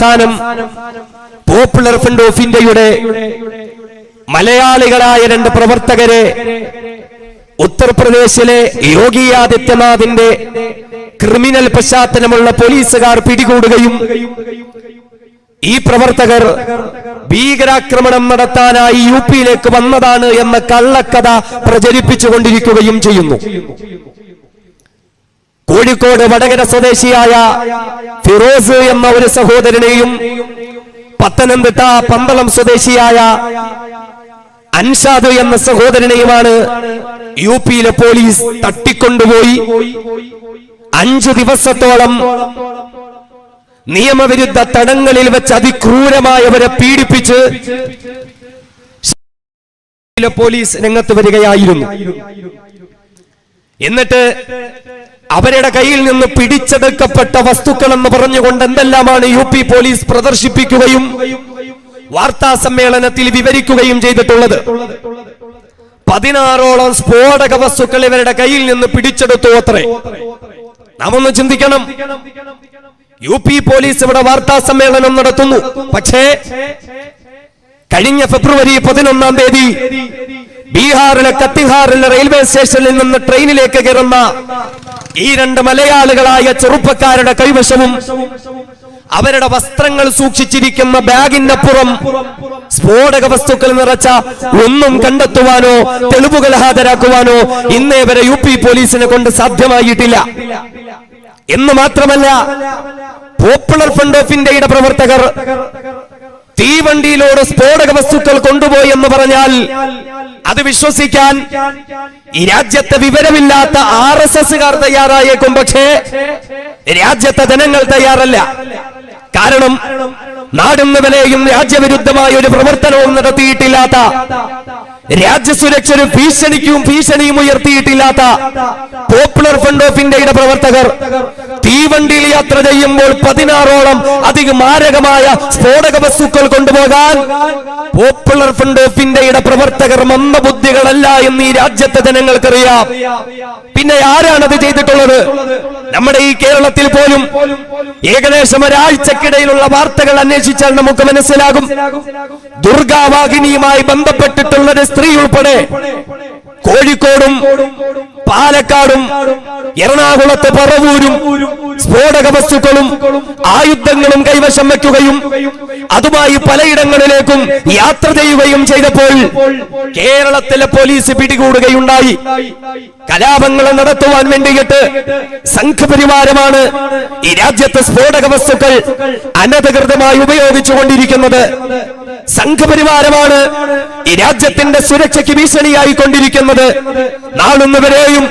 അവസാനം popular Front of ഇന്ത്യയുടെ മലയാളികളായ 2 പ്രവർത്തകരെ ഉത്തർപ്രദേശിലെ യോഗി ആദിത്യനാഥിന്റെ ക്രിമിനൽ പശ്ചാത്തലമുള്ള പോലീസുകാർ പിടികൂടുകയും ഈ പ്രവർത്തകർ ഭീകരാക്രമണം നടത്താനായി യുപിയിലേക്ക് വന്നതാണ് എന്ന കള്ളക്കഥ പ്രചരിപ്പിച്ചുകൊണ്ടിരിക്കുകയും ചെയ്യുന്നു. കോഴിക്കോട് വടകര സ്വദേശിയായ ഫിറോസ് എന്ന ഒരു സഹോദരനെയും പത്തനംതിട്ട പന്തളം സ്വദേശിയായ അൻഷാദ് എന്ന സഹോദരനെയുമാണ് യുപിയിലെ പോലീസ് തട്ടിക്കൊണ്ടുപോയി 5 ദിവസത്തോളം നിയമവിരുദ്ധ തടങ്ങളിൽ വെച്ച് അതിക്രൂരമായവരെ പീഡിപ്പിച്ച് പോലീസ് രംഗത്ത് വരികയായിരുന്നു. എന്നിട്ട് അവരുടെ കയ്യിൽ നിന്ന് പിടിച്ചെടുക്കപ്പെട്ട വസ്തുക്കൾ എന്ന് പറഞ്ഞുകൊണ്ട് എന്തെല്ലാമാണ് യുപി പോലീസ് പ്രദർശിപ്പിക്കുകയും വാർത്താ സമ്മേളനത്തിൽ വിവരിക്കുകയും ചെയ്തിട്ടുള്ളത്. 16ഓളം സ്ഫോടക വസ്തുക്കൾ ഇവരുടെ കയ്യിൽ നിന്ന് പിടിച്ചെടുത്തു അത്രേ. നാം ഒന്ന് ചിന്തിക്കണം. യുപി പോലീസ് ഇവിടെ വാർത്താ സമ്മേളനം നടത്തുന്നു. പക്ഷേ കഴിഞ്ഞ ഫെബ്രുവരി 11-ാം തീയതി ബീഹാറിലെ കത്തിഹാറിലെ റെയിൽവേ സ്റ്റേഷനിൽ നിന്ന് ട്രെയിനിലേക്ക് കയറുന്ന ഈ 2 മലയാളികളായ ചെറുപ്പക്കാരുടെ കൈവശവും അവരുടെ വസ്ത്രങ്ങൾ സൂക്ഷിച്ചിരിക്കുന്ന ബാഗിനപ്പുറം സ്ഫോടക വസ്തുക്കൾ നിറച്ച ഒന്നും കണ്ടെത്തുവാനോ തെളിവുകൾ ഹാജരാക്കുവാനോ ഇന്നേ വരെ യുപി പോലീസിനെ കൊണ്ട് സാധ്യമായിട്ടില്ല. എന്ന് മാത്രമല്ല, പോപ്പുലർ ഫ്രണ്ട് ഓഫ് ഇന്ത്യയുടെ പ്രവർത്തകർ തീവണ്ടിയിലൂടെ സ്ഫോടക വസ്തുക്കൾ കൊണ്ടുപോയി എന്ന് പറഞ്ഞാൽ അത് വിശ്വസിക്കാൻ ഈ രാജ്യത്തെ വിവരമില്ലാത്ത RSSകാർ തയ്യാറായേക്കും. പക്ഷേ രാജ്യത്തെ ജനങ്ങൾ തയ്യാറല്ല. കാരണം നാടിന്ന് വിലയും രാജ്യവിരുദ്ധമായ ഒരു പ്രവർത്തനവും നടത്തിയിട്ടില്ലാത്ത, രാജ്യസുരക്ഷയും ഭീഷണിയും ഉയർത്തിയിട്ടില്ലാത്ത പോപ്പുലർ ഫ്രണ്ട് ഓഫ് ഇന്ത്യയുടെ പ്രവർത്തകർ തീവണ്ടിയിൽ യാത്ര ചെയ്യുമ്പോൾ 16ഓളം മാരകമായ സ്ഫോടക വസ്തുക്കൾ കൊണ്ടുപോകാൻ പോപ്പുലർ ഫ്രണ്ട് ഓഫ് ഇന്ത്യയുടെ പ്രവർത്തകർ മന്ദബുദ്ധികളല്ല എന്ന് ഈ രാജ്യത്തെ ജനങ്ങൾക്കറിയാം. പിന്നെ ആരാണത് ചെയ്തിട്ടുള്ളത്? നമ്മുടെ ഈ കേരളത്തിൽ പോലും ഏകദേശം ഒരാഴ്ചക്കിടയിലുള്ള വാർത്തകൾ അന്വേഷിച്ചാൽ നമുക്ക് മനസ്സിലാകും. ദുർഗാവാഹിനിയുമായി ബന്ധപ്പെട്ടിട്ടുള്ള ഒരു സ്ത്രീ ഉൾപ്പെടെ കോഴിക്കോടും പാലക്കാടും എറണാകുളത്ത് പറവൂരും സ്ഫോടക വസ്തുക്കളും ആയുധങ്ങളും കൈവശം വയ്ക്കുകയും അതുമായി പലയിടങ്ങളിലേക്കും യാത്ര ചെയ്യുകയും ചെയ്തപ്പോൾ കേരളത്തിലെ പോലീസ് പിടികൂടുകയുണ്ടായി. കലാപങ്ങൾ നടത്തുവാൻ വേണ്ടിയിട്ട് സംഘപരിവാരമാണ് ഈ രാജ്യത്തെ സ്ഫോടക വസ്തുക്കൾ അനധികൃതമായി ഉപയോഗിച്ചുകൊണ്ടിരിക്കുന്നത്. സംഘപരിവാരമാണ് ഈ രാജ്യത്തിന്റെ സുരക്ഷയ്ക്ക് ഭീഷണിയായിക്കൊണ്ടിരിക്കുന്നത്. നാളൊന്നുവരെയും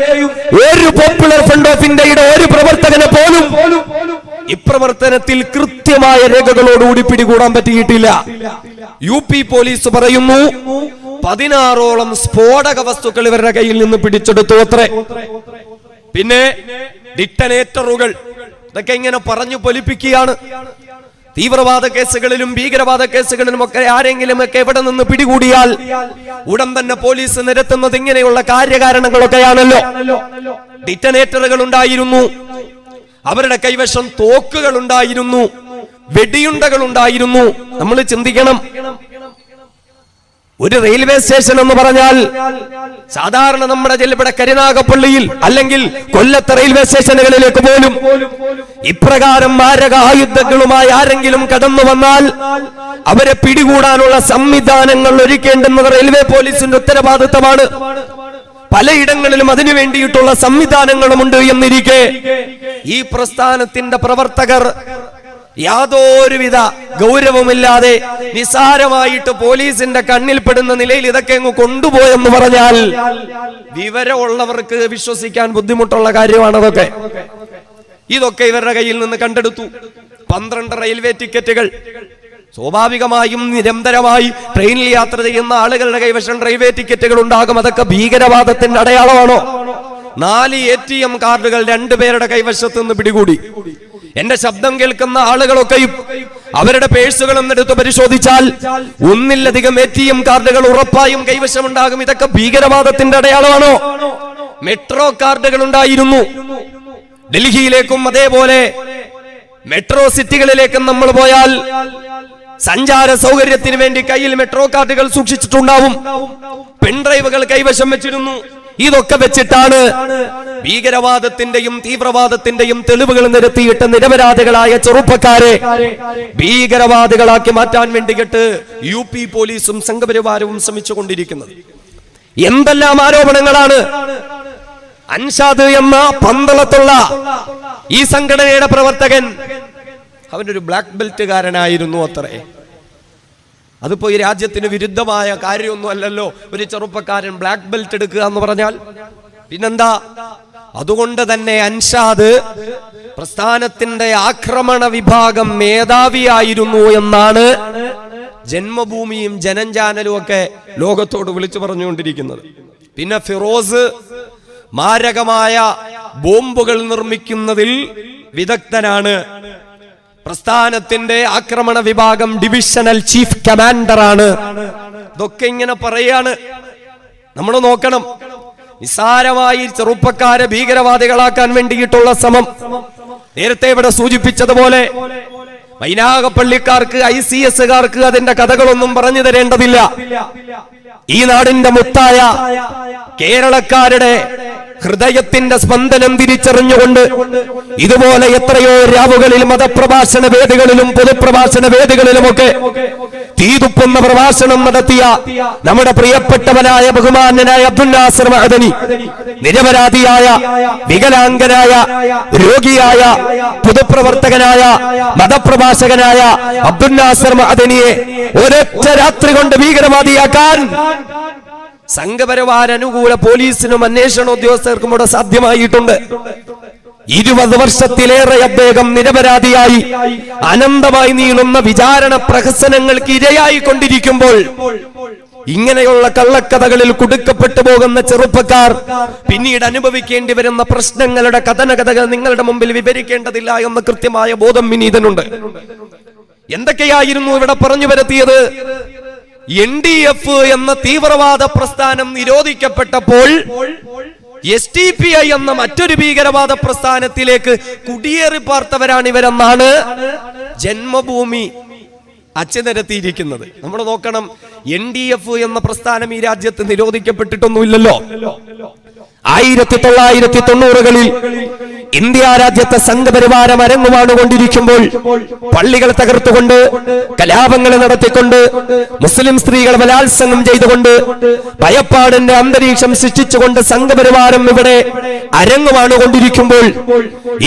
ഒരു പോപ്പുലർ ഫ്രണ്ട് ഓഫ് ഇന്ത്യയുടെ ഒരു പ്രവർത്തകനെ പോലും ഇപ്രവർത്തനത്തിൽ കൃത്യമായ രേഖകളോടുകൂടി പിടികൂടാൻ പറ്റിയിട്ടില്ല. യുപി പോലീസ് പറയുന്നു 16ഓളം സ്ഫോടക വസ്തുക്കൾ ഇവരുടെ കയ്യിൽ നിന്ന് പിടിച്ചെടുത്തു അത്രേ. പിന്നെ ഡിറ്റനേറ്ററുകൾ, ഇതൊക്കെ ഇങ്ങനെ പറഞ്ഞു പൊലിപ്പിക്കുകയാണ്. തീവ്രവാദ കേസുകളിലും ഭീകരവാദ കേസുകളിലും ഒക്കെ ആരെങ്കിലും ഒക്കെ എവിടെ നിന്ന് പിടികൂടിയാൽ ഉടൻ തന്നെ പോലീസ് നിരത്തുന്നത് ഇങ്ങനെയുള്ള കാര്യകാരണങ്ങളൊക്കെയാണല്ലോ. ഡിറ്റനേറ്ററുകൾ ഉണ്ടായിരുന്നു, അവരുടെ കൈവശം തോക്കുകൾ ഉണ്ടായിരുന്നു, വെടിയുണ്ടകൾ ഉണ്ടായിരുന്നു. നമ്മൾ ചിന്തിക്കണം, ഒരു റെയിൽവേ സ്റ്റേഷൻ എന്ന് പറഞ്ഞാൽ സാധാരണ നമ്മുടെ ഇവിടെ കരുനാഗപ്പള്ളിയിൽ അല്ലെങ്കിൽ കൊല്ലത്തെ റെയിൽവേ സ്റ്റേഷനുകളിലേക്ക് പോലും ഇപ്രകാരം മാരക ആയുധങ്ങളുമായി ആരെങ്കിലും കടന്നു വന്നാൽ അവരെ പിടികൂടാനുള്ള സംവിധാനങ്ങൾ ഒരുക്കേണ്ടുന്നത് റെയിൽവേ പോലീസിന്റെ ഉത്തരവാദിത്തമാണ്. പലയിടങ്ങളിലും അതിനു വേണ്ടിയിട്ടുള്ള സംവിധാനങ്ങളുമുണ്ട് എന്നിരിക്കെ ഈ പ്രസ്ഥാനത്തിന്റെ പ്രവർത്തകർ യാതൊരുവിധ ഗൗരവമില്ലാതെ നിസാരമായിട്ട് പോലീസിന്റെ കണ്ണിൽപ്പെടുന്ന നിലയിൽ ഇതൊക്കെ അങ്ങ് കൊണ്ടുപോയെന്ന് പറഞ്ഞാൽ വിവരമുള്ളവർക്ക് വിശ്വസിക്കാൻ ബുദ്ധിമുട്ടുള്ള കാര്യമാണ്. ഇതൊക്കെ ഇവരുടെ കയ്യിൽ നിന്ന് കണ്ടെടുത്തു. 12 റെയിൽവേ ടിക്കറ്റുകൾ. സ്വാഭാവികമായും നിരന്തരമായി ട്രെയിനിൽ യാത്ര ചെയ്യുന്ന ആളുകളുടെ കൈവശം റെയിൽവേ ടിക്കറ്റുകൾ ഉണ്ടാകും. അതൊക്കെ ഭീകരവാദത്തിന്റെ അടയാളമാണോ? 4 ATM കാർഡുകൾ 2 പേരുടെ കൈവശത്ത് നിന്ന് പിടികൂടി. എന്റെ ശബ്ദം കേൾക്കുന്ന ആളുകളൊക്കെയും അവരുടെ പേഴ്സുകളും എടുത്ത് പരിശോധിച്ചാൽ 1-ലധികം ATM കാർഡുകൾ ഉറപ്പായും കൈവശമുണ്ടാകും. ഇതൊക്കെ ഭീകരവാദത്തിന്റെ അടയാളമാണോ? മെട്രോ കാർഡുകൾ ഉണ്ടായിരുന്നു. ഡൽഹിയിലേക്കും അതേപോലെ മെട്രോ സിറ്റികളിലേക്ക് നമ്മൾ പോയാൽ സഞ്ചാര സൗകര്യത്തിന് വേണ്ടി കയ്യിൽ മെട്രോ കാർഡുകൾ സൂക്ഷിച്ചിട്ടുണ്ടാവും, പെൺഡ്രൈവുകൾ കൈവശം വെച്ചിരുന്നു. ഇതൊക്കെ വെച്ചിട്ടാണ് ഭീകരവാദത്തിന്റെയും തീവ്രവാദത്തിന്റെയും തെളിവുകൾ നിരത്തിയിട്ട് നിരപരാധികളായ ചെറുപ്പക്കാരെ ഭീകരവാദികളാക്കി മാറ്റാൻ വേണ്ടിയിട്ട് UP പോലീസും സംഘപരിവാരവും ശ്രമിച്ചുകൊണ്ടിരിക്കുന്നത്. എന്തെല്ലാം ആരോപണങ്ങളാണ്! അൻഷാദ് എന്ന പന്തളത്തുള്ള ഈ സംഘടനയുടെ പ്രവർത്തകൻ, അവനൊരു ബ്ലാക്ക് ബെൽറ്റുകാരനായിരുന്നു അത്രേ. അതിപ്പോ ഈ രാജ്യത്തിന് വിരുദ്ധമായ കാര്യമൊന്നും അല്ലല്ലോ ഒരു ചെറുപ്പക്കാരൻ ബ്ലാക്ക് ബെൽറ്റ് എടുക്കുക എന്ന് പറഞ്ഞാൽ. പിന്നെന്താ? അതുകൊണ്ട് തന്നെ അൻഷാദ് പ്രസ്ഥാനത്തിന്റെ ആക്രമണ വിഭാഗം മേധാവിയായിരുന്നു എന്നാണ് ജന്മഭൂമിയും ജനം ചാനലും ഒക്കെ ലോകത്തോട് വിളിച്ചു പറഞ്ഞുകൊണ്ടിരിക്കുന്നത്. പിന്നെ ഫിറോസ് മാരകമായ ബോംബുകൾ നിർമ്മിക്കുന്നതിൽ വിദഗ്ധനാണ്. പ്രസ്ഥാനത്തിന്റെ ആക്രമണ വിഭാഗം ഡിവിഷണൽ ചീഫ് കമാൻഡറാണ്. ഇതൊക്കെ ഇങ്ങനെ പറയാണ്. നമ്മൾ നോക്കണം, നിസ്സാരമായി ചെറുപ്പക്കാരെ ഭീകരവാദികളാക്കാൻ വേണ്ടിയിട്ടുള്ള ശ്രമം. നേരത്തെ ഇവിടെ സൂചിപ്പിച്ചതുപോലെ വൈനാഗപ്പള്ളിക്കാർക്ക് ICSകാർക്ക് അതിന്റെ കഥകളൊന്നും പറഞ്ഞു തരേണ്ടതില്ല. ഈ നാടിന്റെ മുത്തായ കേരളക്കാരുടെ ഹൃദയത്തിന്റെ സ്പന്ദനം തിരിച്ചറിഞ്ഞുകൊണ്ട് ഇതുപോലെ എത്രയോ രാവുകളിൽ മതപ്രഭാഷണ വേദികളിലും പൊതുപ്രഭാഷണ വേദികളിലുമൊക്കെ തീതുപ്പുന്ന പ്രഭാഷണം നടത്തിയ നമ്മുടെ പ്രിയപ്പെട്ടവനായ ബഹുമാന്യനായ അബ്ദുൽ നാസർ മഅദനി, നിരപരാധിയായ വികലാംഗനായ രോഗിയായ പൊതുപ്രവർത്തകനായ മതപ്രഭാഷകനായ അബ്ദുൽ നാസർ മഅദനിയെ ഒരൊറ്റ രാത്രി കൊണ്ട് ഭീകരവാദിയാക്കാൻ സംഘപരിവാര അനുകൂല പോലീസിനും അന്വേഷണ ഉദ്യോഗസ്ഥർക്കും കൂടെ സാധ്യമായിട്ടുണ്ട്. 20 വർഷത്തിലേറെ അദ്ദേഹം നിരപരാധിയായി അനന്തമായി നീളുന്ന വിചാരണ പ്രഹസനങ്ങൾക്ക് ഇരയായി കൊണ്ടിരിക്കുമ്പോൾ ഇങ്ങനെയുള്ള കള്ളക്കഥകളിൽ കുടുക്കപ്പെട്ടു പോകുന്ന ചെറുപ്പക്കാർ പിന്നീട് അനുഭവിക്കേണ്ടി വരുന്ന പ്രശ്നങ്ങളുടെ കഥനകഥകൾ നിങ്ങളുടെ മുമ്പിൽ വിവരിക്കേണ്ടതില്ല എന്ന കൃത്യമായ ബോധം വിനീതനുണ്ട്. എന്തൊക്കെയായിരുന്നു ഇവിടെ പറഞ്ഞു വരുത്തിയത്? NDF എന്ന തീവ്രവാദ പ്രസ്ഥാനം നിരോധിക്കപ്പെട്ടപ്പോൾ STPI എന്ന മറ്റൊരു ഭീകരവാദ പ്രസ്ഥാനത്തിലേക്ക് കുടിയേറി പാർത്തവരാണ് ഇവരെന്നാണ് ജന്മഭൂമി അച്ചുനിരത്തിയിരിക്കുന്നത്. നമ്മൾ നോക്കണം, NDF എന്ന പ്രസ്ഥാനം ഈ രാജ്യത്ത് നിരോധിക്കപ്പെട്ടിട്ടൊന്നുമില്ലല്ലോ. 1990കളിൽ ഇന്ത്യ രാജ്യത്തെ സംഘപരിവാരം അരങ്ങുവാണുകൊണ്ടിരിക്കുമ്പോൾ പള്ളികൾ തകർത്തുകൊണ്ട്, കലാപങ്ങൾ നടത്തിക്കൊണ്ട്, മുസ്ലിം സ്ത്രീകളെ ബലാത്സംഗം ചെയ്തുകൊണ്ട്, ഭയപ്പാടിന്റെ അന്തരീക്ഷം സൃഷ്ടിച്ചുകൊണ്ട് സംഘപരിവാരം ഇവിടെ അരങ്ങുവാണുകൊണ്ടിരിക്കുമ്പോൾ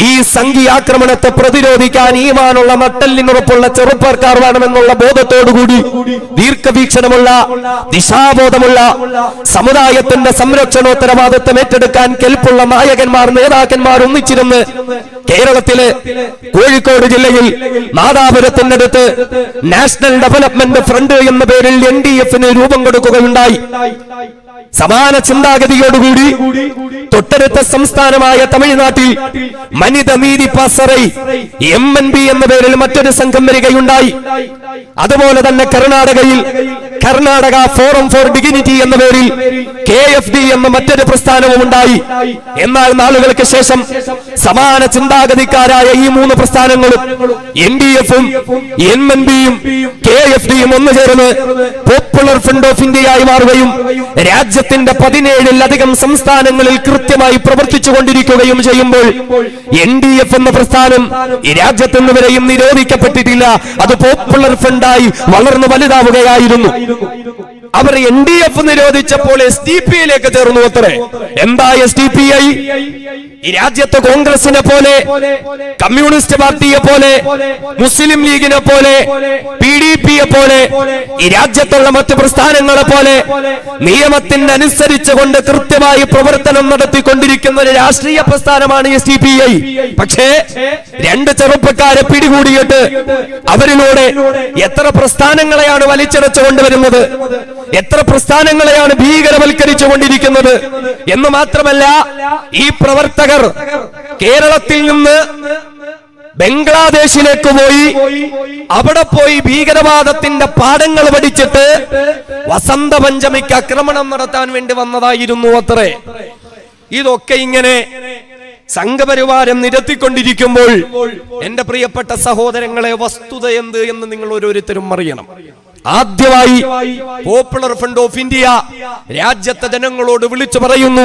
ഈ സംഘീയാക്രമണത്തെ പ്രതിരോധിക്കാൻ ഈമാനുള്ള നട്ടെല്ലിനുറപ്പുള്ള ചെറുപ്പക്കാർ വേണമെന്നുള്ള ബോധത്തോടുകൂടി ദീർഘവീക്ഷണമുള്ള ദിശാബോധമുള്ള സമുദായത്തിന്റെ സംരക്ഷണോത്തരവാദിത്വം ഏറ്റെടുക്കാൻ കെൽപ്പുള്ള നായകന്മാർ, നേതാക്കന്മാർ ഒന്നിച്ചിരുന്ന് കേരളത്തിലെ കോഴിക്കോട് ജില്ലയിൽ നാദാപുരത്തിന്റെ അടുത്ത് നാഷണൽ ഡെവലപ്മെന്റ് ഫ്രണ്ട് എന്ന പേരിൽ NDFന് രൂപം കൊടുക്കുകയുണ്ടായി. സമാന ചിന്താഗതിയോടുകൂടി തൊട്ടടുത്ത സംസ്ഥാനമായ തമിഴ്നാട്ടിൽ മനിത നീതി പാസറൈ MNB എന്ന പേരിൽ മറ്റൊരു സംഘം വരികയുണ്ടായി. അതുപോലെ തന്നെ കർണാടകയിൽ കർണാടക ഫോറം ഫോർ ഡിഗ്നിറ്റി എന്ന പേരിൽ KFD എന്ന മറ്റൊരു പ്രസ്ഥാനവും ഉണ്ടായി. എന്നാൽ നാളുകൾക്ക് ശേഷം സമാന ചിന്താഗതിക്കാരായ ഈ 3 പ്രസ്ഥാനങ്ങളും NDFും MNBയും KFDയും ഒന്നു ചേർന്ന് പോപ്പുലർ ഫ്രണ്ട് ഓഫ് ഇന്ത്യയായി മാറുകയും രാജ്യത്തിന്റെ 17-ലധികം സംസ്ഥാനങ്ങളിൽ കൃത്യമായി പ്രവർത്തിച്ചു കൊണ്ടിരിക്കുകയും ചെയ്യുമ്പോൾ NDF എന്ന പ്രസ്ഥാനം ഈ രാജ്യത്ത് ഇന്നുവരെയും നിരോധിക്കപ്പെട്ടിട്ടില്ല. അത് പോപ്പുലർ ഫ്രണ്ടായി വളർന്നു വലുതാവുകയായിരുന്നു. അവർ NDF നിരോധിച്ചപ്പോൾ SDPയിലേക്ക് ചേർന്നു അത്രേ. എന്താ SDPI? ഈ രാജ്യത്ത് കോൺഗ്രസിനെ പോലെ, കമ്മ്യൂണിസ്റ്റ് പാർട്ടിയെ പോലെ, മുസ്ലിം ലീഗിനെ പോലെ, PDPയെ പോലെ, ഈ രാജ്യത്തുള്ള മറ്റ് പ്രസ്ഥാനങ്ങളെ പോലെ നിയമത്തിന് അനുസരിച്ചുകൊണ്ട് കൃത്യമായി പ്രവർത്തനം നടത്തിക്കൊണ്ടിരിക്കുന്ന ഒരു രാഷ്ട്രീയ പ്രസ്ഥാനമാണ് SDPI. പക്ഷേ 2 ചെറുപ്പക്കാരെ പിടികൂടിയിട്ട് അവരിലൂടെ എത്ര പ്രസ്ഥാനങ്ങളെയാണ് വലിച്ചിടച്ചു കൊണ്ടുവരുന്നത്, എത്ര പ്രസ്ഥാനങ്ങളെയാണ് ഭീകരവൽക്കരിച്ചു കൊണ്ടിരിക്കുന്നത് എന്ന് മാത്രമല്ല, ഈ പ്രവർത്തകർ കേരളത്തിൽ നിന്ന് ബംഗ്ലാദേശിലേക്ക് പോയി അവിടെ പോയി ഭീകരവാദത്തിന്റെ പാഠങ്ങൾ പഠിച്ചിട്ട് വസന്ത പഞ്ചമിക്ക് ആക്രമണം നടത്താൻ വേണ്ടി വന്നതായിരുന്നു അത്രേ. ഇതൊക്കെ ഇങ്ങനെ സംഘപരിവാരം നിരത്തിക്കൊണ്ടിരിക്കുമ്പോൾ എന്റെ പ്രിയപ്പെട്ട സഹോദരങ്ങളെ, വസ്തുത എന്ത് എന്ന് നിങ്ങൾ ഓരോരുത്തരും അറിയണം. ആദ്യമായി പോപ്പുലർ ഫ്രണ്ട് ഓഫ് ഇന്ത്യ രാജ്യത്തെ ജനങ്ങളോട് വിളിച്ചു പറയുന്നു,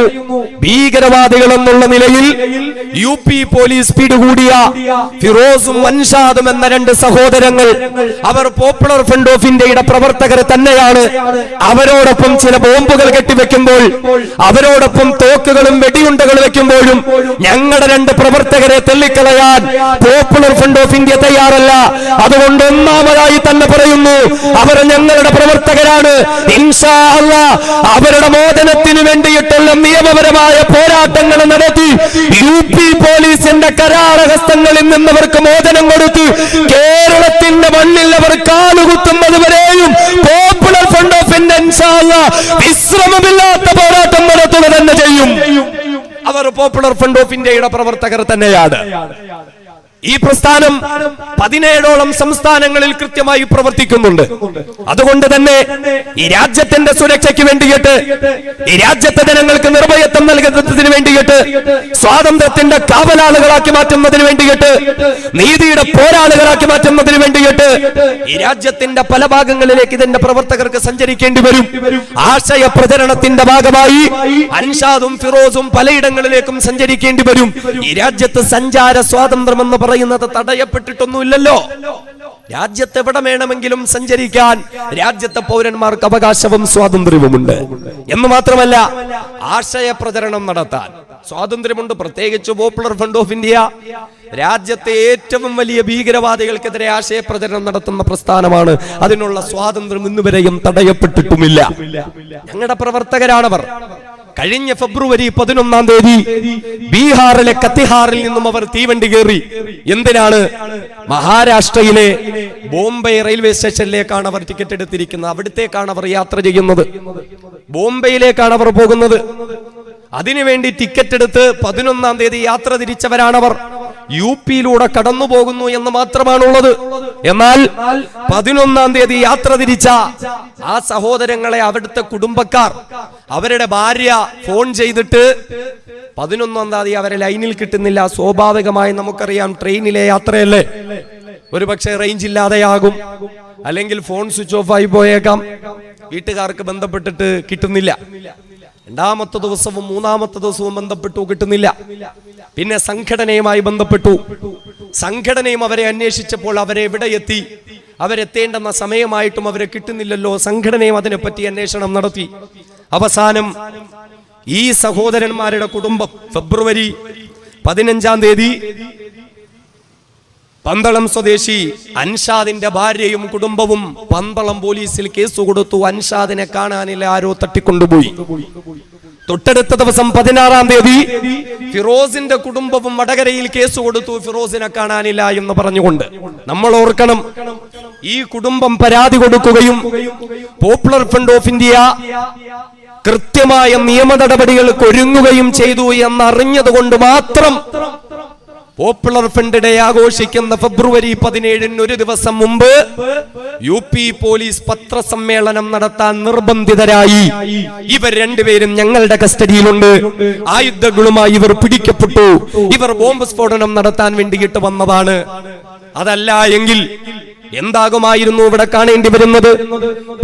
ഭീകരവാദികൾ എന്നുള്ള നിലയിൽ UP പോലീസ് പിടികൂടിയ ഫിറോസും അൻഷാദും എന്ന 2 സഹോദരങ്ങൾ, അവർ പോപ്പുലർ ഫ്രണ്ട് ഓഫ് ഇന്ത്യയുടെ പ്രവർത്തകർ തന്നെയാണ്. അവരോടൊപ്പം ചില ബോംബുകൾ കെട്ടിവെക്കുമ്പോൾ, അവരോടൊപ്പം തോക്കുകളും വെടിയുണ്ടകൾ വെക്കുമ്പോഴും ഞങ്ങളുടെ 2 പ്രവർത്തകരെ തള്ളിക്കളയാൻ പോപ്പുലർ ഫ്രണ്ട് ഓഫ് ഇന്ത്യ തയ്യാറല്ല. അതുകൊണ്ട് ഒന്നാമതായി തന്നെ പറയുന്നു, അവർ ഞങ്ങളുടെ പ്രവർത്തകരാണ്. ഇൻഷാ അല്ലാഹ് അവരുടെ മോചനത്തിന് വേണ്ടിയിട്ടുള്ള നിയമപരമായ പോരാട്ടങ്ങൾ നടത്തി UP പോലീസിന്റെ കരാളഹസ്തങ്ങളിൽ നിന്നവർക്ക് മോചനം കൊടുത്ത് കേരളത്തിന്റെ മണ്ണിൽ അവർ കാലുകുത്തുന്നത് വരെയും പോപ്പുലർ ഫ്രണ്ട് ഓഫ് ഇന്ത്യ ഇൻഷാ അല്ലാഹ് വിശ്രമമില്ലാത്ത പോരാട്ടം നടത്തുക തന്നെ ചെയ്യും. അവർ പോപ്പുലർ ഫ്രണ്ട് ഓഫ് ഇന്ത്യയുടെ പ്രവർത്തകർ തന്നെയാണ്. ഈ പ്രസ്ഥാനം 17ഓളം സംസ്ഥാനങ്ങളിൽ കൃത്യമായി പ്രവർത്തിക്കുന്നുണ്ട്. അതുകൊണ്ട് തന്നെ ഈ രാജ്യത്തിന്റെ സുരക്ഷയ്ക്ക് വേണ്ടിയിട്ട്, ഈ രാജ്യത്തെ ജനങ്ങൾക്ക് നിർഭയത്വം നൽകുന്നതിന് വേണ്ടിയിട്ട്, സ്വാതന്ത്ര്യത്തിന്റെ കാവലാളുകളാക്കി മാറ്റുന്നതിന് വേണ്ടിയിട്ട്, നീതിയുടെ പോരാളികളാക്കി മാറ്റുന്നതിന് വേണ്ടിയിട്ട് ഈ രാജ്യത്തിന്റെ പല ഭാഗങ്ങളിലേക്ക് ഇതിന്റെ പ്രവർത്തകർക്ക് സഞ്ചരിക്കേണ്ടി വരും. ആശയ പ്രചരണത്തിന്റെ ഭാഗമായി അൻഷാദും ഫിറോസും പലയിടങ്ങളിലേക്കും സഞ്ചരിക്കേണ്ടി വരും. ഈ രാജ്യത്ത് സഞ്ചാര സ്വാതന്ത്ര്യം എന്ന് പറയുന്നത് തടയപ്പെട്ടിട്ടൊന്നുമില്ലല്ലോ. രാജ്യത്ത് എവിടെ വേണമെങ്കിലും സഞ്ചരിക്കാൻ രാജ്യത്തെ പൗരന്മാർക്ക് അവകാശവും സ്വാതന്ത്ര്യവുമുണ്ട്. എന്ന് മാത്രമല്ല, ആശയ പ്രചരണം നടത്താൻ സ്വാതന്ത്ര്യമുണ്ട്. പ്രത്യേകിച്ച് പോപ്പുലർ ഫ്രണ്ട് ഓഫ് ഇന്ത്യ രാജ്യത്തെ ഏറ്റവും വലിയ ഭീകരവാദികൾക്കെതിരെ ആശയ പ്രചരണം നടത്തുന്ന പ്രസ്ഥാനമാണ്. അതിനുള്ള സ്വാതന്ത്ര്യം ഇന്നുവരെയും തടയപ്പെട്ടിട്ടുമില്ല. ഞങ്ങളുടെ പ്രവർത്തകരാണവർ. കഴിഞ്ഞ ഫെബ്രുവരി 11-ാം തീയതി ബീഹാറിലെ കത്തിഹാറിൽ നിന്നും അവർ തീവണ്ടി കയറി. എന്തിനാണ്? മഹാരാഷ്ട്രയിലെ ബോംബെ റെയിൽവേ സ്റ്റേഷനിലേക്കാണ് അവർ ടിക്കറ്റ് എടുത്തിരിക്കുന്നത്. അവിടത്തേക്കാണ് അവർ യാത്ര ചെയ്യുന്നത്. ബോംബെയിലേക്കാണ് അവർ പോകുന്നത്. അതിനുവേണ്ടി ടിക്കറ്റ് എടുത്ത് 11-ാം തീയതി യാത്ര തിരിച്ചവരാണവർ. UPയിലൂടെ കടന്നു പോകുന്നു എന്ന് മാത്രമാണുള്ളത്. എന്നാൽ 11-ാം തീയതി യാത്ര തിരിച്ച ആ സഹോദരങ്ങളെ അവിടുത്തെ കുടുംബക്കാർ, അവരുടെ ഭാര്യ ഫോൺ ചെയ്തിട്ട് 11-ാം തീയതി അവരെ ലൈനിൽ കിട്ടുന്നില്ല. സ്വാഭാവികമായി നമുക്കറിയാം, ട്രെയിനിലെ യാത്രയല്ലേ, ഒരു പക്ഷേ റേഞ്ച് ഇല്ലാതെയാകും, അല്ലെങ്കിൽ ഫോൺ സ്വിച്ച് ഓഫ് ആയി പോയേക്കാം. വീട്ടുകാർക്ക് ബന്ധപ്പെട്ടിട്ട് കിട്ടുന്നില്ല. 2ാമത്തെ ദിവസവും 3ാമത്തെ ദിവസവും ബന്ധപ്പെട്ടു, കിട്ടുന്നില്ല. പിന്നെ സംഘടനയുമായി ബന്ധപ്പെട്ടു. സംഘടനയും അവരെ അന്വേഷിച്ചപ്പോൾ അവരെ എവിടെ എത്തി, അവരെത്തേണ്ടെന്ന സമയമായിട്ടും അവരെ കിട്ടുന്നില്ലല്ലോ. സംഘടനയും അതിനെപ്പറ്റി അന്വേഷണം നടത്തി. അവസാനം ഈ സഹോദരന്മാരുടെ കുടുംബം ഫെബ്രുവരി 15-ാം തീയതി പന്തളം സ്വദേശി അൻഷാദിന്റെ ഭാര്യയും കുടുംബവും പന്തളം പോലീസിൽ കേസ് കൊടുത്തു. അൻഷാദിനെ കാണാനില്ല, ആരോ തട്ടിക്കൊണ്ടുപോയി. തൊട്ടടുത്ത ദിവസം 16-ാം തീയതി ഫിറോസിന്റെ കുടുംബവും വടകരയിൽ കേസ് കൊടുത്തു, ഫിറോസിനെ കാണാനില്ല എന്ന് പറഞ്ഞുകൊണ്ട്. നമ്മൾ ഓർക്കണം, ഈ കുടുംബം പരാതി കൊടുക്കുകയും പോപ്പുലർ ഫ്രണ്ട് ഓഫ് ഇന്ത്യ കൃത്യമായ നിയമ നടപടികൾക്ക് ഒരുങ്ങുകയും ചെയ്തു എന്നറിഞ്ഞത് കൊണ്ട് മാത്രം പോപ്പുലർ ഫ്രണ്ട് ഡേ ആഘോഷിക്കുന്ന ഫെബ്രുവരി 17-ന് ഒരു ദിവസം മുമ്പ് UP പോലീസ് പത്രസമ്മേളനം നടത്താൻ നിർബന്ധിതരായി. ഇവർ 2 പേരും ഞങ്ങളുടെ കസ്റ്റഡിയിലുണ്ട്. ആയുധങ്ങളുമായി ഇവർ പിടിക്കപ്പെട്ടു. ഇവർ ബോംബ് സ്ഫോടനം നടത്താൻ വേണ്ടിയിട്ട് വന്നതാണ്. അതല്ല എങ്കിൽ എന്താകുമായിരുന്നു ഇവിടെ കാണേണ്ടി വരുന്നത്?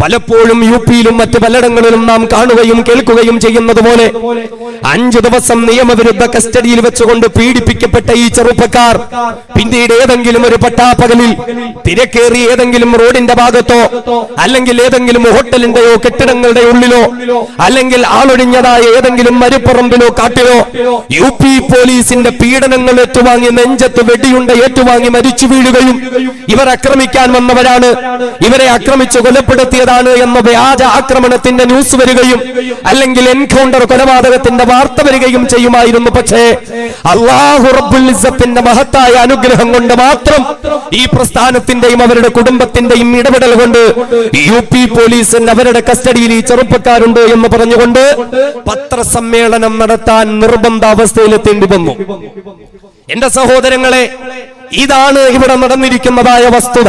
പലപ്പോഴും UPയിലും മറ്റ് പലയിടങ്ങളിലും നാം കാണുകയും കേൾക്കുകയും ചെയ്യുന്നത് പോലെ 5 ദിവസം നിയമവിരുദ്ധ കസ്റ്റഡിയിൽ വെച്ചുകൊണ്ട് പീഡിപ്പിക്കപ്പെട്ട ഈ ചെറുപ്പക്കാർ പിന്നീട് ഏതെങ്കിലും ഒരു പട്ടാപ്പകലിൽ തിരക്കേറി ഏതെങ്കിലും റോഡിന്റെ ഭാഗത്തോ, അല്ലെങ്കിൽ ഏതെങ്കിലും ഹോട്ടലിന്റെയോ കെട്ടിടങ്ങളുടെ ഉള്ളിലോ, അല്ലെങ്കിൽ ആളൊഴിഞ്ഞതായ ഏതെങ്കിലും മരുപ്പറമ്പിലോ കാട്ടിലോ UP പോലീസിന്റെ പീഡനങ്ങൾ ഏറ്റുവാങ്ങി നെഞ്ചത്ത് വെടിയുണ്ട ഏറ്റുവാങ്ങി മരിച്ചു വീഴുകയും ഇവർ ആക്രമിക്കാൻ വന്നവരാണ്, ഇവരെ ആക്രമിച്ച് കൊലപ്പെടുത്തിയതാണ് എന്ന വ്യാജ ആക്രമണത്തിന്റെ ന്യൂസ് വരികയും അല്ലെങ്കിൽ എൻകൗണ്ടർ കൊലപാതകത്തിന്റെ വാർത്ത വരികയും ചെയ്യുമായിരുന്നു. പക്ഷേ അല്ലാഹു റബ്ബുൽ ഇസ്സത്തിന്റെ മഹത്തായ അനുഗ്രഹം കൊണ്ട് മാത്രം ഈ പ്രസ്ഥാനത്തിന്റെയും അവരുടെ കുടുംബത്തിന്റെയും ഇടപെടൽ കൊണ്ട് UP പോലീസിന് അവരുടെ കസ്റ്റഡിയിൽ ഈ ചെറുപ്പക്കാരുണ്ട് എന്ന് പറഞ്ഞുകൊണ്ട് പത്രസമ്മേളനം നടത്താൻ നിർബന്ധാവസ്ഥയിലെത്തേണ്ടി വന്നു. എന്റെ സഹോദരങ്ങളെ, ഇതാണ് ഇവിടെ നടന്നിരിക്കുന്നതായ വസ്തുത.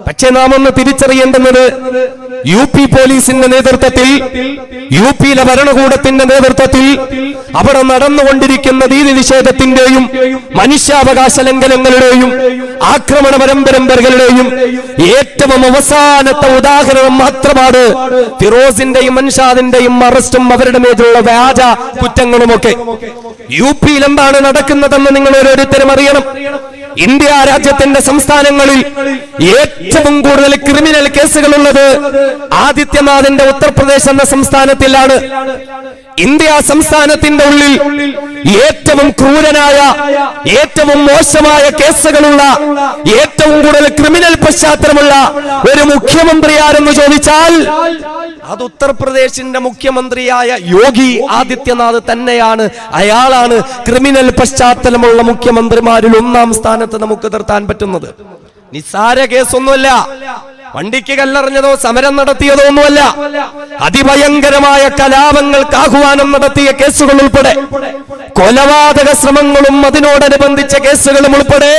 പക്ഷെ നാം ഒന്ന് തിരിച്ചറിയേണ്ടുന്നത് യു പി പോലീസിന്റെ നേതൃത്വത്തിൽ, യു പിയിലെ ഭരണകൂടത്തിന്റെ നേതൃത്വത്തിൽ അവിടെ നടന്നുകൊണ്ടിരിക്കുന്ന നീതി നിഷേധത്തിന്റെയും മനുഷ്യാവകാശ ലംഘനങ്ങളുടെയും ആക്രമണ പരമ്പരകളുടെയും ഏറ്റവും അവസാനത്തെ ഉദാഹരണം മാത്രമാണ് ഫിറോസിന്റെയും അൻഷാദിന്റെയും അറസ്റ്റും അവരുടെ മേലുള്ള വ്യാജ കുറ്റങ്ങളുമൊക്കെ. യു പിയിൽ എന്താണ് നടക്കുന്നതെന്ന് നിങ്ങൾ ഓരോരുത്തരും അറിയണം. ഇന്ത്യ രാജ്യത്തിന്റെ സംസ്ഥാനങ്ങളിൽ ഏറ്റവും കൂടുതൽ ക്രിമിനൽ കേസുകളുള്ളത് ആദിത്യനാഥിന്റെ ഉത്തർപ്രദേശ് എന്ന സംസ്ഥാനത്തിലാണ്. ഇന്ത്യ സംസ്ഥാനത്തിന്റെ ഉള്ളിൽ ഏറ്റവും ക്രൂരനായ, ഏറ്റവും മോശമായ കേസുകളുള്ള, ഏറ്റവും കൂടുതൽ ക്രിമിനൽ പശ്ചാത്തലമുള്ള ഒരു മുഖ്യമന്ത്രി ആരെന്ന് ചോദിച്ചാൽ അത് ഉത്തർപ്രദേശിന്റെ മുഖ്യമന്ത്രിയായ യോഗി ആദിത്യനാഥ് തന്നെയാണ്. അയാളാണ് ക്രിമിനൽ പശ്ചാത്തലമുള്ള മുഖ്യമന്ത്രിമാരിൽ ഒന്നാം സ്ഥാനത്ത് നമുക്ക് നിർത്താൻ പറ്റുന്നത്. നിസ്സാര കേസൊന്നുമല്ല, വണ്ടിക്ക് കല്ലെറിഞ്ഞതോ സമരം നടത്തിയതോ ഒന്നുമല്ല. അതിഭയങ്കരമായ കലാപങ്ങൾക്ക് ആഹ്വാനം നടത്തിയ കേസുകൾ ഉൾപ്പെടെ, കൊലപാതക ശ്രമങ്ങളും അതിനോടനുബന്ധിച്ച കേസുകളും ഉൾപ്പെടെ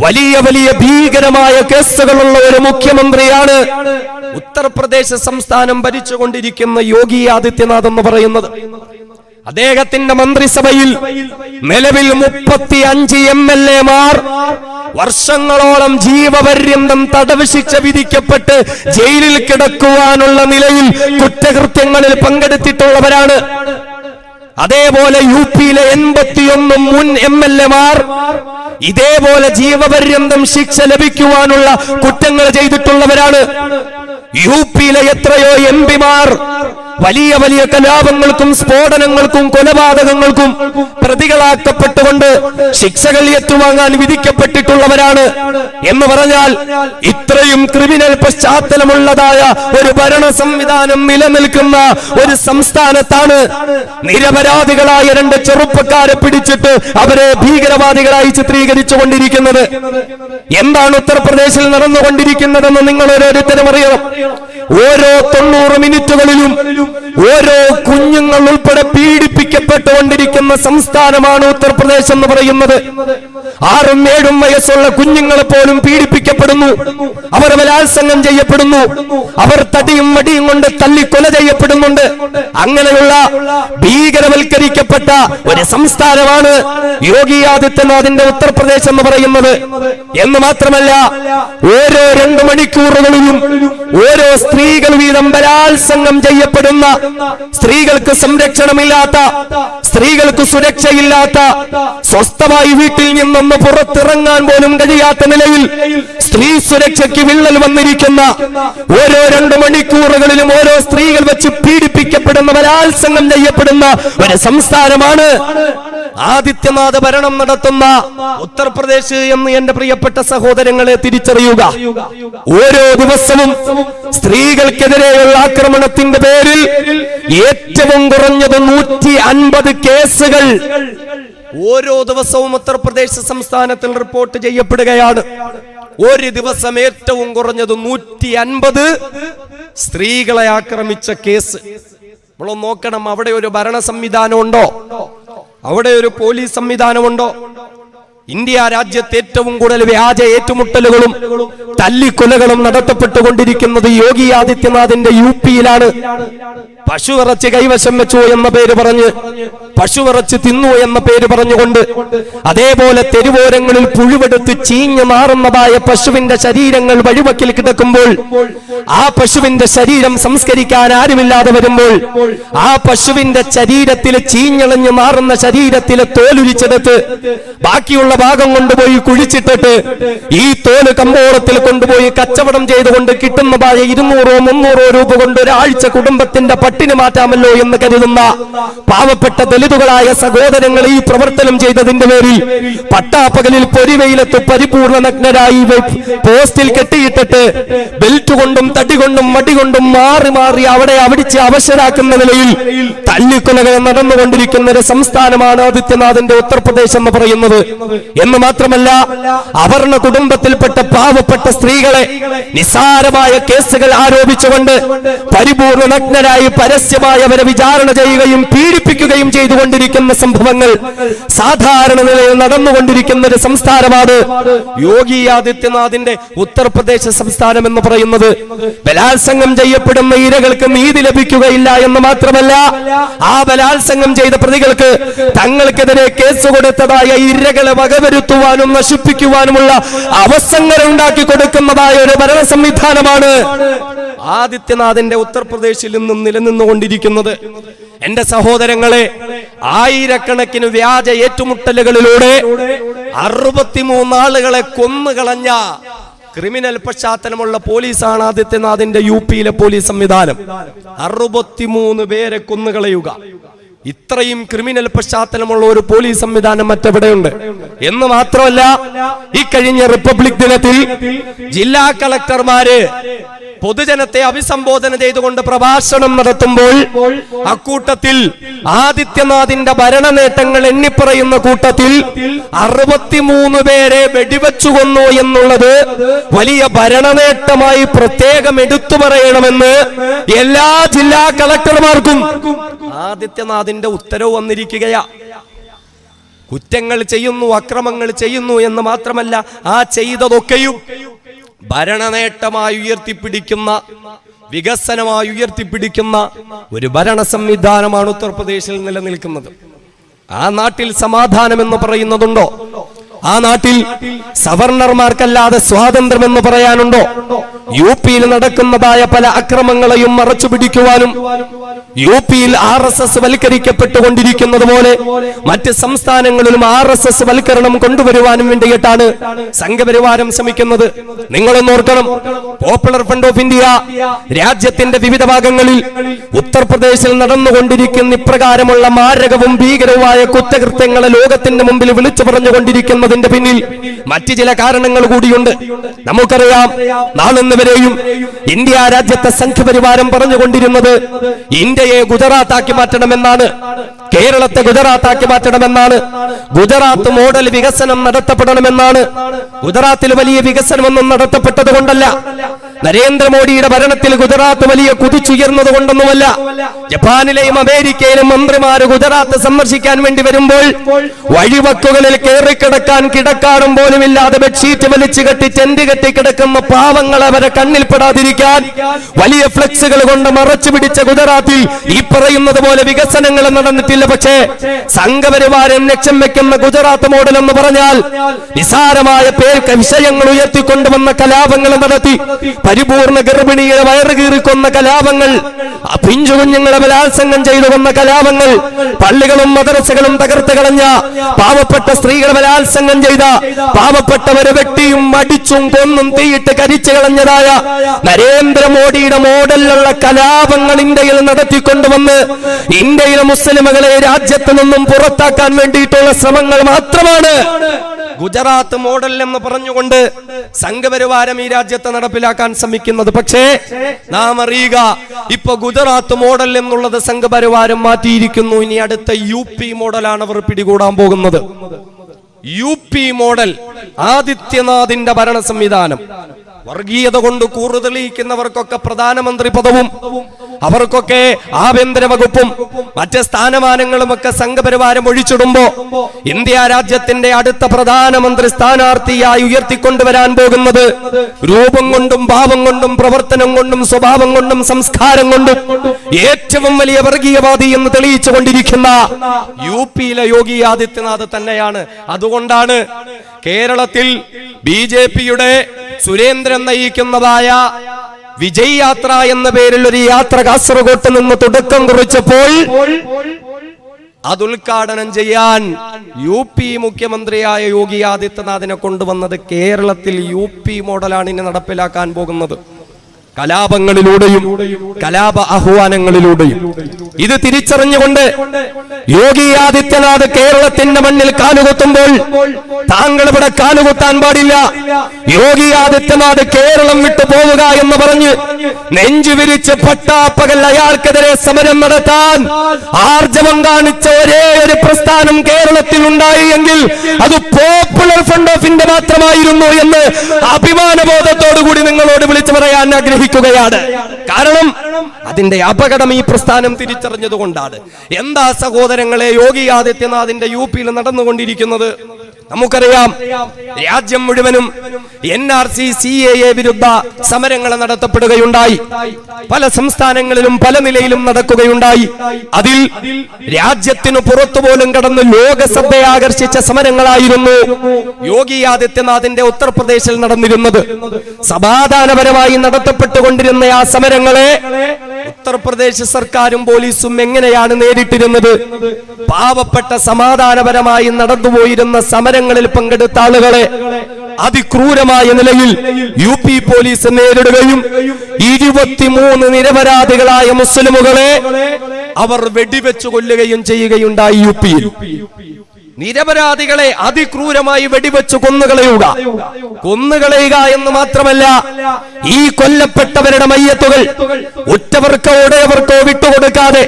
വലിയ വലിയ ഭീകരമായ കേസുകളുള്ള ഒരു മുഖ്യമന്ത്രിയാണ് ഉത്തർപ്രദേശ് സംസ്ഥാനം ഭരിച്ചുകൊണ്ടിരിക്കുന്ന യോഗി ആദിത്യനാഥ് എന്ന് പറയുന്നത്. അദ്ദേഹത്തിന്റെ മന്ത്രിസഭയിൽ നിലവിൽ 35 MLA-മാർ വർഷങ്ങളോളം ജീവപര്യന്തം തടവ് ശിക്ഷ വിധിക്കപ്പെട്ട് ജയിലിൽ കിടക്കുവാനുള്ള നിലയിൽ കുറ്റകൃത്യങ്ങളിൽ പങ്കെടുത്തിട്ടുള്ളവരാണ്. അതേപോലെ യു പിയിലെ 81 മുൻ MLA-മാർ ഇതേപോലെ ജീവപര്യന്തം ശിക്ഷ ലഭിക്കുവാനുള്ള കുറ്റങ്ങൾ ചെയ്തിട്ടുള്ളവരാണ്. യു പിയിലെ എത്രയോ MP-മാർ വലിയ വലിയ കലാപങ്ങൾക്കും സ്ഫോടനങ്ങൾക്കും കൊലപാതകങ്ങൾക്കും പ്രതികളാക്കപ്പെട്ടുകൊണ്ട് ശിക്ഷകൾ ഏറ്റുവാങ്ങാൻ വിധിക്കപ്പെട്ടിട്ടുള്ളവരാണ്. എന്ന് പറഞ്ഞാൽ ഇത്രയും ക്രിമിനൽ പശ്ചാത്തലമുള്ളതായ ഒരു ഭരണ സംവിധാനം നിലനിൽക്കുന്ന ഒരു സംസ്ഥാനത്താണ് നിരപരാധികളായ 2 ചെറുപ്പക്കാരെ പിടിച്ചിട്ട് അവരെ ഭീകരവാദികളായി ചിത്രീകരിച്ചു കൊണ്ടിരിക്കുന്നത്. എന്താണ് ഉത്തർപ്രദേശിൽ നടന്നുകൊണ്ടിരിക്കുന്നതെന്ന് നിങ്ങൾ ഓരോരുത്തരും അറിയണം. ഓരോ 90 മിനിറ്റുകളിലും ഓരോ കുഞ്ഞുങ്ങൾ ഉൾപ്പെടെ പീഡിപ്പിക്കപ്പെട്ടുകൊണ്ടിരിക്കുന്ന സംസ്ഥാനമാണ് ഉത്തർപ്രദേശ് എന്ന് പറയുന്നത്. 6ഉം 7ഉം വയസ്സുള്ള കുഞ്ഞുങ്ങളെ പോലും പീഡിപ്പിക്കപ്പെടുന്നു, അവർ ബലാത്സംഗം ചെയ്യപ്പെടുന്നു, അവർ തടിയും വടിയും കൊണ്ട് തല്ലിക്കൊല ചെയ്യപ്പെടുന്നുണ്ട്. അങ്ങനെയുള്ള ഭീകരവൽക്കരിക്കപ്പെട്ട ഒരു സംസ്ഥാനമാണ് യോഗി ആദിത്യനാഥിന്റെ ഉത്തർപ്രദേശ് എന്ന് പറയുന്നത്. എന്ന് മാത്രമല്ല, ഓരോ 2 മണിക്കൂറുകളിലും ഓരോ സ്ത്രീകൾ വീതം ബലാത്സംഗം ചെയ്യപ്പെടുന്ന, സ്ത്രീകൾക്ക് സംരക്ഷണമില്ലാത്ത, സ്ത്രീകൾക്ക് സുരക്ഷയില്ലാത്ത, സ്വസ്ഥമായി വീട്ടിൽ നിന്നൊന്ന് പുറത്തിറങ്ങാൻ പോലും കഴിയാത്ത നിലയിൽ സ്ത്രീ സുരക്ഷയ്ക്ക് വിള്ളൽ വന്നിരിക്കുന്ന, ഓരോ 2 മണിക്കൂറുകളിലും ഓരോ സ്ത്രീകൾ വെച്ച് പീഡിപ്പിക്കപ്പെടുന്ന, ബലാത്സംഗം ചെയ്യപ്പെടുന്ന ഒരു സംസ്ഥാനമാണ് ആദിത്യനാഥ് ഭരണം നടത്തുന്ന ഉത്തർപ്രദേശ് എന്ന് എന്റെ പ്രിയപ്പെട്ട സഹോദരങ്ങളെ തിരിച്ചറിയുക. ഓരോ ദിവസവും സ്ത്രീകൾക്കെതിരെയുള്ള ആക്രമണത്തിന്റെ പേരിൽ ഏറ്റവും കുറഞ്ഞത് 150 കേസുകൾ ഓരോ ദിവസവും ഉത്തർപ്രദേശ് സംസ്ഥാനത്തിൽ റിപ്പോർട്ട് ചെയ്യപ്പെടുകയാണ്. ഒരു ദിവസം ഏറ്റവും കുറഞ്ഞത് 150 സ്ത്രീകളെ ആക്രമിച്ച കേസ്. നമ്മൾ നോക്കണം, അവിടെ ഒരു ഭരണ സംവിധാനം ഉണ്ടോ? അവിടെ ഒരു പോലീസ് സംവിധാനമുണ്ടോ? ഇന്ത്യ രാജ്യത്ത് ഏറ്റവും കൂടുതൽ വ്യാജ ഏറ്റുമുട്ടലുകളും തല്ലിക്കൊലകളും നടത്തപ്പെട്ടുകൊണ്ടിരിക്കുന്നത് യോഗി ആദിത്യനാഥിന്റെ യു പിയിലാണ്. പശുവിറച്ചി കൈവശം വെച്ചു എന്ന പേര് പറഞ്ഞ്, പശുവിറച്ചി തിന്നു എന്ന പേര് പറഞ്ഞുകൊണ്ട്, അതേപോലെ തെരുവോരങ്ങളിൽ പുഴുവെടുത്ത് ചീഞ്ഞു മാറുന്നതായ പശുവിന്റെ ശരീരങ്ങൾ വഴിവക്കിൽ കിടക്കുമ്പോൾ, ആ പശുവിന്റെ ശരീരം സംസ്കരിക്കാൻ ആരുമില്ലാതെ വരുമ്പോൾ, ആ പശുവിന്റെ ശരീരത്തിൽ ചീഞ്ഞളഞ്ഞു മാറുന്ന ശരീരത്തിലെ തോലുരിച്ചെടുത്ത് ബാക്കിയുള്ള ഭാഗം കൊണ്ടുപോയി കുഴിച്ചിട്ടിട്ട് ഈ തോല് കമ്പോളത്തിൽ കൊണ്ടുപോയി കച്ചവടം ചെയ്തുകൊണ്ട് കിട്ടുന്നതായ 200-300 രൂപ കൊണ്ട് ഒരാഴ്ച കുടുംബത്തിന്റെ പട്ടിണി മാറ്റാമല്ലോ എന്ന് കരുതുന്ന പാവപ്പെട്ട ദലിതുകളായ സഹോദരങ്ങൾ ഈ പ്രവർത്തനം ചെയ്തതിന്റെ പേരിൽ പട്ടാപ്പകലിൽ പൊരിവെയിലത്ത് പരിപൂർണ നഗ്നരായി പോസ്റ്റിൽ കെട്ടിയിട്ടിട്ട് ബെൽറ്റ് കൊണ്ടും തടി കൊണ്ടും മടി കൊണ്ടും മാറി മാറി അവിടെ അവിടിച്ച് അവശരാക്കുന്ന നിലയിൽ തല്ലിക്കൊലകൾ നടന്നുകൊണ്ടിരിക്കുന്ന ഒരു സംസ്ഥാനമാണ് ആദിത്യനാഥിന്റെ ഉത്തർപ്രദേശ് എന്ന് പറയുന്നത്. എന്ന് മാത്രമല്ല, അവർണ കുടുംബത്തിൽപ്പെട്ട പാവപ്പെട്ട സ്ത്രീകളെ നിസ്സാരമായ കേസുകൾ ആരോപിച്ചുകൊണ്ട് പരിപൂർണ നഗ്നരായി പരസ്യമായി അവരെ വിചാരണ ചെയ്യുകയും പീഡിപ്പിക്കുകയും ചെയ്തുകൊണ്ടിരിക്കുന്ന സംഭവങ്ങൾ സാധാരണ നിലയിൽ നടന്നുകൊണ്ടിരിക്കുന്ന ഒരു സംസ്ഥാനമാണ് യോഗി ആദിത്യനാഥിന്റെ ഉത്തർപ്രദേശ് സംസ്ഥാനം എന്ന് പറയുന്നത്. ബലാത്സംഗം ചെയ്യപ്പെടുന്ന ഇരകൾക്ക് നീതി ലഭിക്കുകയില്ല എന്ന് മാത്രമല്ല, ആ ബലാത്സംഗം ചെയ്ത പ്രതികൾക്ക് തങ്ങൾക്കെതിരെ കേസ് കൊടുത്തതായ ഇരകളെ വകവരുത്തുവാനും നശിപ്പിക്കുവാനുമുള്ള അവസരങ്ങൾ ഉണ്ടാക്കി കൊടുക്കുന്നതായ ഒരു ഭരണ സംവിധാനമാണ് ആദിത്യനാഥിന്റെ ഉത്തർപ്രദേശിൽ നിന്നും നിലനിന്നുകൊണ്ടിരിക്കുന്നത്. എന്റെ സഹോദരങ്ങളെ, ആയിരക്കണക്കിന് വ്യാജ ഏറ്റുമുട്ടലുകളിലൂടെ 63 ആളുകളെ കൊന്നുകളഞ്ഞ ക്രിമിനൽ പശ്ചാത്തലമുള്ള പോലീസാണ് ആദിത്യനാഥിന്റെ യുപിയിലെ പോലീസ് സംവിധാനം. 63 പേരെ കൊന്നുകളയുക, ഇത്രയും ക്രിമിനൽ പശ്ചാത്തലമുള്ള ഒരു പോലീസ് സംവിധാനം മറ്റെവിടെയുണ്ട്? എന്ന് മാത്രമല്ല, ഈ കഴിഞ്ഞ റിപ്പബ്ലിക് ദിനത്തിൽ ജില്ലാ കളക്ടർമാര് പൊതുജനത്തെ അഭിസംബോധന ചെയ്തുകൊണ്ട് പ്രഭാഷണം നടത്തുമ്പോൾ അക്കൂട്ടത്തിൽ ആദിത്യനാഥിന്റെ ഭരണ നേട്ടങ്ങൾ എണ്ണിപ്പറയുന്ന കൂട്ടത്തിൽ 63 പേരെ വെടിവെച്ചു കൊന്നു എന്നുള്ളത് വലിയ ഭരണനേട്ടമായി പ്രത്യേകം എടുത്തു പറയണമെന്ന് എല്ലാ ജില്ലാ കളക്ടർമാർക്കും ആദിത്യനാഥിന്റെ ഉത്തരവ് വന്നിരിക്കുകയാ. കുറ്റങ്ങൾ ചെയ്യുന്നു, അക്രമങ്ങൾ ചെയ്യുന്നു എന്ന് മാത്രമല്ല, ആ ചെയ്തതൊക്കെയും ഭരണനേട്ടമായി ഉയർത്തിപ്പിടിക്കുന്ന, വികസനമായി ഉയർത്തിപ്പിടിക്കുന്ന ഒരു ഭരണ സംവിധാനമാണ് ഉത്തർപ്രദേശിൽ നിലനിൽക്കുന്നത്. ആ നാട്ടിൽ സമാധാനം എന്ന് പറയുന്നതുണ്ടോ? ആ നാട്ടിൽ സവർണർമാർക്കല്ലാതെ സ്വാതന്ത്ര്യം എന്ന് പറയാനുണ്ടോ? യുപിയിൽ നടക്കുന്നതായ പല അക്രമങ്ങളെയും മറച്ചു പിടിക്കുവാനും യുപിയിൽ RSS വൽക്കരിക്കപ്പെട്ടുകൊണ്ടിരിക്കുന്നത് പോലെ മറ്റ് സംസ്ഥാനങ്ങളിലും RSS വൽക്കരണം കൊണ്ടുവരുവാനും വേണ്ടിയിട്ടാണ് സംഘപരിവാരം ശ്രമിക്കുന്നത്. നിങ്ങളൊന്ന് ഓർക്കണം, പോപ്പുലർ ഫ്രണ്ട് ഓഫ് ഇന്ത്യ രാജ്യത്തിന്റെ വിവിധ ഭാഗങ്ങളിൽ ഉത്തർപ്രദേശിൽ നടന്നുകൊണ്ടിരിക്കുന്ന ഇപ്രകാരമുള്ള മാരകവും ഭീകരവുമായ കുറ്റകൃത്യങ്ങളെ ലോകത്തിന്റെ മുമ്പിൽ വിളിച്ചു പറഞ്ഞുകൊണ്ടിരിക്കുന്നതിന്റെ പിന്നിൽ മറ്റു ചില കാരണങ്ങൾ കൂടിയുണ്ട്. നമുക്കറിയാം, നാളെന്നുവരെയും ഇന്ത്യ രാജ്യത്തെ സംഘപരിവാരം പറഞ്ഞുകൊണ്ടിരുന്നത് ഇന്ത്യയെ ഗുജറാത്താക്കി മാറ്റണമെന്നാണ്, കേരളത്തെ ഗുജറാത്താക്കി മാറ്റണമെന്നാണ്, ഗുജറാത്ത് മോഡൽ വികസനം നടത്തപ്പെടണമെന്നാണ്. ഗുജറാത്തിൽ വലിയ വികസനമൊന്നും നടത്തപ്പെട്ടത് കൊണ്ടല്ല, നരേന്ദ്രമോദിയുടെ ഭരണത്തിൽ ഗുജറാത്ത് വലിയ കുതിച്ചുയർന്നത് കൊണ്ടൊന്നുമല്ല. ജപ്പാനിലെയും അമേരിക്കയിലും മന്ത്രിമാര് ഗുജറാത്ത് സന്ദർശിക്കാൻ വേണ്ടി വരുമ്പോൾ വഴിവക്കുകളിൽ കയറിക്കിടക്കാൻ കിടക്കാടും പോലും ഇല്ലാതെ ബെഡ്ഷീറ്റ് വലിച്ചു കെട്ടി ടെന്റ് കെട്ടി കിടക്കുന്ന പാവങ്ങളെ അവരെ കണ്ണിൽപ്പെടാതിരിക്കാൻ വലിയ ഫ്ലെക്സുകൾ കൊണ്ട് മറച്ചു പിടിച്ച ഗുജറാത്തിൽ ഈ പറയുന്നത് പോലെ വികസനങ്ങൾ നടന്നിട്ടില്ല. പക്ഷേ സംഘപരിവാരം ലക്ഷ്യം വെക്കുന്ന ഗുജറാത്ത് മോഡൽ എന്ന് പറഞ്ഞാൽ നിസാരമായ വിഷയങ്ങൾ ഉയർത്തിക്കൊണ്ടുവന്ന കലാപങ്ങൾ നടത്തി, പരിപൂർണ ഗർഭിണിയെ വയറുകീറിക്കൊന്ന കലാപങ്ങൾ, പിഞ്ചു കുഞ്ഞുങ്ങളെ ബലാത്സംഗം ചെയ്തു കൊന്ന കലാപങ്ങൾ, പള്ളികളും മദ്രസകളും തകർത്ത് കളഞ്ഞ, പാവപ്പെട്ട സ്ത്രീകളെ ബലാത്സംഗം ചെയ്ത, പാവപ്പെട്ടവരെ വെട്ടിയും മടിച്ചും കൊന്നും തീയിട്ട് കരിച്ചു കളഞ്ഞതായ നരേന്ദ്രമോദിയുടെ മോഡലിലുള്ള കലാപങ്ങൾ ഇന്ത്യയിൽ നടത്തിക്കൊണ്ടുവന്ന് ഇന്ത്യയിലെ മുസ്ലിമുകളെ രാജ്യത്ത് നിന്നും പുറത്താക്കാൻ വേണ്ടിയിട്ടുള്ള ശ്രമങ്ങൾ മാത്രമാണ് ഗുജറാത്ത് മോഡൽ എന്ന് പറഞ്ഞുകൊണ്ട് സംഘപരിവാരം ഈ രാജ്യത്ത് നടപ്പിലാക്കാൻ ശ്രമിക്കുന്നത്. പക്ഷേ നാം അറിയുക, ഇപ്പൊ ഗുജറാത്ത് മോഡൽ എന്നുള്ളത് സംഘപരിവാരം മാറ്റിയിരിക്കുന്നു. ഇനി അടുത്ത യുപി മോഡലാണ് അവർ പിടികൂടാൻ പോകുന്നത്. യുപി മോഡൽ, ആദിത്യനാഥിന്റെ ഭരണ സംവിധാനം. വർഗീയത കൊണ്ട് കൂറുതെളിയിക്കുന്നവർക്കൊക്കെ പ്രധാനമന്ത്രി പദവും അവർക്കൊക്കെ ആഭ്യന്തര വകുപ്പും മറ്റ് സ്ഥാനമാനങ്ങളും ഒക്കെ സംഘപരിവാരം ഒഴിച്ചിടുമ്പോ ഇന്ത്യ രാജ്യത്തിന്റെ അടുത്ത പ്രധാനമന്ത്രി സ്ഥാനാർത്ഥിയായി ഉയർത്തിക്കൊണ്ടുവരാൻ പോകുന്നത് രൂപം കൊണ്ടും ഭാവം കൊണ്ടും പ്രവർത്തനം കൊണ്ടും സ്വഭാവം കൊണ്ടും സംസ്കാരം കൊണ്ടും ഏറ്റവും വലിയ വർഗീയവാദി എന്ന് തെളിയിച്ചുകൊണ്ടിരിക്കുന്ന യുപിയിലെ യോഗി ആദിത്യനാഥ് തന്നെയാണ്. അതുകൊണ്ടാണ് കേരളത്തിൽ BJPയുടെ സുരേന്ദ്രൻ നയിക്കുന്നതായ വിജയ് യാത്ര എന്ന പേരിൽ ഒരു യാത്ര കാസർഗോട്ട് നിന്ന് തുടക്കം കുറിച്ചപ്പോൾ അത് ഉദ്ഘാടനം ചെയ്യാൻ യുപി മുഖ്യമന്ത്രിയായ യോഗി ആദിത്യനാഥിനെ കൊണ്ടുവന്നത് കേരളത്തിൽ യുപി മോഡലാണ് ഇനി നടപ്പിലാക്കാൻ പോകുന്നത്. കലാപങ്ങളിലൂടെയും കലാപ ആഹ്വാനങ്ങളിലൂടെയും ഇത് തിരിച്ചറിഞ്ഞുകൊണ്ട് യോഗി ആദിത്യനാഥ് കേരളത്തിന്റെ മണ്ണിൽ കാലുകുത്തുമ്പോൾ താങ്കൾ ഇവിടെ കാലുകുത്താൻ പാടില്ല, യോഗി ആദിത്യനാഥ് കേരളം വിട്ടു പോവുക എന്ന് പറഞ്ഞ് നെഞ്ചുവിരിച്ച് പട്ടാപ്പകൽ അയാൾക്കെതിരെ സമരം നടത്താൻ ആർജവം കാണിച്ച ഒരേ ഒരു പ്രസ്ഥാനം കേരളത്തിൽ ഉണ്ടായി എങ്കിൽ അത് പോപ്പുലർ ഫ്രണ്ട് ഓഫ് ഇന്ത്യ മാത്രമായിരുന്നു എന്ന് അഭിമാനബോധത്തോടു കൂടി നിങ്ങളോട് വിളിച്ചു പറയാൻ ആഗ്രഹിക്കുകയാണ്. കാരണം അതിന്റെ അപകടം ഈ പ്രസ്ഥാനം തിരിച്ചറിഞ്ഞതുകൊണ്ടാണ്. എന്താ സഹോദരങ്ങളെ യോഗി ആദിത്യനാഥിന്റെ യുപിയിൽ നടന്നുകൊണ്ടിരിക്കുന്നത്? നമുക്കറിയാം, രാജ്യം മുഴുവനും NRC CAA വിരുദ്ധ സമരങ്ങൾ നടത്തപ്പെടുകയുണ്ടായി. പല സംസ്ഥാനങ്ങളിലും പല നിലയിലും നടക്കുകയുണ്ടായി. അതിൽ രാജ്യത്തിനു പുറത്തുപോലും കടന്ന് ലോകസഭയെ ആകർഷിച്ച സമരങ്ങളായിരുന്നു യോഗി ആദിത്യനാഥിന്റെ ഉത്തർപ്രദേശിൽ നടന്നിരുന്നത്. സമാധാനപരമായി നടത്തപ്പെട്ടുകൊണ്ടിരുന്ന ആ സമരങ്ങളെ ഉത്തർപ്രദേശ് സർക്കാരും പോലീസും എങ്ങനെയാണ് നേരിട്ടിരുന്നത്? പാവപ്പെട്ട സമാധാനപരമായി നടന്നുപോയിരുന്ന സമരങ്ങളിൽ പങ്കെടുത്ത ആളുകളെ അതിക്രൂരമായ നിലയിൽ UP പോലീസ് നേരിടുകയും 23 നിരപരാധികളായ മുസ്ലിമുകളെ അവർ വെടിവെച്ചു കൊല്ലുകയും ചെയ്യുകയുണ്ടായി. UPയിൽ നിരപരാധികളെ അതിക്രൂരമായി വെടിവെച്ച് കൊന്നുകളയുക എന്ന് മാത്രമല്ല, ഈ കൊല്ലപ്പെട്ടവരുടെ മയ്യത്തുകൾ ഒറ്റവർക്കോ ഉടയവർക്കോ വിട്ടുകൊടുക്കാതെ,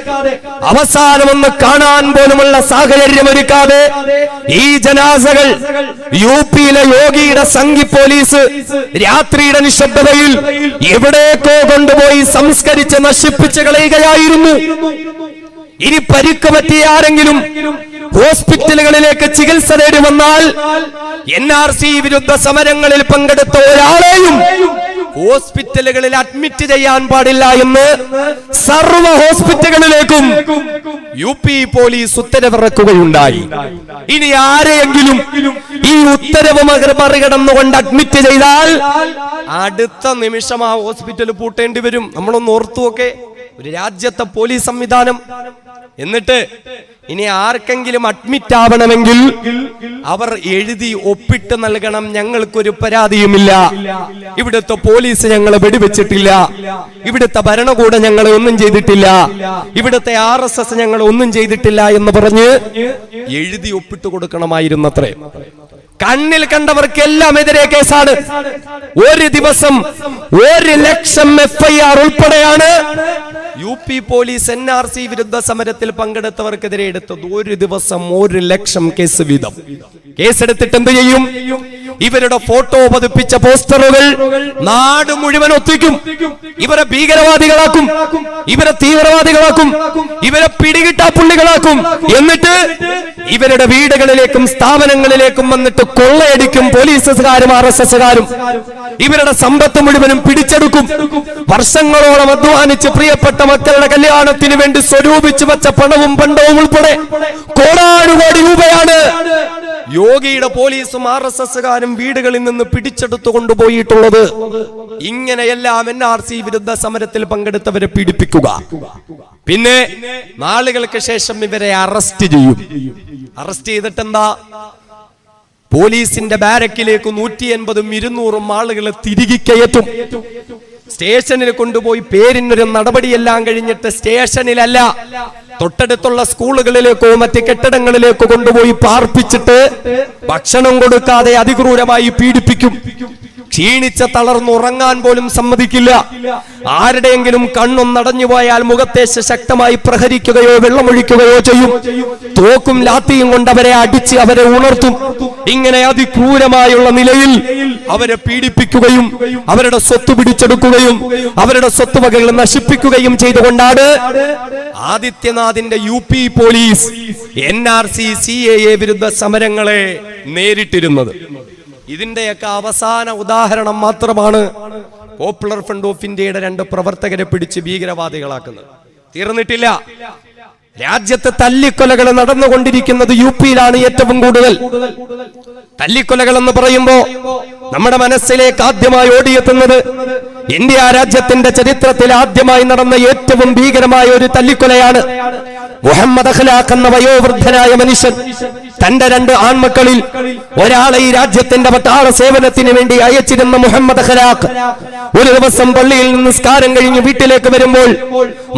അവസാനമൊന്ന് കാണാൻ പോലുമുള്ള സാഹചര്യമൊരുക്കാതെ ഈ ജനാസകൾ UPയിലെ യോഗിയുടെ സംഘി പോലീസ് രാത്രിയുടെ നിശബ്ദതയിൽ എവിടേക്കോ കൊണ്ടുപോയി സംസ്കരിച്ച് നശിപ്പിച്ചു കളയുകയായിരുന്നു. ഇനി പരിക്ക് പറ്റിയ ആരെങ്കിലും ഹോസ്പിറ്റലുകളിലേക്ക് ചികിത്സ തേടി വന്നാൽ NRC വിരുദ്ധ സമരങ്ങളിൽ പങ്കെടുത്ത ഒരാളെയും ഹോസ്പിറ്റലുകളിൽ അഡ്മിറ്റ് ചെയ്യാൻ പാടില്ല എന്ന് സർവ്വ ഹോസ്പിറ്റലുകളിലേക്കും UP പോലീസ് ഉത്തരവിറക്കുകയുണ്ടായി. ഇനി ആരെയെങ്കിലും ഈ ഉത്തരവ് മറികടന്നുകൊണ്ട് അഡ്മിറ്റ് ചെയ്താൽ അടുത്ത നിമിഷം ആ ഹോസ്പിറ്റൽ പൂട്ടേണ്ടി വരും. നമ്മളൊന്ന് ഓർത്തുവൊക്കെ, ഒരു രാജ്യത്തെ പോലീസ് സംവിധാനം. എന്നിട്ട് ഇനി ആർക്കെങ്കിലും അഡ്മിറ്റ് ആവണമെങ്കിൽ അവർ എഴുതി ഒപ്പിട്ട് നൽകണം, ഞങ്ങൾക്കൊരു പരാതിയുമില്ല, ഇവിടുത്തെ പോലീസ് ഞങ്ങളെ വെടിവെച്ചിട്ടില്ല, ഇവിടുത്തെ ഭരണകൂടം ഞങ്ങളെ ഒന്നും ചെയ്തിട്ടില്ല, ഇവിടുത്തെ RSS ഞങ്ങളെ ഒന്നും ചെയ്തിട്ടില്ല എന്ന് പറഞ്ഞ് എഴുതി ഒപ്പിട്ട് കൊടുക്കണമായിരുന്നത്രേ. കണ്ണിൽ കണ്ടവർക്കെല്ലാം എതിരെ കേസാണ്. ഒരു ദിവസം 1 ലക്ഷം FIR ഉൾപ്പെടെയാണ് UP പോലീസ് NRC വിരുദ്ധ സമരത്തിൽ പങ്കെടുത്തവർക്കെതിരെ എടുത്തത്. ഒരു ദിവസം 1 ലക്ഷം കേസ് വീതം. കേസെടുത്തിട്ട് എന്ത് ചെയ്യും? ഇവരുടെ ഫോട്ടോ പതിപ്പിച്ച പോസ്റ്ററുകൾ നാട് മുഴുവൻ ഒത്തിക്കും. ഇവരെ ഭീകരവാദികളാക്കും, ഇവരെ തീവ്രവാദികളാക്കും, ഇവരെ പിടികിട്ടാപ്പുള്ളികളാക്കും. എന്നിട്ട് ഇവരുടെ വീടുകളിലേക്കും സ്ഥാപനങ്ങളിലേക്കും വന്നിട്ട് കൊള്ളയടിക്കും. പോലീസുകാരും RSSകാരും ഇവരുടെ സമ്പത്ത് മുഴുവനും പിടിച്ചെടുക്കും. വർഷങ്ങളോളം അധ്വാനിച്ച് പ്രിയപ്പെട്ട മക്കളുടെ കല്യാണത്തിന് വേണ്ടി സ്വരൂപിച്ചു വെച്ച പണവും പണ്ടവും ഉൾപ്പെടെ കോടാനുകോടി രൂപയാണ് യോഗിയുടെ പോലീസും RSSകാരും വീടുകളിൽ നിന്ന് പിടിച്ചെടുത്തു കൊണ്ടുപോയിട്ടുള്ളത്. ഇങ്ങനെയെല്ലാം NRC വിരുദ്ധ സമരത്തിൽ പങ്കെടുത്തവരെ പീഡിപ്പിക്കുക. പിന്നെ നാളുകൾക്ക് ശേഷം ഇവരെ അറസ്റ്റ് ചെയ്യും. അറസ്റ്റ് ചെയ്തിട്ടെന്താ? പോലീസിന്റെ ബാരക്കിലേക്ക് 180ഉം 200ഉം ആളുകളെ തിരികെ കയറ്റും. സ്റ്റേഷനിൽ കൊണ്ടുപോയി പേരിനൊരു നടപടിയെല്ലാം കഴിഞ്ഞിട്ട് സ്റ്റേഷനിലല്ല, തൊട്ടടുത്തുള്ള സ്കൂളുകളിലേക്കോ മറ്റ് കെട്ടിടങ്ങളിലേക്കോ കൊണ്ടുപോയി പാർപ്പിച്ചിട്ട് ഭക്ഷണം കൊടുക്കാതെ അതിക്രൂരമായി പീഡിപ്പിക്കും. ക്ഷീണിച്ച തളർന്നുറങ്ങാൻ പോലും സമ്മതിക്കില്ല. ആരുടെയെങ്കിലും കണ്ണൊന്നടഞ്ഞു പോയാൽ മുഖത്തെ ശക്തമായി പ്രഹരിക്കുകയോ വെള്ളമൊഴിക്കുകയോ ചെയ്യും. തോക്കും ലാത്തിയും കൊണ്ട് അവരെ അടിച്ച് അവരെ ഉണർത്തും. ഇങ്ങനെ അതിക്രൂരമായുള്ള നിലയിൽ അവരെ പീഡിപ്പിക്കുകയും അവരുടെ സ്വത്ത് പിടിച്ചെടുക്കുകയും അവരുടെ സ്വത്തുവകകൾ നശിപ്പിക്കുകയും ചെയ്തുകൊണ്ടാണ് ആദിത്യനാഥിന്റെ UP പോലീസ് NRC CAA വിരുദ്ധ സമരങ്ങളെ നേരിട്ടിരുന്നത്. ഇതിന്റെയൊക്കെ അവസാന ഉദാഹരണം മാത്രമാണ് പോപ്പുലർ ഫ്രണ്ട് ഓഫ് ഇന്ത്യയുടെ 2 പ്രവർത്തകരെ പിടിച്ച് ഭീകരവാദികളാക്കുന്നത്. തീർന്നിട്ടില്ല. രാജ്യത്ത് തല്ലിക്കൊലകൾ നടന്നുകൊണ്ടിരിക്കുന്നത് UPയിലാണ് ഏറ്റവും കൂടുതൽ. തല്ലിക്കൊലകൾ എന്ന് പറയുമ്പോ നമ്മുടെ മനസ്സിലേക്ക് ആദ്യമായി ഓടിയെത്തുന്നത് ഇന്ത്യ രാജ്യത്തിന്റെ ചരിത്രത്തിൽ ആദ്യമായി നടന്ന ഏറ്റവും ഭീകരമായ ഒരു തല്ലിക്കൊലയാണ്. മുഹമ്മദ് അഖ്ലാഖ് എന്ന വയോവൃദ്ധനായ മനുഷ്യൻ തന്റെ 2 ആൺമക്കളിൽ ഒരാളെ ഈ രാജ്യത്തിന്റെ പട്ടാള സേവനത്തിന് വേണ്ടി അയച്ചിരുന്ന മുഹമ്മദ് അഖ്ലാഖ് ഒരു ദിവസം പള്ളിയിൽ നിന്ന് നിസ്കാരം കഴിഞ്ഞ് വീട്ടിലേക്ക് വരുമ്പോൾ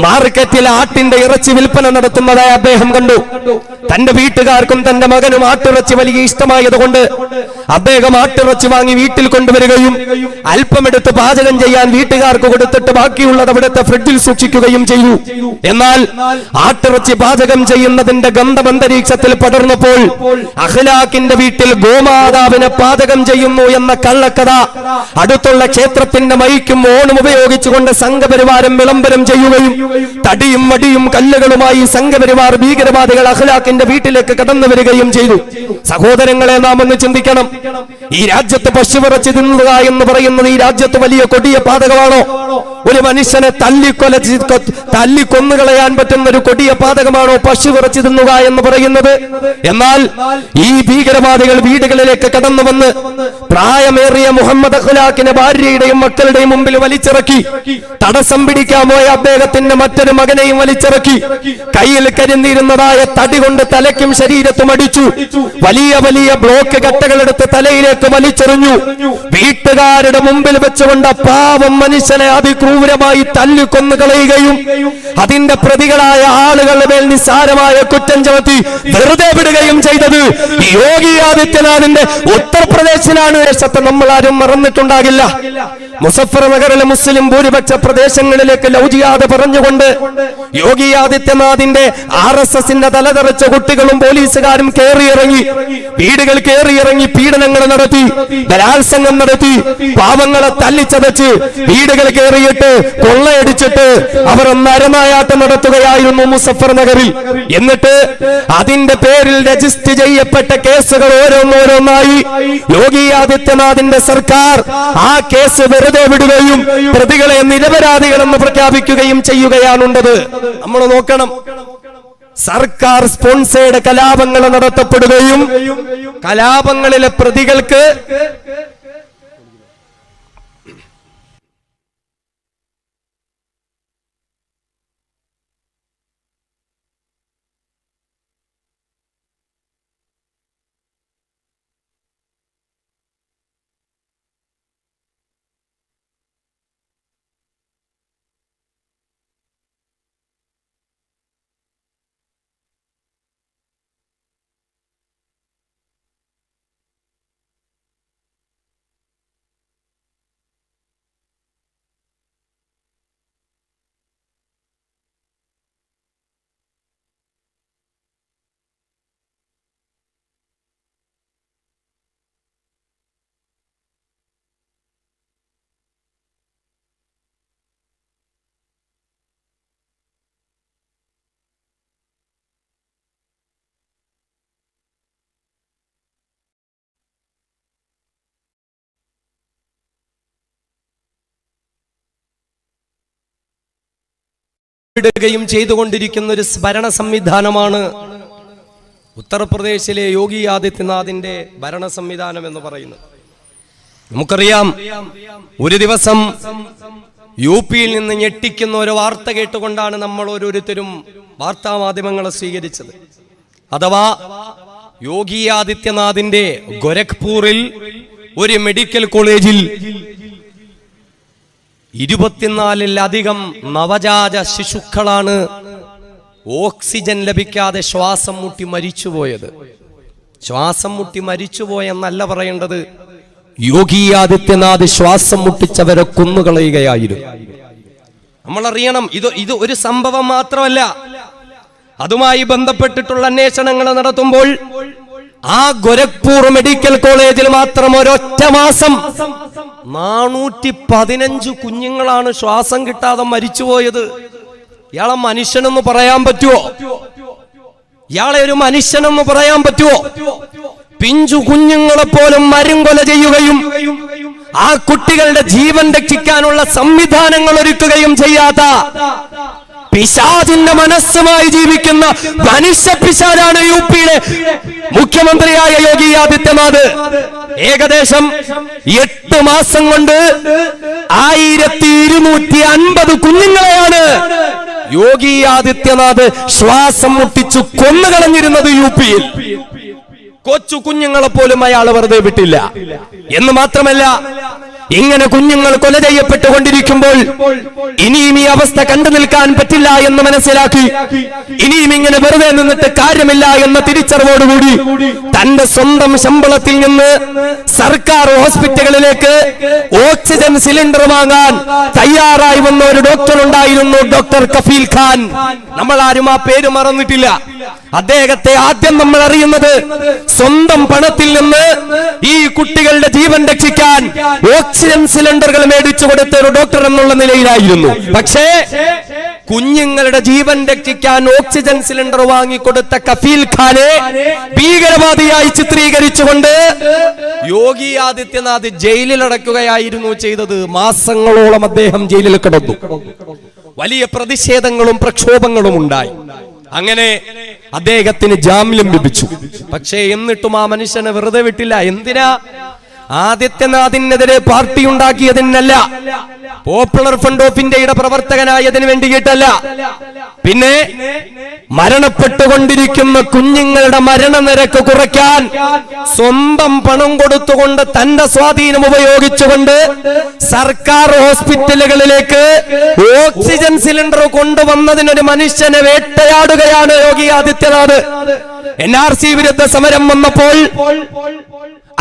മാർക്കറ്റിൽ ആട്ടിന്റെ ഇറച്ചി വിൽപ്പന നടത്തുന്നതായി അദ്ദേഹം കണ്ടു. തന്റെ വീട്ടുകാർക്കും തന്റെ മകനും ആട്ടിറച്ചി വലിയ ഇഷ്ടമായതുകൊണ്ട് അദ്ദേഹം ആട്ടിറച്ചി വാങ്ങി വീട്ടിൽ കൊണ്ടുവരികയും അല്പമെടുത്ത് പാചകം ചെയ്യാൻ വീട്ടുകാർക്ക് കൊടുത്തിട്ട് ബാക്കിയുള്ളത് അവിടുത്തെ ഫ്രിഡ്ജിൽ സൂക്ഷിക്കുകയും ചെയ്തു. എന്നാൽ ആട്ടിറച്ചി പാചകം ചെയ്യുന്നതിന്റെ ഗന്ധം അന്തരീക്ഷത്തിൽ പടർന്നപ്പോൾ അഖ്ലാഖിന്റെ വീട്ടിൽ ഗോമാതാവിനെ പാചകം ചെയ്യുന്നു എന്ന കള്ളക്കഥ അടുത്തുള്ള ക്ഷേത്രത്തിന്റെ മൈക്കും ഓണും ഉപയോഗിച്ചുകൊണ്ട് സംഘപരിവാരം വിളംബരം ചെയ്യുകയും തടിയും വടിയും കല്ലുകളുമായി സംഘപരിവാർ ഭീകരവാദികൾ അഖ്ലാഖിന്റെ വീട്ടിലേക്ക് കടന്നു വരികയും ചെയ്തു. സഹോദരങ്ങളെ, നാം ഒന്ന് ചിന്തിക്കണം. ഈ രാജ്യത്ത് പശുവിറച്ചി തിന്നുക എന്ന് പറയുന്നത് ഈ രാജ്യത്ത് വലിയ കൊടിയ പാതകമാണോ? ഒരു മനുഷ്യനെ തല്ലിക്കൊന്നുകളയാൻ പറ്റുന്ന ഒരു കൊടിയ പാതകമാണോ പശുവിറച്ചി തിന്നുക എന്ന് പറയുന്നത്? എന്നാൽ ഈ ഭീകരവാദികൾ വീടുകളിലേക്ക് കടന്നു വന്ന് പ്രായമേറിയ മുഹമ്മദ് അഖ്ലാഖിനെ ഭാര്യയുടെയും മക്കളുടെയും മുമ്പിൽ വലിച്ചിറക്കി. തടസ്സം പിടിക്കാൻ പോയ അദ്ദേഹത്തിന്റെ മറ്റൊരു മകനെയും വലിച്ചിറക്കി. കയ്യിൽ കരുന്നിരുന്നതായ തടി കൊണ്ട് തലയ്ക്കും ശരീരത്തും അടിച്ചു. വലിയ വലിയ ബ്ലോക്ക് കട്ടകളെടുത്ത് തലയിലേക്ക് വലിച്ചെറിഞ്ഞു. വീട്ടുകാരുടെ മുമ്പിൽ വെച്ചുകൊണ്ട് പാവം മനുഷ്യനെ അതിക്രൂരമായി തല്ലിക്കൊന്നു കളയുകയും അതിന്റെ പ്രതികളായ ആളുകളുടെ മേൽ നിസ്സാരമായ കുറ്റം ചുമത്തി വെറുതെ വിടുകയും ചെയ്തത് യോഗി ആദിത്യനാഥിന്റെ ഉത്തർപ്രദേശിലാണ്. ദേശത്തെ നമ്മൾ ആരും മറന്നിട്ടുണ്ടാകില്ല. മുസഫർ നഗറിലെ മുസ്ലിം ഭൂരിപക്ഷ പ്രദേശങ്ങളിലേക്ക് ലവ് ജിഹാദ് പറഞ്ഞുകൊണ്ട് യോഗി ആദിത്യനാഥിന്റെ RSSന്റെ തലതെറിച്ച കുട്ടികളും പോലീസുകാരും കയറിയിറങ്ങി, വീടുകൾ കയറിയിറങ്ങി പീഡനങ്ങൾ നടത്തി, ബലാത്സംഗം നടത്തി, പാവങ്ങളെ തല്ലിച്ചതച്ച് വീടുകൾ കയറിയിട്ട് കൊള്ളയടിച്ചിട്ട് അവർ നരനായാട്ടം നടത്തുകയായിരുന്നു മുസഫർ നഗറിൽ. എന്നിട്ട് അതിന്റെ പേരിൽ രജിസ്റ്റർ ചെയ്യപ്പെട്ട കേസുകൾ ഓരോന്നോരോന്നായി യോഗി ആദിത്യനാഥിന്റെ സർക്കാർ ആ കേസ് വെറുതെ വിടുകയും പ്രതികളെ നിരപരാധികളെന്ന് പ്രഖ്യാപിക്കുകയും ചെയ്യുകയാണുണ്ടത്. നമ്മൾ നോക്കണം. സർക്കാർ സ്പോൺസേഡ് കലാപങ്ങൾ നടത്തപ്പെടുകയും കലാപങ്ങളിലെ പ്രതികൾക്ക് ുകയും ചെയ്തുകൊണ്ടിരിക്കുന്ന ഒരു ഭരണ സംവിധാനമാണ് ഉത്തർപ്രദേശിലെ യോഗി ആദിത്യനാഥിന്റെ ഭരണ സംവിധാനം എന്ന് പറയുന്നത്. നമുക്കറിയാം, ഒരു ദിവസം UP-യിൽ നിന്ന് ഞെട്ടിക്കുന്ന ഒരു വാർത്ത കേട്ടുകൊണ്ടാണ് നമ്മൾ ഓരോരുത്തരും വാർത്താ മാധ്യമങ്ങളെ സ്വീകരിച്ചത്. അഥവാ യോഗി ആദിത്യനാഥിന്റെ ഗോരഖ്പൂരിൽ ഒരു മെഡിക്കൽ കോളേജിൽ 24-ലധികം നവജാത ശിശുക്കളാണ് ഓക്സിജൻ ലഭിക്കാതെ ശ്വാസം മുട്ടി മരിച്ചുപോയത്. ശ്വാസം മുട്ടി മരിച്ചുപോയെന്നല്ല പറയേണ്ടത്, യോഗി ആദിത്യനാഥ് ശ്വാസം മുട്ടിച്ചവരെ കൊന്നുകളയുകയായിരുന്നു. നമ്മളറിയണം, ഇത് ഒരു സംഭവം മാത്രമല്ല. അതുമായി ബന്ധപ്പെട്ടിട്ടുള്ള അന്വേഷണങ്ങൾ നടത്തുമ്പോൾ ആ ഗോരഖ്പൂർ മെഡിക്കൽ കോളേജിൽ മാത്രം ഒരൊറ്റ മാസം 415 കുഞ്ഞുങ്ങളാണ് ശ്വാസം കിട്ടാതെ മരിച്ചുപോയത്. ഇയാളെ മനുഷ്യനെന്ന് പറയാൻ പറ്റുമോ? ഇയാളെ ഒരു മനുഷ്യനെന്ന് പറയാൻ പറ്റുമോ? പിഞ്ചു കുഞ്ഞുങ്ങളെ പോലും മരുങ്കൊല ചെയ്യുകയും ആ കുട്ടികളുടെ ജീവൻ രക്ഷിക്കാനുള്ള സംവിധാനങ്ങൾ ഒരുക്കുകയും ചെയ്യാത്ത പിശാചിന്റെ മനസ്സുമായി ജീവിക്കുന്ന മനുഷ്യ പിശാചാണ് UP-യുടെ മുഖ്യമന്ത്രിയായ യോഗി ആദിത്യനാഥ്. ഏകദേശം 8 മാസം കൊണ്ട് 1250 കുഞ്ഞുങ്ങളെയാണ് യോഗി ആദിത്യനാഥ് ശ്വാസം മുട്ടിച്ചു കൊന്നുകളഞ്ഞിരുന്നത് UP-യിൽ. കൊച്ചു കുഞ്ഞുങ്ങളെ പോലും അയാൾ വെറുതെ വിട്ടില്ല. എന്ന് മാത്രമല്ല, ഇങ്ങനെ കുഞ്ഞുങ്ങൾ കൊല ചെയ്യപ്പെട്ടുകൊണ്ടിരിക്കുമ്പോൾ ഇനിയും ഈ അവസ്ഥ കണ്ടു നിൽക്കാൻ പറ്റില്ല എന്ന് മനസ്സിലാക്കി, ഇനിയും ഇങ്ങനെ വെറുതെ നിന്നിട്ട് കാര്യമില്ല എന്ന തിരിച്ചറിവോടുകൂടി തന്റെ സ്വന്തം ശമ്പളത്തിൽ നിന്ന് സർക്കാർ ഹോസ്പിറ്റലുകളിലേക്ക് ഓക്സിജൻ സിലിണ്ടർ വാങ്ങാൻ തയ്യാറായി വന്ന ഒരു ഡോക്ടർ ഉണ്ടായിരുന്നു, ഡോക്ടർ കഫീൽ ഖാൻ. നമ്മൾ ആരും ആ പേര് മറന്നിട്ടില്ല. അദ്ദേഹത്തെ ആദ്യം നമ്മൾ അറിയുന്നത് സ്വന്തം പണത്തിൽ നിന്ന് ഈ കുട്ടികളുടെ ജീവൻ രക്ഷിക്കാൻ ഓക്സിജൻ സിലിണ്ടറുകൾ മേടിച്ചു കൊടുത്ത ഒരു ഡോക്ടർ എന്നുള്ള നിലയിലായിരുന്നു. പക്ഷേ കുഞ്ഞുങ്ങളുടെ ജീവൻ രക്ഷിക്കാൻ ഓക്സിജൻ സിലിണ്ടർ വാങ്ങിക്കൊടുത്ത കഫീൽ ഖാനെ ഭീകരവാദിയായി ചിത്രീകരിച്ചുകൊണ്ട് യോഗി ആദിത്യനാഥ് ജയിലിൽ അടയ്ക്കുകയായിരുന്നു ചെയ്തത്. മാസങ്ങളോളം അദ്ദേഹം ജയിലിൽ കിടന്നു. വലിയ പ്രതിഷേധങ്ങളും പ്രക്ഷോഭങ്ങളും ഉണ്ടായി. അങ്ങനെ അദ്ദേഹത്തിന് ജാമ്യം ലഭിച്ചു. പക്ഷേ എന്നിട്ടും ആ മനുഷ്യനെ വെറുതെ വിട്ടില്ല. എന്തിനാ? ആദിത്യനാഥിനെതിരെ പാർട്ടി ഉണ്ടാക്കിയതിനല്ല, പോപ്പുലർ ഫ്രണ്ട് ഓഫ് ഇന്ത്യയുടെ പ്രവർത്തകനായതിനു വേണ്ടിയിട്ടല്ല, പിന്നെ മരണപ്പെട്ടുകൊണ്ടിരിക്കുന്ന കുഞ്ഞുങ്ങളുടെ മരണനിരക്ക് കുറയ്ക്കാൻ സ്വന്തം പണം കൊടുത്തുകൊണ്ട് തന്റെ സ്വാധീനം ഉപയോഗിച്ചുകൊണ്ട് സർക്കാർ ഹോസ്പിറ്റലുകളിലേക്ക് ഓക്സിജൻ സിലിണ്ടർ കൊണ്ടുവന്നതിനൊരു മനുഷ്യനെ വേട്ടയാടുകയാണ് യോഗി ആദിത്യനാഥ്. NRC വിരുദ്ധ സമരം വന്നപ്പോൾ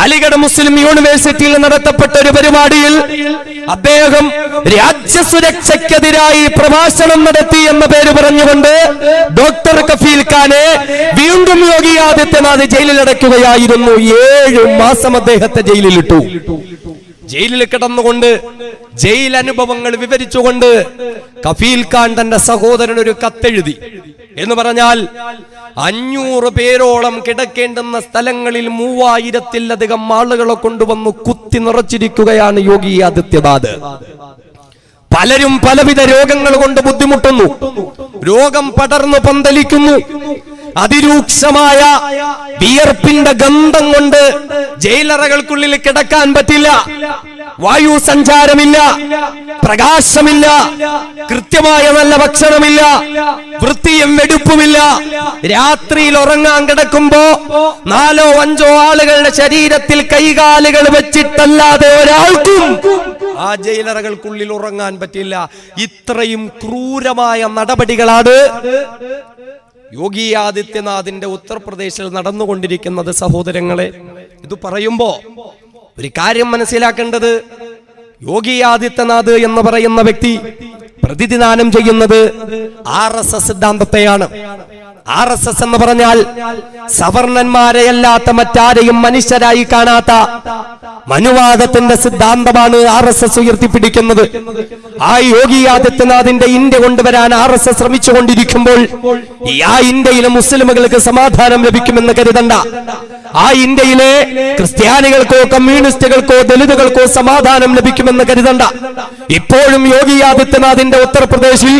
അലിഗഡ് മുസ്ലിം യൂണിവേഴ്സിറ്റിയിൽ നടത്തപ്പെട്ട ഒരു പരിപാടിയിൽ അദ്ദേഹം രാജ്യസുരക്ഷയ്ക്കെതിരായി പ്രഭാഷണം നടത്തി എന്ന പേര് പറഞ്ഞുകൊണ്ട് ഡോക്ടർ കഫീൽ ഖാനെ വീണ്ടും യോഗി ആദിത്യനാഥ് ജയിലിൽ അടയ്ക്കുകയായിരുന്നു. 7 മാസം അദ്ദേഹത്തെ ജയിലിലിട്ടു. ജയിലിൽ കിടന്നുകൊണ്ട് ജയിൽ അനുഭവങ്ങൾ വിവരിച്ചുകൊണ്ട് കഫീൽ ഖാൻ തന്റെ സഹോദരൻ ഒരു കത്തെഴുതി. എന്ന് പറഞ്ഞാൽ 500 പേരോളം കിടക്കേണ്ടുന്ന സ്ഥലങ്ങളിൽ 3000-ത്തിലധികം ആളുകളെ കൊണ്ടുവന്ന് കുത്തി നിറച്ചിരിക്കുകയാണ് യോഗി ആദിത്യനാഥ്. പലരും പലവിധ രോഗങ്ങൾ കൊണ്ട് ബുദ്ധിമുട്ടുന്നു. രോഗം പടർന്നു പന്തലിക്കുന്നു. അതിരൂക്ഷമായ വിയർപ്പിന്റെ ഗന്ധം കൊണ്ട് ജയിലറകൾക്കുള്ളിൽ കിടക്കാൻ പറ്റില്ല. വായു സഞ്ചാരമില്ല, പ്രകാശമില്ല, കൃത്യമായ നല്ല ഭക്ഷണമില്ല, വൃത്തിയും വെടുപ്പുമില്ല. രാത്രിയിൽ ഉറങ്ങാൻ കിടക്കുമ്പോ 4-5 ആളുകളുടെ ശരീരത്തിൽ കൈകാലുകൾ വെച്ചിട്ടല്ലാതെ ഒരാൾക്കും ആ ജയിലറകൾക്കുള്ളിൽ ഉറങ്ങാൻ പറ്റില്ല. ഇത്രയും ക്രൂരമായ നടപടികളാണ് യോഗി ആദിത്യനാഥിന്റെ ഉത്തർപ്രദേശിൽ നടന്നുകൊണ്ടിരിക്കുന്നത്. സഹോദരങ്ങളെ, ഇത് പറയുമ്പോ ഒരു കാര്യം മനസ്സിലാക്കേണ്ടത്, യോഗി ആദിത്യനാഥ് എന്ന് പറയുന്ന വ്യക്തി പ്രതിനിധാനം ചെയ്യുന്നത് RSS സിദ്ധാന്തത്തെയാണ്. RSS എന്ന് പറഞ്ഞാൽ സവർണന്മാരെയല്ലാത്ത മറ്റാരെയും മനുഷ്യരായി കാണാത്ത മനുവാദത്തിന്റെ സിദ്ധാന്തമാണ് RSS ഉയർത്തിപ്പിടിക്കുന്നത്. ആ യോഗി ആദിത്യനാഥിന്റെ ഇന്ത്യ കൊണ്ടുവരാൻ RSS ശ്രമിച്ചുകൊണ്ടിരിക്കുമ്പോൾ ആ ഇന്ത്യയിലെ മുസ്ലിമുകൾക്ക് സമാധാനം ലഭിക്കുമെന്ന് കരുതണ്ട. ആ ഇന്ത്യയിലെ ക്രിസ്ത്യാനികൾക്കോ കമ്മ്യൂണിസ്റ്റുകൾക്കോ ദലിതുകൾക്കോ സമാധാനം ലഭിക്കുമെന്ന് കരുതണ്ട. ഇപ്പോഴും യോഗി ആദിത്യനാഥിന്റെ ഉത്തർപ്രദേശിൽ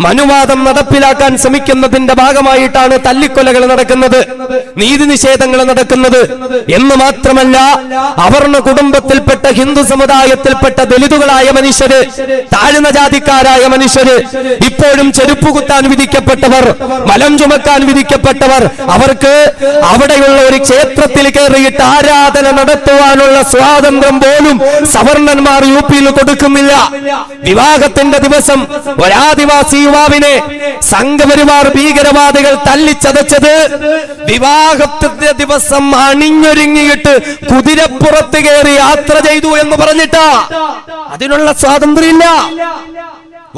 മനുവാദം നടപ്പിലാക്കാൻ ശ്രമിക്കുന്നതിന്റെ ഭാഗമായിട്ടാണ് തല്ലിക്കൊലകൾ നടക്കുന്നത്, നീതി നിഷേധങ്ങൾ നടക്കുന്നത്. എന്ന് മാത്രമല്ല, അവർണ കുടുംബത്തിൽപ്പെട്ട ഹിന്ദു സമുദായത്തിൽപ്പെട്ട ദലിതുകളായ മനുഷ്യര്, താഴ്ന്ന ജാതിക്കാരായ മനുഷ്യര്, ഇപ്പോഴും ചെരുപ്പ് കുത്താൻ വിധിക്കപ്പെട്ടവർ, മലം ചുമക്കാൻ വിധിക്കപ്പെട്ടവർ, അവർക്ക് അവിടെയുള്ള ഒരു ക്ഷേത്രത്തിൽ കയറിയിട്ട് ആരാധന നടത്തുവാനുള്ള സ്വാതന്ത്ര്യം പോലും സവർണന്മാർ UP-യിൽ കൊടുക്കുന്നില്ല. വിവാഹത്തിന്റെ ദിവസം ഒരാദിവാസി യുവാവിനെ സംഘപരിവാർ ഭീകരവാദികൾ തല്ലിച്ചതച്ചത് വിവാഹത്തിന്റെ ദിവസം അണിഞ്ഞൊരുങ്ങിയിട്ട് കുതിരപ്പുറത്ത് കയറി യാത്ര ചെയ്തു എന്ന് പറഞ്ഞിട്ടാ. അതിനുള്ള സ്വാതന്ത്ര്യമില്ല.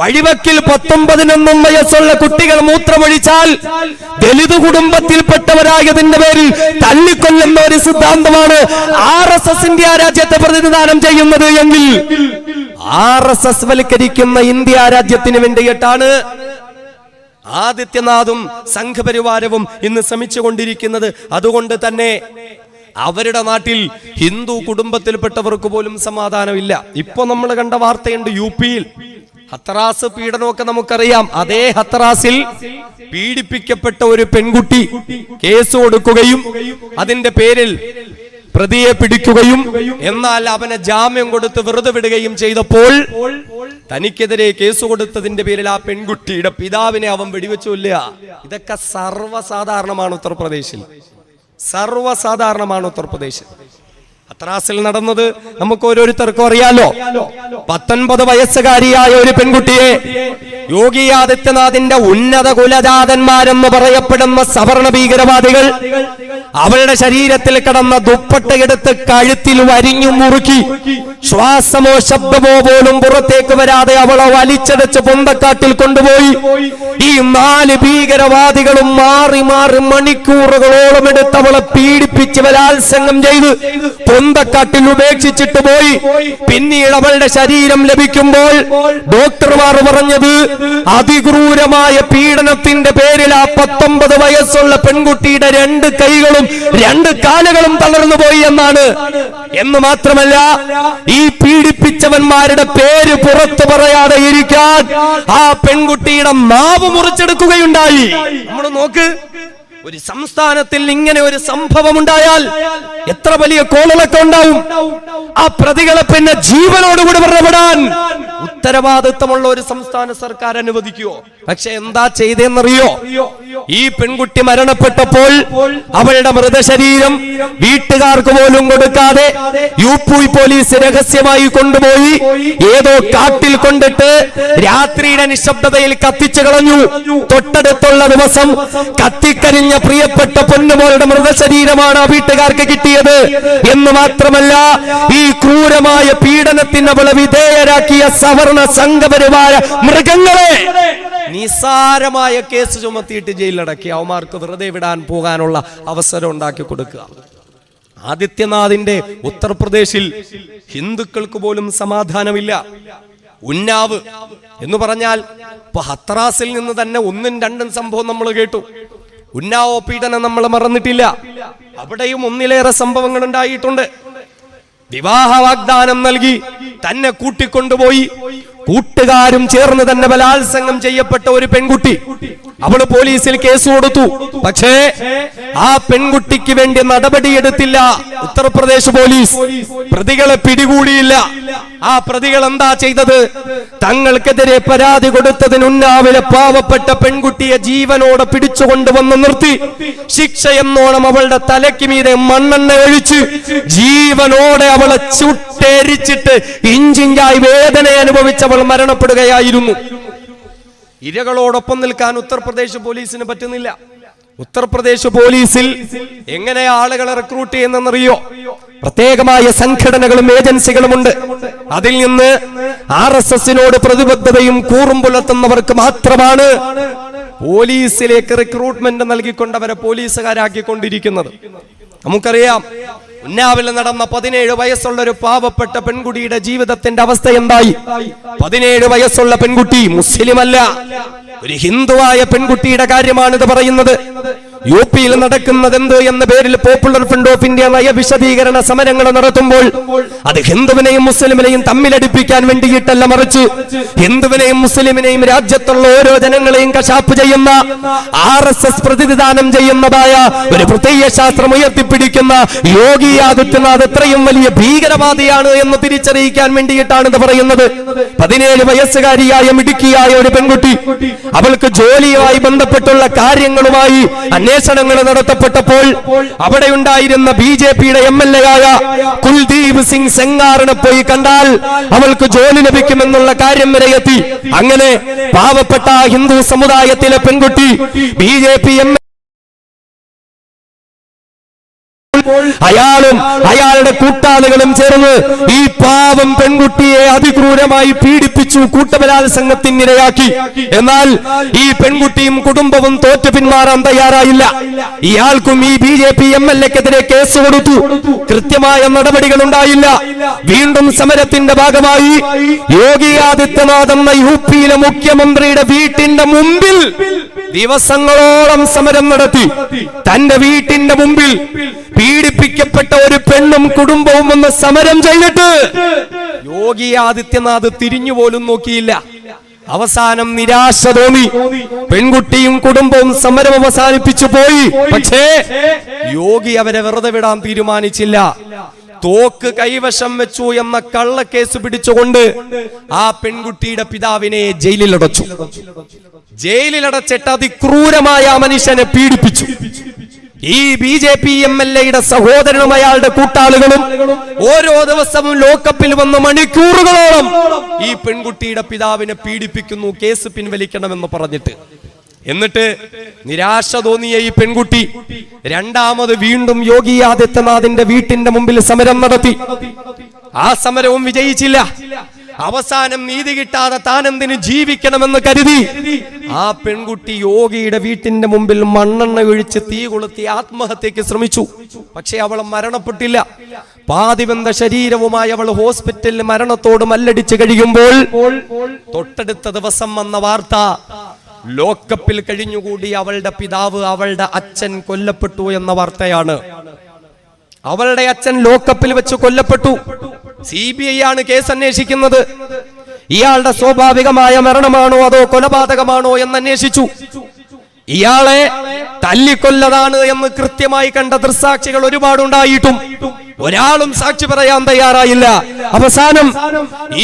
വഴിവക്കിൽ 19 വയസ്സുള്ള കുട്ടികൾ മൂത്രമൊഴിച്ചാൽ ദലിത് കുടുംബത്തിൽപ്പെട്ടവരായതിന്റെ പേരിൽ തല്ലിക്കൊല്ലുന്ന ഒരു സിദ്ധാന്തമാണ് RSS ഇന്ത്യ രാജ്യത്തെ പ്രതിനിധാനം ചെയ്യുന്നത് എങ്കിൽ RSS വൽക്കരിക്കുന്ന ഇന്ത്യ രാജ്യത്തിന് വേണ്ടിയിട്ടാണ് ആദിത്യനാഥും സംഘപരിവാരവും ഇന്ന് ശ്രമിച്ചുകൊണ്ടിരിക്കുന്നത്. അതുകൊണ്ട് തന്നെ അവരുടെ നാട്ടിൽ ഹിന്ദു കുടുംബത്തിൽപ്പെട്ടവർക്ക് പോലും സമാധാനമില്ല. ഇപ്പൊ നമ്മൾ കണ്ട വാർത്തയുണ്ട്, UP-യിൽ ഹത്രാസ് പീഡനമൊക്കെ നമുക്കറിയാം. അതേ ഹത്രാസിൽ പീഡിപ്പിക്കപ്പെട്ട ഒരു പെൺകുട്ടി കേസ് കൊടുക്കുകയും അതിന്റെ പേരിൽ പ്രതിയെ പിടിക്കുകയും എന്നാൽ അവനെ ജാമ്യം കൊടുത്ത് വെറുതെ വിടുകയും ചെയ്തപ്പോൾ തനിക്കെതിരെ കേസ് കൊടുത്തതിന്റെ പേരിൽ ആ പെൺകുട്ടിയുടെ പിതാവിനെ അവൻ വെടിവെച്ചു കൊല്ലുക. ഇതൊക്കെ സർവ്വസാധാരണമാണ് ഉത്തർപ്രദേശിൽ, സർവ്വസാധാരണമാണ് ഉത്തർപ്രദേശിൽ. ഹത്രാസിൽ നടന്നത് നമുക്ക് ഓരോരുത്തർക്കും അറിയാലോ. 19 വയസ്സുകാരിയായ ഒരു പെൺകുട്ടിയെ യോഗി ആദിത്യനാഥിന്റെ ഉന്നത കുലജാതന്മാരെന്ന് പറയപ്പെടുന്ന സവർണ ഭീകരവാദികൾ അവളുടെ ശരീരത്തിൽ കിടന്ന ദുപ്പട്ടയെടുത്ത് കഴുത്തിൽ വരിഞ്ഞു മുറുക്കി ശ്വാസമോ ശബ്ദമോ പോലും പുറത്തേക്ക് വരാതെ അവളെ വലിച്ചടച്ച് പൊന്തക്കാട്ടിൽ കൊണ്ടുപോയി. ഈ 4 ഭീകരവാദികളും മാറി മാറി മണിക്കൂറുകളോളം എടുത്ത് അവളെ പീഡിപ്പിച്ച് ബലാത്സംഗം ചെയ്ത് പൊന്തക്കാട്ടിൽ ഉപേക്ഷിച്ചിട്ട് പോയി. പിന്നീട് അവളുടെ ശരീരം ലഭിക്കുമ്പോൾ ഡോക്ടർമാർ പറഞ്ഞത് അതിക്രൂരമായ പീഡനത്തിന്റെ പേരിൽ ആ 19 വയസ്സുള്ള പെൺകുട്ടിയുടെ 2 കൈകളും 2 കാലുകളും തളർന്നു പോയി എന്നാണ്. എന്ന് മാത്രമല്ല, ഈ പീഡിപ്പിച്ചവന്മാരുടെ പേര് പുറത്തു പറയാതെ ഇരിക്കാൻ ആ പെൺകുട്ടിയുടെ നാവ് മുറിച്ചെടുക്കുകയുണ്ടായി. നമ്മൾ നോക്ക്, ഒരു സംസ്ഥാനത്തിൽ ഇങ്ങനെ ഒരു സംഭവം ഉണ്ടായാൽ എത്ര വലിയ കോളലൊക്കെ ഉണ്ടാവും. ആ പ്രതികളെ പിന്നെ ജീവനോടുകൂടി പുറപ്പെടാൻ ഉത്തരവാദിത്തമുള്ള ഒരു സംസ്ഥാന സർക്കാർ അനുവദിക്കുവോ? പക്ഷെ എന്താ ചെയ്തെന്നറിയോ? ഈ പെൺകുട്ടി മരണപ്പെട്ടപ്പോൾ അവളുടെ മൃതശരീരം വീട്ടുകാർക്ക് പോലും കൊടുക്കാതെ യുപി പോലീസ് രഹസ്യമായി കൊണ്ടുപോയി ഏതോ കാട്ടിൽ കൊണ്ടിട്ട് രാത്രിയുടെ നിശബ്ദതയിൽ കത്തിച്ചു കളഞ്ഞു. തൊട്ടടുത്തുള്ള ദിവസം കത്തിക്കരിഞ്ഞ പ്രിയപ്പെട്ട പൊന്നുമോളുടെ മൃതശരീരമാണ് ആ വീട്ടുകാർക്ക് കിട്ടിയത്. എന്ന് മാത്രമല്ല, ഈ ക്രൂരമായ പീഡനത്തിന് അവളെ വിധേയരാക്കിയ സവർണ സംഘപരിവാര മൃഗങ്ങളെ നിസാരമായ കേസ് ചുമത്തിയിട്ട് ജയിലിലടക്കി അവന്മാർക്ക് വെറുതെ വിടാൻ പോകാനുള്ള അവസരം ഉണ്ടാക്കി കൊടുക്കുക. ആദിത്യനാഥിന്റെ ഉത്തർപ്രദേശിൽ ഹിന്ദുക്കൾക്ക് പോലും സമാധാനമില്ല. ഉന്നാവ് എന്ന് പറഞ്ഞാൽ ഇപ്പൊ ഹത്രാസിൽ നിന്ന് തന്നെ 1ഉം 2ഉം സംഭവം നമ്മൾ കേട്ടു. ഉന്നാവോ പീഡനം നമ്മൾ മറന്നിട്ടില്ല. അവിടെയും 1ലേറെ സംഭവങ്ങൾ ഉണ്ടായിട്ടുണ്ട്. വിവാഹ വാഗ്ദാനം നൽകി തന്നെ കൂട്ടിക്കൊണ്ടുപോയി കൂട്ടുകാരും ചേർന്ന് തന്നെ ബലാത്സംഗം ചെയ്യപ്പെട്ട ഒരു പെൺകുട്ടി. അവള് പോലീസിൽ കേസ് കൊടുത്തു. പക്ഷേ ആ പെൺകുട്ടിക്ക് വേണ്ടി നടപടിയെടുത്തില്ല ഉത്തർപ്രദേശ് പോലീസ്. പ്രതികളെ പിടികൂടിയില്ല. ആ പ്രതികൾ എന്താ ചെയ്തത്? തങ്ങൾക്കെതിരെ പരാതി കൊടുത്തതിന് ഉന്നാവിലെ പാവപ്പെട്ട പെൺകുട്ടിയെ ജീവനോടെ പിടിച്ചുകൊണ്ടുവന്ന് നിർത്തി ശിക്ഷ എന്നോണം അവളുടെ തലയ്ക്ക് മീതെ മണ്ണെണ്ണ ഒഴിച്ച് ജീവനോടെ അവളെ ചുട്ടേരിച്ചിട്ട് ഇഞ്ചിഞ്ചായി വേദന അനുഭവിച്ചവൾ മരണപ്പെടുകയായിരുന്നു. ഇരകളോടൊപ്പം നിൽക്കാൻ ഉത്തർപ്രദേശ് പോലീസിന് പറ്റുന്നില്ല. ഉത്തർപ്രദേശ് പോലീസിൽ എങ്ങനെ ആളുകളെ റിക്രൂട്ട് ചെയ്യുന്നറിയോ? പ്രത്യേകമായ സംഘടനകളും ഏജൻസികളുമുണ്ട്. അതിൽ നിന്ന് RSSനോട് പ്രതിബദ്ധതയും കൂറും പുലർത്തുന്നവർക്ക് മാത്രമാണ് പോലീസിലേക്ക് റിക്രൂട്ട്മെന്റ് നൽകിക്കൊണ്ടവരെ പോലീസുകാരാക്കിക്കൊണ്ടിരിക്കുന്നത്. നമുക്കറിയാം, ഉന്നാവിൽ നടന്ന 17 വയസ്സുള്ള ഒരു പാവപ്പെട്ട പെൺകുട്ടിയുടെ ജീവിതത്തിന്റെ അവസ്ഥ എന്തായി? 17 വയസ്സുള്ള പെൺകുട്ടി മുസ്ലിമല്ല, ഒരു ഹിന്ദുവായ പെൺകുട്ടിയുടെ കാര്യമാണിത് പറയുന്നത്. യുപിയിൽ നടക്കുന്നത് എന്ത് എന്ന പേരിൽ പോപ്പുലർ ഫ്രണ്ട് ഓഫ് ഇന്ത്യ നയവിശദീകരണ സമരങ്ങൾ നടത്തുമ്പോൾ അത് ഹിന്ദുവിനെയും മുസ്ലിമിനെയും തമ്മിലടിപ്പിക്കാൻ വേണ്ടിയിട്ടല്ല, മറിച്ച് ഹിന്ദുവിനെയും മുസ്ലിമിനെയും രാജ്യത്തുള്ള ഓരോ ജനങ്ങളെയും കശാപ്പ് ചെയ്യുന്ന RSS പ്രതിനിധാനം ചെയ്യുന്നതായ ഒരു പ്രത്യയ ശാസ്ത്രം ഉയർത്തിപ്പിടിക്കുന്ന യോഗി ആദിത്യനാഥ് എത്രയും വലിയ ഭീകരവാദിയാണ് എന്ന് തിരിച്ചറിയിക്കാൻ വേണ്ടിയിട്ടാണ് ഇത് പറയുന്നത്. 17 വയസ്സുകാരിയായ മിടുക്കിയായ ഒരു പെൺകുട്ടി, അവൾക്ക് ജോലിയുമായി ബന്ധപ്പെട്ടുള്ള കാര്യങ്ങളുമായി അന്വേഷണങ്ങൾ നടത്തപ്പെട്ടപ്പോൾ അവിടെ ഉണ്ടായിരുന്ന BJPയുടെ MLA ആയ കുൽദീപ് സിംഗ് സെങ്കാറിനെ പോയി കണ്ടാൽ അവൾക്ക് ജോലി ലഭിക്കുമെന്നുള്ള കാര്യം വരെ എത്തി. അങ്ങനെ പാവപ്പെട്ട ഹിന്ദു സമുദായത്തിലെ പെൺകുട്ടി BJP അയാളും അയാളുടെ കൂട്ടാളികളും ചേർന്ന് ഈ പാവം പെൺകുട്ടിയെ അതിക്രൂരമായി പീഡിപ്പിച്ചു, കൂട്ടബലാത്സംഗത്തിനിരയാക്കി. എന്നാൽ ഈ പെൺകുട്ടിയും കുടുംബവും തോറ്റു പിന്മാറാൻ തയ്യാറായില്ല. ഇയാൾക്കും ഈ BJP MLAക്കെതിരെ കേസ് കൊടുത്തു. കൃത്യമായ നടപടികൾ ഉണ്ടായില്ല. വീണ്ടും സമരത്തിന്റെ ഭാഗമായി യോഗി ആദിത്യനാഥ് എന്ന യുപിയിലെ മുഖ്യമന്ത്രിയുടെ വീട്ടിന്റെ മുമ്പിൽ ദിവസങ്ങളോളം സമരം നടത്തി. തന്റെ വീട്ടിന്റെ മുമ്പിൽ പീഡിപ്പിക്കപ്പെട്ട ഒരു പെണ്ണും കുടുംബവും ഒന്ന് സമരം ചെയ്തിട്ട് യോഗി ആദിത്യനാഥ് തിരിഞ്ഞുപോലും നോക്കിയില്ല. അവസാനം നിരാശ തോന്നി. പെൺകുട്ടിയും കുടുംബവും സമരം അവസാനിപ്പിച്ചു പോയി. പക്ഷേ യോഗി അവരെ വെറുതെ വിടാൻ തീരുമാനിച്ചില്ല. തോക്ക് കൈവശം വെച്ചു എന്ന കള്ളക്കേസ് പിടിച്ചുകൊണ്ട് ആ പെൺകുട്ടിയുടെ പിതാവിനെ ജയിലിലടച്ചു. ജയിലിലടച്ചിട്ട് അതിക്രൂരമായ ആ മനുഷ്യനെ പീഡിപ്പിച്ചു. ഈ BJP MLA സഹോദരനും അയാളുടെ കൂട്ടാളികളും ഓരോ ദിവസവും ലോക്കപ്പിൽ വന്ന് മണിക്കൂറുകളോളം ഈ പെൺകുട്ടിയുടെ പിതാവിനെ പീഡിപ്പിക്കുന്നു, കേസ് പിൻവലിക്കണമെന്ന് പറഞ്ഞിട്ട്. എന്നിട്ട് നിരാശ തോന്നിയ ഈ പെൺകുട്ടി രണ്ടാമത് വീണ്ടും യോഗി ആദിത്യനാഥിന്റെ വീട്ടിന്റെ മുമ്പിൽ സമരം നടത്തി. ആ സമരവും വിജയിച്ചില്ല. അവസാനം നീതി കിട്ടാതെ താനെന്തിന് ജീവിക്കണമെന്ന് കരുതി ആ പെൺകുട്ടി യോഗിയുടെ വീട്ടിന്റെ മുമ്പിൽ മണ്ണെണ്ണ ഒഴിച്ച് തീ കൊളുത്തി ആത്മഹത്യക്ക് ശ്രമിച്ചു. പക്ഷെ അവൾ മരണപ്പെട്ടില്ല. പാതിവെന്ത ശരീരവുമായി അവൾ ഹോസ്പിറ്റലിൽ മരണത്തോട് മല്ലടിച്ച് കഴിയുമ്പോൾ തൊട്ടടുത്ത ദിവസം വന്ന വാർത്ത, ലോക്കപ്പിൽ കഴിഞ്ഞുകൂടി അവളുടെ പിതാവ്, അവളുടെ അച്ഛൻ കൊല്ലപ്പെട്ടു എന്ന വാർത്തയാണ്. അവളുടെ അച്ഛൻ ലോക്കപ്പിൽ വെച്ച് കൊല്ലപ്പെട്ടു. CBI ആണ് കേസ് അന്വേഷിക്കുന്നത്. ഇയാളുടെ സ്വാഭാവികമായ മരണമാണോ അതോ കൊലപാതകമാണോ എന്ന് അന്വേഷിച്ചു. ഇയാളെ തല്ലിക്കൊല്ലതാണ് എന്ന് കൃത്യമായി കണ്ട ദൃക്സാക്ഷികൾ ഒരുപാടുണ്ടായിട്ടും ഒരാളും സാക്ഷി പറയാൻ തയ്യാറായില്ല. അവസാനം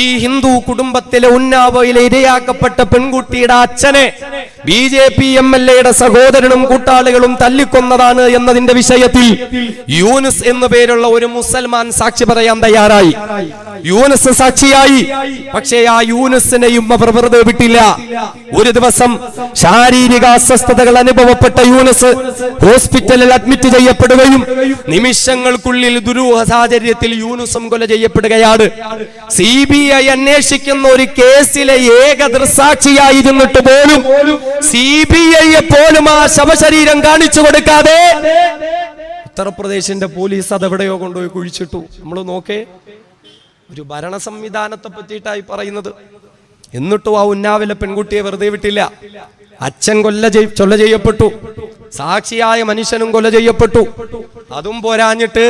ഈ ഹിന്ദു കുടുംബത്തിലെ ഉന്നാവോയിലെ ഇരയാക്കപ്പെട്ട പെൺകുട്ടിയുടെ അച്ഛനെ BJP MLA സഹോദരനും കൂട്ടാളികളും തല്ലിക്കൊന്നതാണ് എന്നതിന്റെ വിഷയത്തിൽ യൂനുസ് എന്നു പേരുള്ള ഒരു മുസൽമാൻ സാക്ഷി പറയാൻ തയ്യാറായി. യൂനുസ് സാക്ഷിയായി. പക്ഷേ ആ യൂനുസിനെയും അവർ വെറുതെ വിട്ടില്ല. ഒരു ദിവസം ശാരീരിക അസ്വസ്ഥതകൾ അനുഭവപ്പെട്ട യൂനുസ് ഹോസ്പിറ്റലിൽ അഡ്മിറ്റ് ചെയ്യപ്പെടുകയും നിമിഷങ്ങൾക്കുള്ളിൽ ദുരൂഹ സാഹചര്യത്തിൽ യൂനുസും കൊല ചെയ്യപ്പെടുകയാണ്. CBI അന്വേഷിക്കുന്ന ഒരു കേസിലെ ഏക ദൃക്സാക്ഷിയായിരുന്നിട്ട് പോലും CBI പോലും ആ ശവശരീരം കാണിച്ചു കൊടുക്കാതെ ഉത്തർപ്രദേശിന്റെ പോലീസ് അതെവിടെയോ കൊണ്ടുപോയി കുഴിച്ചിട്ടു. നമ്മൾ നോക്കേ, ഒരു ഭരണ സംവിധാനത്തെ പറ്റിയിട്ടായി പറയുന്നത്. എന്നിട്ടും ആ ഉന്നാവിലെ പെൺകുട്ടിയെ വെറുതെ വിട്ടില്ല. അച്ഛൻ കൊല ചെയ്യപ്പെട്ടു, സാക്ഷിയായ മനുഷ്യനും കൊല ചെയ്യപ്പെട്ടു. അതും പോരാഞ്ഞിട്ട്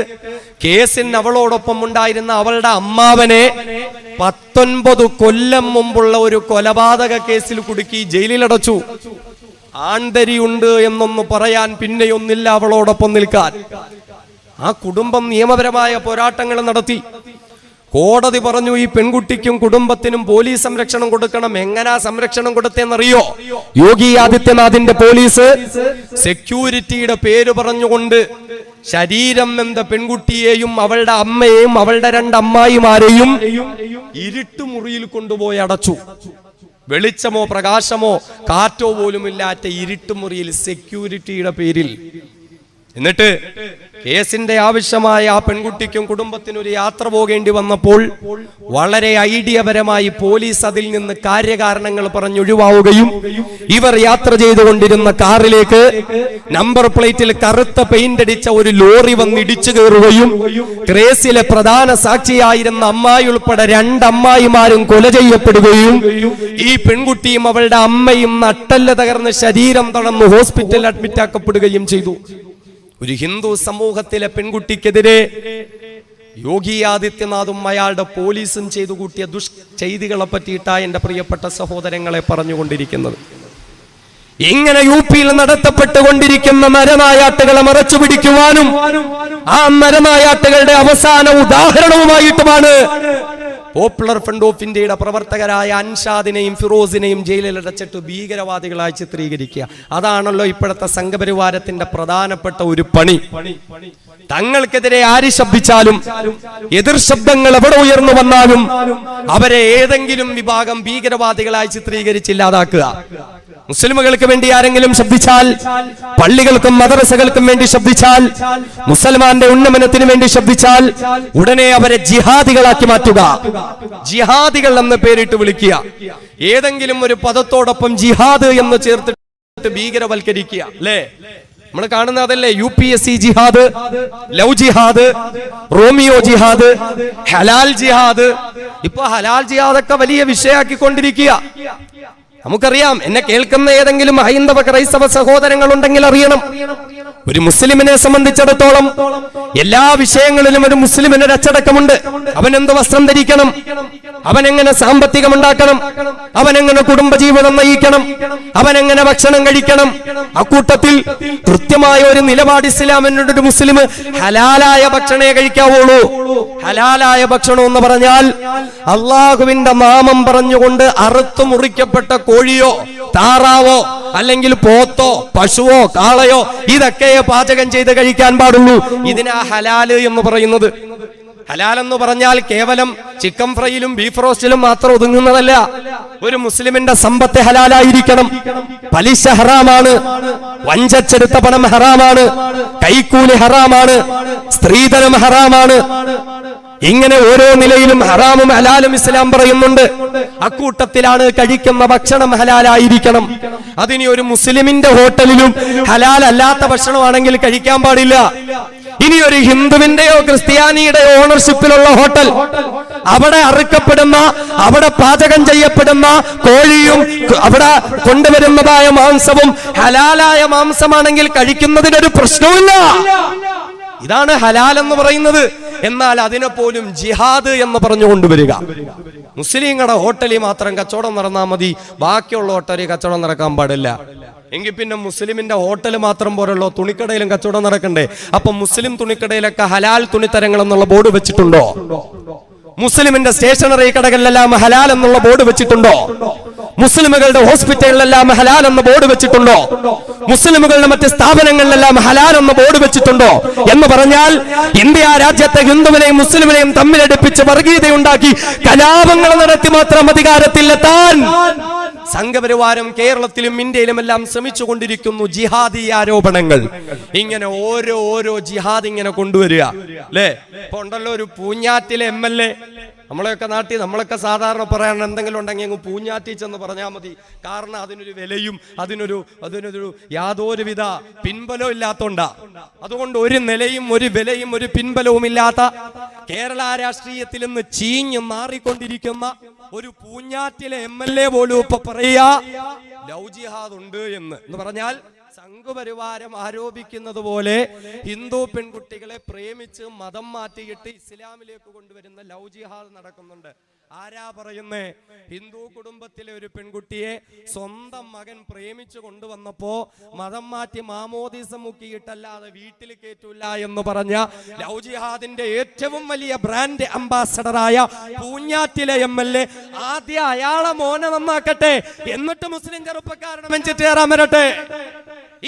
കേസിന് അവളോടൊപ്പം ഉണ്ടായിരുന്ന അവളുടെ അമ്മാവനെ 19 കൊല്ലം മുമ്പുള്ള ഒരു കൊലപാതക കേസിൽ കുടുക്കി ജയിലിലടച്ചു. ആണ്ടരിയുണ്ട് എന്നൊന്ന് പറയാൻ പിന്നെയൊന്നില്ല അവളോടൊപ്പം നിൽക്കാൻ. ആ കുടുംബം നിയമപരമായ പോരാട്ടങ്ങൾ നടത്തി. കോടതി പറഞ്ഞു ഈ പെൺകുട്ടിക്കും കുടുംബത്തിനും പോലീസ് സംരക്ഷണം കൊടുക്കണം. എങ്ങനാ സംരക്ഷണം കൊടുത്തെന്നറിയോ? യോഗി ആദിത്യനാഥിന്റെ പോലീസ് സെക്യൂരിറ്റിയുടെ പേര് പറഞ്ഞുകൊണ്ട് ശരീരം എന്ന പെൺകുട്ടിയെയും അവളുടെ അമ്മയെയും അവളുടെ 2 അമ്മായിമാരെയും ഇരുട്ടുമുറിയിൽ കൊണ്ടുപോയി അടച്ചു. വെളിച്ചമോ പ്രകാശമോ കാറ്റോ പോലും ഇല്ലാത്ത ഇരുട്ടുമുറിയിൽ സെക്യൂരിറ്റിയുടെ പേരിൽ. എന്നിട്ട് കേസിന്റെ ആവശ്യമായ ആ പെൺകുട്ടിക്കും കുടുംബത്തിനും ഒരു യാത്ര പോകേണ്ടി വന്നപ്പോൾ വളരെ ഐഡിയപരമായി പോലീസ് അതിൽ നിന്ന് കാര്യകാരണങ്ങൾ പറഞ്ഞൊഴിവാവുകയും ഇവർ യാത്ര ചെയ്തുകൊണ്ടിരുന്ന കാറിലേക്ക് നമ്പർ പ്ലേറ്റിൽ കറുത്ത പെയിന്റ് അടിച്ച ഒരു ലോറി വന്നിടിച്ചു കയറുകയും കേസിലെ പ്രധാന സാക്ഷിയായിരുന്ന അമ്മായി ഉൾപ്പെടെ 2 അമ്മായിമാരും കൊല ചെയ്യപ്പെടുകയും ഈ പെൺകുട്ടിയും അവളുടെ അമ്മയും നട്ടെല്ല് തകർന്ന് ശരീരം തളർന്ന് ഹോസ്പിറ്റലിൽ അഡ്മിറ്റ് ആക്കപ്പെടുകയും ചെയ്തു. ഒരു ഹിന്ദു സമൂഹത്തിലെ പെൺകുട്ടിക്കെതിരെ യോഗി ആദിത്യനാഥും അയാളുടെ പോലീസും ചെയ്തു കൂട്ടിയ ദുഷ്ചെയ്തികളെ പറ്റിയിട്ടാണ് എന്റെ പ്രിയപ്പെട്ട സഹോദരങ്ങളെ പറഞ്ഞുകൊണ്ടിരിക്കുന്നത്. ഇങ്ങനെ UP-യിൽ നടത്തപ്പെട്ടുകൊണ്ടിരിക്കുന്ന നരനായാട്ടുകളെ മറച്ചു പിടിക്കുവാനും ആ നരനായാട്ടുകളുടെ അവസാന ഉദാഹരണവുമായിട്ടുമാണ് പോപ്പുലർ ഫ്രണ്ട് ഓഫ് ഇന്ത്യയുടെ പ്രവർത്തകരായ അൻഷാദിനെയും ഫിറോസിനെയും ജയിലിലടച്ചിട്ട് ഭീകരവാദികളായി ചിത്രീകരിക്കുക. അതാണല്ലോ ഇപ്പോഴത്തെ സംഘപരിവാരത്തിന്റെ പ്രധാനപ്പെട്ട ഒരു പണി. തങ്ങൾക്കെതിരെ ആര് ശബ്ദിച്ചാലും, എതിർ ശബ്ദങ്ങൾ എവിടെ ഉയർന്നു വന്നാലും അവരെ ഏതെങ്കിലും വിഭാഗം ഭീകരവാദികളായി ചിത്രീകരിച്ചില്ലാതാക്കുക. മുസ്ലിമുകൾക്ക് വേണ്ടി ആരെങ്കിലും ശബ്ദിച്ചാൽ, പള്ളികൾക്കും മദ്രസകൾക്കും വേണ്ടി ശബ്ദിച്ചാൽ, മുസൽമാന്റെ ഉന്നമനത്തിന് വേണ്ടി ശബ്ദിച്ചാൽ ഉടനെ അവരെ ജിഹാദികളാക്കി മാറ്റുക. ജിഹാദികൾ എന്ന് പേരിട്ട് വിളിക്കുക. ഏതെങ്കിലും ഒരു പദത്തോടൊപ്പം ജിഹാദ് എന്ന് ചേർത്തിട്ട് ഭീകരവൽക്കരിക്കുക. അല്ലേ? നമ്മൾ കാണുന്ന അതല്ലേ? UPSC ജിഹാദ്, ലവ് ജിഹാദ്, റോമിയോ ജിഹാദ്, ഹലാൽ ജിഹാദ്. ഇപ്പൊ ഹലാൽ ജിഹാദൊക്കെ വലിയ വിഷയാക്കിക്കൊണ്ടിരിക്കുക. നമുക്കറിയാം. എന്നെ കേൾക്കുന്ന ഏതെങ്കിലും ഹൈന്ദവ ക്രൈസ്തവ സഹോദരങ്ങൾ ഉണ്ടെങ്കിൽ അറിയണം, ഒരു മുസ്ലിമിനെ സംബന്ധിച്ചിടത്തോളം എല്ലാ വിഷയങ്ങളിലും ഒരു മുസ്ലിമിന് ഒരു അച്ചടക്കമുണ്ട്. അവൻ എന്ത് വസ്ത്രം ധരിക്കണം, അവൻ എങ്ങനെ സാമ്പത്തികം ഉണ്ടാക്കണം, അവൻ എങ്ങനെ കുടുംബജീവിതം നയിക്കണം, അവൻ എങ്ങനെ ഭക്ഷണം കഴിക്കണം. അക്കൂട്ടത്തിൽ കൃത്യമായ ഒരു നിലപാട് ഇസ്ലാമിനോട് ഒരു മുസ്ലിം ഹലാലായ ഭക്ഷണേ കഴിക്കാവുള്ളൂ. ഹലാലായ ഭക്ഷണം എന്ന് പറഞ്ഞാൽ അള്ളാഹുവിന്റെ നാമം പറഞ്ഞുകൊണ്ട് അറുത്തു മുറിക്കപ്പെട്ട കോഴിയോ താറാവോ അല്ലെങ്കിൽ പോത്തോ പശുവോ കാളയോ ഇതൊക്കെ പാചകം ചെയ്ത് കഴിക്കാൻ പാടുള്ളൂ. ഇതിനാ ഹലാല് എന്ന് പറയുന്നത്. ഹലാൽ എന്ന് പറഞ്ഞാൽ കേവലം ചിക്കൻ ഫ്രൈയിലും ബീഫ് റോസ്റ്റിലും മാത്രം ഒതുങ്ങുന്നതല്ല. ഒരു മുസ്ലിമിന്റെ സമ്പത്ത് ഹലാലായിരിക്കണം. പലിശ ഹറാമാണ്, വഞ്ചിച്ചെടുത്ത പണം ഹറാമാണ്, കൈക്കൂലി ഹറാമാണ്, സ്ത്രീധനം ഹറാമാണ്. ഇങ്ങനെ ഓരോ നിലയിലും ഹറാമും ഹലാലും ഇസ്ലാം പറയുന്നുണ്ട്. അക്കൂട്ടത്തിലാണ് കഴിക്കുന്ന ഭക്ഷണം ഹലാലായിരിക്കണം. അതിനി ഒരു മുസ്ലിമിന്റെ ഹോട്ടലിലും ഹലാൽ അല്ലാത്ത ഭക്ഷണമാണെങ്കിൽ കഴിക്കാൻ പാടില്ല. ഇനി ഒരു ഹിന്ദുവിന്റെയോ ക്രിസ്ത്യാനിയുടെയോ ഓണർഷിപ്പിലുള്ള ഹോട്ടൽ, അവിടെ അറുക്കപ്പെടുന്ന, അവിടെ പാചകം ചെയ്യപ്പെടുന്ന കോഴിയും അവിടെ കൊണ്ടുവരുന്നതായ മാംസവും ഹലാലായ മാംസമാണെങ്കിൽ കഴിക്കുന്നതിനൊരു പ്രശ്നവുമില്ല. ഇതാണ് ഹലാൽ എന്ന് പറയുന്നത്. എന്നാൽ അതിനെ പോലും ജിഹാദ് എന്ന് പറഞ്ഞു കൊണ്ടുവരിക. മുസ്ലിങ്ങളുടെ ഹോട്ടലിൽ മാത്രം കച്ചവടം നടന്നാൽ മതി, ബാക്കിയുള്ള ഹോട്ടലിൽ കച്ചവടം നടക്കാൻ പാടില്ല. എങ്കിൽ പിന്നെ മുസ്ലിമിന്റെ ഹോട്ടൽ മാത്രം പോരല്ലോ, തുണിക്കടയിലും കച്ചവടം നടക്കണ്ടേ? അപ്പൊ മുസ്ലിം തുണിക്കടയിലൊക്കെ ഹലാൽ തുണിത്തരങ്ങൾ എന്നുള്ള ബോർഡ് വെച്ചിട്ടുണ്ടോ? മുസ്ലിമിന്റെ സ്റ്റേഷനറി കടകളിലെല്ലാം ഹലാൽ എന്നുള്ള ബോർഡ് വെച്ചിട്ടുണ്ടോ? മുസ്ലിമുകളുടെ ഹോസ്പിറ്റലിലെല്ലാം ഹലാൽ എന്ന ബോർഡ് വെച്ചിട്ടുണ്ടോ? മുസ്ലിമുകളുടെ മറ്റ് സ്ഥാപനങ്ങളിലെല്ലാം ഹലാൽ എന്ന ബോർഡ് വെച്ചിട്ടുണ്ടോ? എന്ന് പറഞ്ഞാൽ ഇന്ത്യ രാജ്യത്തെ ഹിന്ദുവിനെയും മുസ്ലിമിനെയും തമ്മിലടുപ്പിച്ച് വർഗീയതയുണ്ടാക്കി കലാപങ്ങൾ നടത്തി മാത്രം അധികാരത്തിലെത്താൻ സംഘപരിവാരം കേരളത്തിലും ഇന്ത്യയിലും എല്ലാം ശ്രമിച്ചുകൊണ്ടിരിക്കുന്നു. ജിഹാദി ആരോപണങ്ങൾ ഇങ്ങനെ ഓരോ ജിഹാദ് ഇങ്ങനെ കൊണ്ടുവരിക അല്ലേ? ഇപ്പൊ ഉണ്ടല്ലോ ഒരു പൂഞ്ഞാറ്റിലെ MLA, നമ്മളെയൊക്കെ നാട്ടിൽ നമ്മളൊക്കെ സാധാരണ പറയാൻ എന്തെങ്കിലും ഉണ്ടെങ്കിൽ അങ്ങ് പൂഞ്ഞാറ്റി ചെന്ന് പറഞ്ഞാൽ മതി. കാരണം അതിനൊരു വിലയും അതിനൊരു യാതൊരുവിധ പിൻബലവും ഇല്ലാത്തോണ്ടാ. അതുകൊണ്ട് ഒരു നിലയും ഒരു വിലയും ഒരു പിൻബലവും ഇല്ലാത്ത കേരള രാഷ്ട്രീയത്തിൽ നിന്ന് ചീഞ്ഞ് മാറിക്കൊണ്ടിരിക്കുന്ന ഒരു പൂഞ്ഞാറ്റിലെ MLA പോലും ഇപ്പൊ പറയാ ലവ് ജിഹാദ് ഉണ്ട് എന്ന് പറഞ്ഞാൽ സംഘപരിവാരം ആരോപിക്കുന്നത് പോലെ ഹിന്ദു പെൺകുട്ടികളെ പ്രേമിച്ച് മതം മാറ്റിയിട്ട് ഇസ്ലാമിലേക്ക് കൊണ്ടുവരുന്ന ലവ് ജിഹാദ് നടക്കുന്നുണ്ട്. ആരാ പറയുന്നേ? ഹിന്ദു കുടുംബത്തിലെ ഒരു പെൺകുട്ടിയെ സ്വന്തം മകൻ പ്രേമിച്ചു കൊണ്ടുവന്നപ്പോ മതം മാറ്റി മാമോദീസ മുക്കിയിട്ടല്ലാതെ വീട്ടിൽ കയറ്റൂല എന്ന് പറഞ്ഞ ലവ് ജിഹാദിന്റെ ഏറ്റവും വലിയ ബ്രാൻഡ് അംബാസഡറായ പൂഞ്ഞാറ്റിലെ MLA ആദ്യം അയാളെ മോനെ നന്നാക്കട്ടെ, എന്നിട്ട് മുസ്ലിം ചെറുപ്പക്കാരുടെ വെച്ചിട്ട് കയറാൻ വരട്ടെ.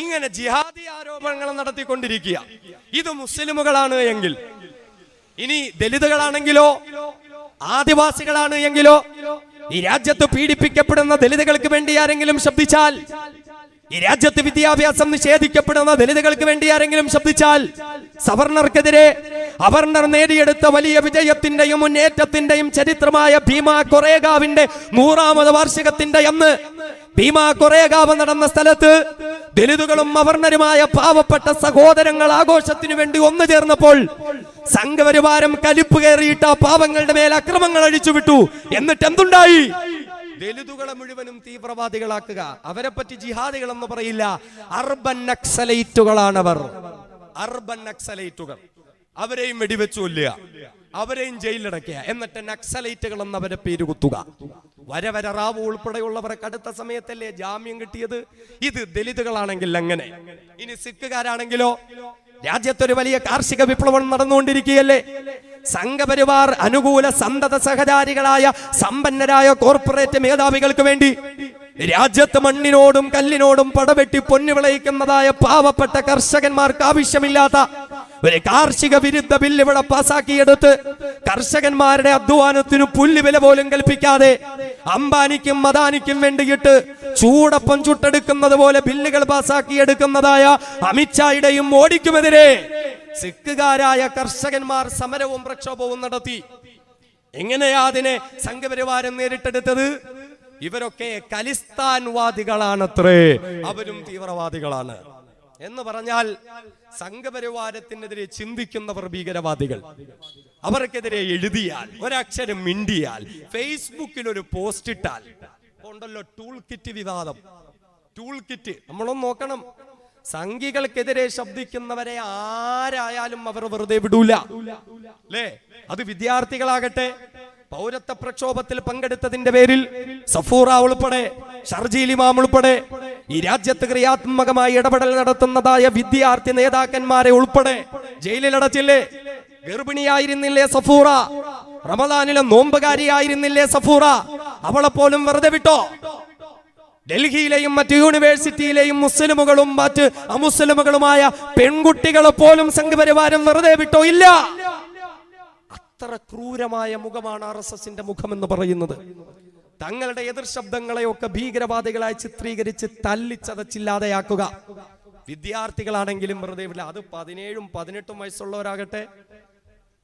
ഇങ്ങനെ ജിഹാദി ആരോപണങ്ങൾ നടത്തിക്കൊണ്ടിരിക്കുക. ഇത് മുസ്ലിമുകളാണ് എങ്കിൽ, ഇനി ദലിതുകളാണെങ്കിലോ ആദിവാസികളാണ് എങ്കിലോ, ഈ രാജ്യത്ത് പീഡിപ്പിക്കപ്പെടുന്ന ദലിതുകൾക്ക് വേണ്ടി ആരെങ്കിലും ശബ്ദിച്ചാൽ, ഈ രാജ്യത്ത് വിദ്യാഭ്യാസം നിഷേധിക്കപ്പെടുന്ന ദലിതുകൾക്ക് വേണ്ടി ആരെങ്കിലും ശബ്ദിച്ചാൽ, സവർണർക്കെതിരെ അവർണർ നേടിയെടുത്ത വലിയ വിജയത്തിന്റെയും മുന്നേറ്റത്തിന്റെയും ചരിത്രമായ ഭീമാ കൊറേഗാവിന്റെ 100ാമത് വാർഷികത്തിന്റെ അന്ന് ഭീമാ കൊറേഗാവ് നടന്ന സ്ഥലത്ത് ദലിതുകളും അവർണരുമായ പാവപ്പെട്ട സഹോദരങ്ങൾ ആഘോഷത്തിനു വേണ്ടി ഒന്നു ചേർന്നപ്പോൾ സംഘപരിവാരം കലിപ്പ് കയറിയിട്ട് ആ പാവങ്ങളുടെ മേൽ അക്രമങ്ങൾ അഴിച്ചുവിട്ടു. എന്നിട്ട് എന്തുണ്ടായി? ദലിതുകളെ മുഴുവനും തീവ്രവാദികളാക്കുക. അവരെ പറ്റി ജിഹാദികൾ എന്ന് പറയില്ല, അർബൻ നക്സലൈറ്റുകളാണവർ. അർബൻ നക്സലൈറ്റുകൾ. അവരെയും വെടിവെച്ചു കൊല്ലുക, അവരെയും ജയിലിലടക്കുക, എന്നിട്ട് നക്സലൈറ്റുകൾ എന്നവരെ പേര് കുത്തുക. വരവര റാവു ഉൾപ്പെടെയുള്ളവർക്ക് അടുത്ത സമയത്തല്ലേ ജാമ്യം കിട്ടിയത്? ഇത് ദലിതുകളാണെങ്കിൽ അങ്ങനെ. ഇനി സിഖുകാരാണെങ്കിലോ, രാജ്യത്തൊരു വലിയ കാർഷിക വിപ്ലവം നടന്നുകൊണ്ടിരിക്കുകയല്ലേ? സംഘപരിവാർ അനുകൂല സന്തത സഹചാരികളായ സമ്പന്നരായ കോർപ്പറേറ്റ് മേധാവികൾക്ക് വേണ്ടി രാജ്യത്ത് മണ്ണിനോടും കല്ലിനോടും പടവെട്ടി പൊന്നു വിളയിക്കുന്നതായ പാവപ്പെട്ട കർഷകന്മാർക്ക് ആവശ്യമില്ലാത്ത ഒരു കാർഷിക വിരുദ്ധ ബില്ല് ഇവിടെ പാസാക്കിയെടുത്ത് കർഷകന്മാരുടെ അധ്വാനത്തിന് പുല്ലുവില പോലും കൽപ്പിക്കാതെ അംബാനിക്കും അദാനിക്കും വേണ്ടിയിട്ട് ചൂടപ്പം ചുട്ടെടുക്കുന്നത് പോലെ ബില്ലുകൾ പാസാക്കിയെടുക്കുന്നതായ അമിത്ഷായുടെയും മോഡിക്കുമെതിരെ സിഖുകാരായ കർഷകന്മാർ സമരവും പ്രക്ഷോഭവും നടത്തി. എങ്ങനെയാ അതിനെ സംഘപരിവാരം നേരിട്ടെടുത്തത്? ഇവരൊക്കെ ഖലിസ്ഥാൻവാദികളാണത്രേ, അവരും തീവ്രവാദികളാണ് എന്ന് പറഞ്ഞാൽ സംഘപരിവാരത്തിനെതിരെ ചിന്തിക്കുന്നവർ ഭീകരവാദികൾ. അവർക്കെതിരെ എഴുതിയാൽ, ഒരക്ഷരം മിണ്ടിയാൽ, ഫേസ്ബുക്കിൽ ഒരു പോസ്റ്റ് ഇട്ടാൽ ഉണ്ടല്ലോ ടൂൾ കിറ്റ് വിവാദം. ടൂൾ കിറ്റ് നമ്മളൊന്ന് നോക്കണം. സംഘികൾക്കെതിരെ ശബ്ദിക്കുന്നവരെ ആരായാലും അവർ വെറുതെ വിടൂല അല്ലേ? അത് വിദ്യാർത്ഥികളാകട്ടെ, പൗരത്വ പ്രക്ഷോഭത്തിൽ പങ്കെടുത്തതിന്റെ പേരിൽ സഫൂറ ഉൾപ്പെടെ, ഷർജീൽ ഇമാം ഉൾപ്പെടെ ഈ രാജ്യത്ത് ക്രിയാത്മകമായി ഇടപെടൽ നടത്തുന്നതായ വിദ്യാർത്ഥി നേതാക്കന്മാരെ ഉൾപ്പെടെ ജയിലിലടച്ചില്ലേ? ഗർഭിണിയായിരുന്നില്ലേ സഫൂറ? റമദാനിലെ നോമ്പുകാരിയായിരുന്നില്ലേ സഫൂറ? അവളെ പോലും വെറുതെ വിട്ടോ? ഡൽഹിയിലെയും മറ്റ് യൂണിവേഴ്സിറ്റിയിലെയും മുസ്ലിമുകളും മറ്റ് അമുസ്ലിമുകളുമായ പെൺകുട്ടികളെ പോലും സംഘപരിവാരം വെറുതെ വിട്ടോ ഇല്ല. അത്ര ക്രൂരമായ മുഖമാണ് RSSന്റെ മുഖമെന്ന് പറയുന്നത്. തങ്ങളുടെ എതിർ ശബ്ദങ്ങളെയൊക്കെ ഭീകരവാദികളായി ചിത്രീകരിച്ച് തല്ലിച്ചതച്ചില്ലാതെയാക്കുക. വിദ്യാർത്ഥികളാണെങ്കിലും വെറുതെ വില്ല. അത് 17ഉം 18ഉം വയസ്സുള്ളവരാകട്ടെ.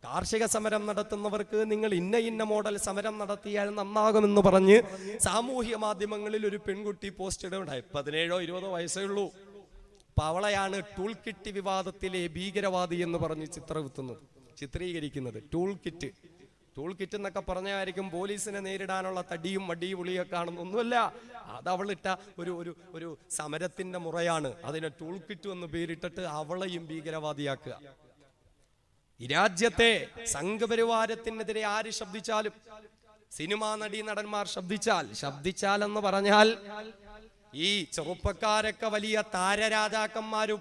കാർഷിക സമരം നടത്തുന്നവർക്ക് നിങ്ങൾ ഇന്ന മോഡൽ സമരം നടത്തിയാൽ നന്നാകുമെന്ന് പറഞ്ഞ് സാമൂഹ്യ മാധ്യമങ്ങളിൽ ഒരു പെൺകുട്ടി പോസ്റ്റ് ഇടുണ്ടായി. 17ഓ 20ഓ വയസ്സേ ഉള്ളൂ. അപ്പൊ അവളെയാണ് ടൂൾ കിറ്റ് വിവാദത്തിലെ ഭീകരവാദി എന്ന് പറഞ്ഞ് ചിത്രീകരിക്കുന്നത്. ടൂൾ കിറ്റ് എന്നൊക്കെ പറഞ്ഞായിരിക്കും പോലീസിനെ നേരിടാനുള്ള തടിയും വടിയും ഉളിയൊക്കെ ആണെന്നൊന്നുമല്ല. അത് അവളിട്ട ഒരു സമരത്തിന്റെ മുറയാണ്. അതിനെ ടൂൾ കിറ്റ് എന്ന് പേരിട്ടിട്ട് അവളെയും ഭീകരവാദിയാക്കുക. ഈ രാജ്യത്തെ സംഘപരിവാരത്തിനെതിരെ ആര് ശബ്ദിച്ചാലും, സിനിമാ നടന്മാർ ശബ്ദിച്ചാൽ എന്ന് പറഞ്ഞാൽ ഈ ചെറുപ്പക്കാരൊക്കെ വലിയ താരരാജാക്കന്മാരായി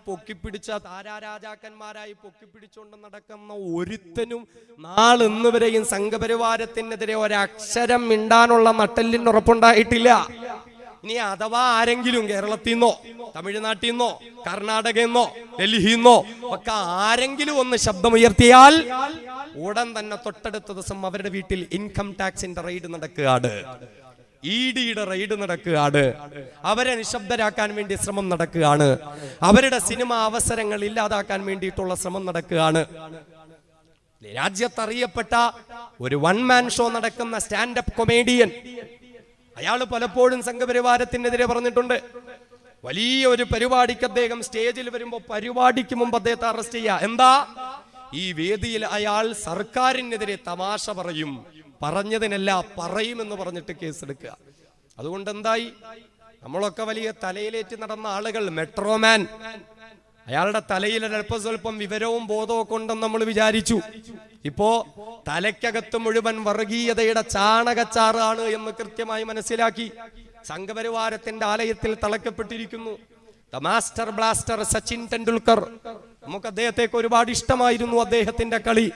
പൊക്കിപ്പിടിച്ചുകൊണ്ട് നടക്കുന്ന ഒരുത്തനും നാളിന്നുവരെയും സംഘപരിവാരത്തിനെതിരെ ഒരക്ഷരം മിണ്ടാനുള്ള നട്ടെല്ലിന് ഉറപ്പുണ്ടായിട്ടില്ല. ഇനി അഥവാ ആരെങ്കിലും കേരളത്തിൽ നിന്നോ തമിഴ്നാട്ടിൽ നിന്നോ കർണാടകയിൽ നിന്നോ ഡൽഹിയിൽ നിന്നോ ഒക്കെ ആരെങ്കിലും ഒന്ന് ശബ്ദമുയർത്തിയാൽ ഉടൻ തന്നെ തൊട്ടടുത്ത ദിവസം അവരുടെ വീട്ടിൽ ഇൻകം ടാക്സിന്റെ റെയ്ഡ് നടക്കുകയാണ്, EDയുടെ റെയ്ഡ് നടക്കുകയാണ്. അവരെ നിശബ്ദരാക്കാൻ വേണ്ടി ശ്രമം നടക്കുകയാണ്. അവരുടെ സിനിമ അവസരങ്ങൾ ഇല്ലാതാക്കാൻ വേണ്ടിയിട്ടുള്ള ശ്രമം നടക്കുകയാണ്. രാജ്യത്തറിയപ്പെട്ട ഒരു 1 മാൻ ഷോ നടക്കുന്ന സ്റ്റാൻഡപ്പ് കൊമേഡിയൻ, അയാൾ പലപ്പോഴും സംഘപരിവാരത്തിനെതിരെ പറഞ്ഞിട്ടുണ്ട്. വലിയ ഒരു പരിപാടിക്ക് അദ്ദേഹം സ്റ്റേജിൽ വരുമ്പോൾ പരിപാടിക്ക് മുമ്പ് അദ്ദേഹത്തെ അറസ്റ്റ് ചെയ്യുക. എന്താ? ഈ വേദിയിൽ അയാൾ സർക്കാരിനെതിരെ തമാശ പറഞ്ഞതിനല്ല പറയുമെന്ന് പറഞ്ഞിട്ട് കേസെടുക്കുക. അതുകൊണ്ട് എന്തായി? നമ്മളൊക്കെ വലിയ തലയിലേറ്റ് നടന്ന ആളുകൾ, മെട്രോമാൻ, അയാളുടെ തലയിൽ അല്പസ്വല്പം വിവരവും ബോധവും ഒക്കെ ഉണ്ടെന്ന് നമ്മൾ വിചാരിച്ചു. ഇപ്പോ തലയ്ക്കകത്ത് മുഴുവൻ വർഗീയതയുടെ ചാണകച്ചാറാണ് എന്ന് കൃത്യമായി മനസ്സിലാക്കി. സംഘപരിവാരത്തിന്റെ ആലയത്തിൽ തളയ്ക്കപ്പെട്ടിരിക്കുന്നു. The master blaster Sachin Tendulkar. നമുക്ക് അദ്ദേഹത്തേക്ക് ഒരുപാട് ഇഷ്ടമായിരുന്നു, അദ്ദേഹത്തിന്റെ കളി,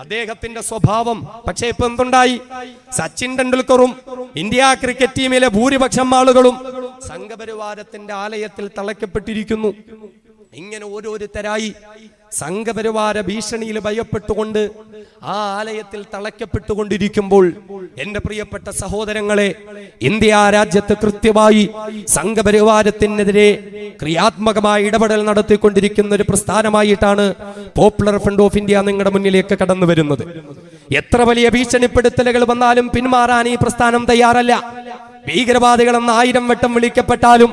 അദ്ദേഹത്തിന്റെ സ്വഭാവം. പക്ഷേ ഇപ്പൊ എന്തുണ്ടായി? സച്ചിൻ ടെണ്ടുൽക്കറും ഇന്ത്യ ക്രിക്കറ്റ് ടീമിലെ ഭൂരിപക്ഷം ആളുകളും സംഘപരിവാരത്തിന്റെ ആലയത്തിൽ തളയ്ക്കപ്പെട്ടിരിക്കുന്നു. ഇങ്ങനെ ഓരോരുത്തരായി സംഘപരിവാര ഭീഷണിയിൽ ഭയപ്പെട്ടുകൊണ്ട് ആ ആലയത്തിൽ തളയ്ക്കപ്പെട്ടുകൊണ്ടിരിക്കുമ്പോൾ എന്റെ പ്രിയപ്പെട്ട സഹോദരങ്ങളെ, ഇന്ത്യ രാജ്യത്ത് കൃത്യമായി സംഘപരിവാരത്തിനെതിരെ ക്രിയാത്മകമായ ഇടപെടൽ നടത്തിക്കൊണ്ടിരിക്കുന്ന ഒരു പ്രസ്ഥാനമായിട്ടാണ് പോപ്പുലർ ഫ്രണ്ട് ഓഫ് ഇന്ത്യ നിങ്ങളുടെ മുന്നിലേക്ക് കടന്നു വരുന്നത്. എത്ര വലിയ ഭീഷണിപ്പെടുത്തലുകൾ വന്നാലും പിന്മാറാൻ ഈ പ്രസ്ഥാനം തയ്യാറല്ല. ഭീകരവാദികളെന്ന് 1000 വട്ടം വിളിക്കപ്പെട്ടാലും,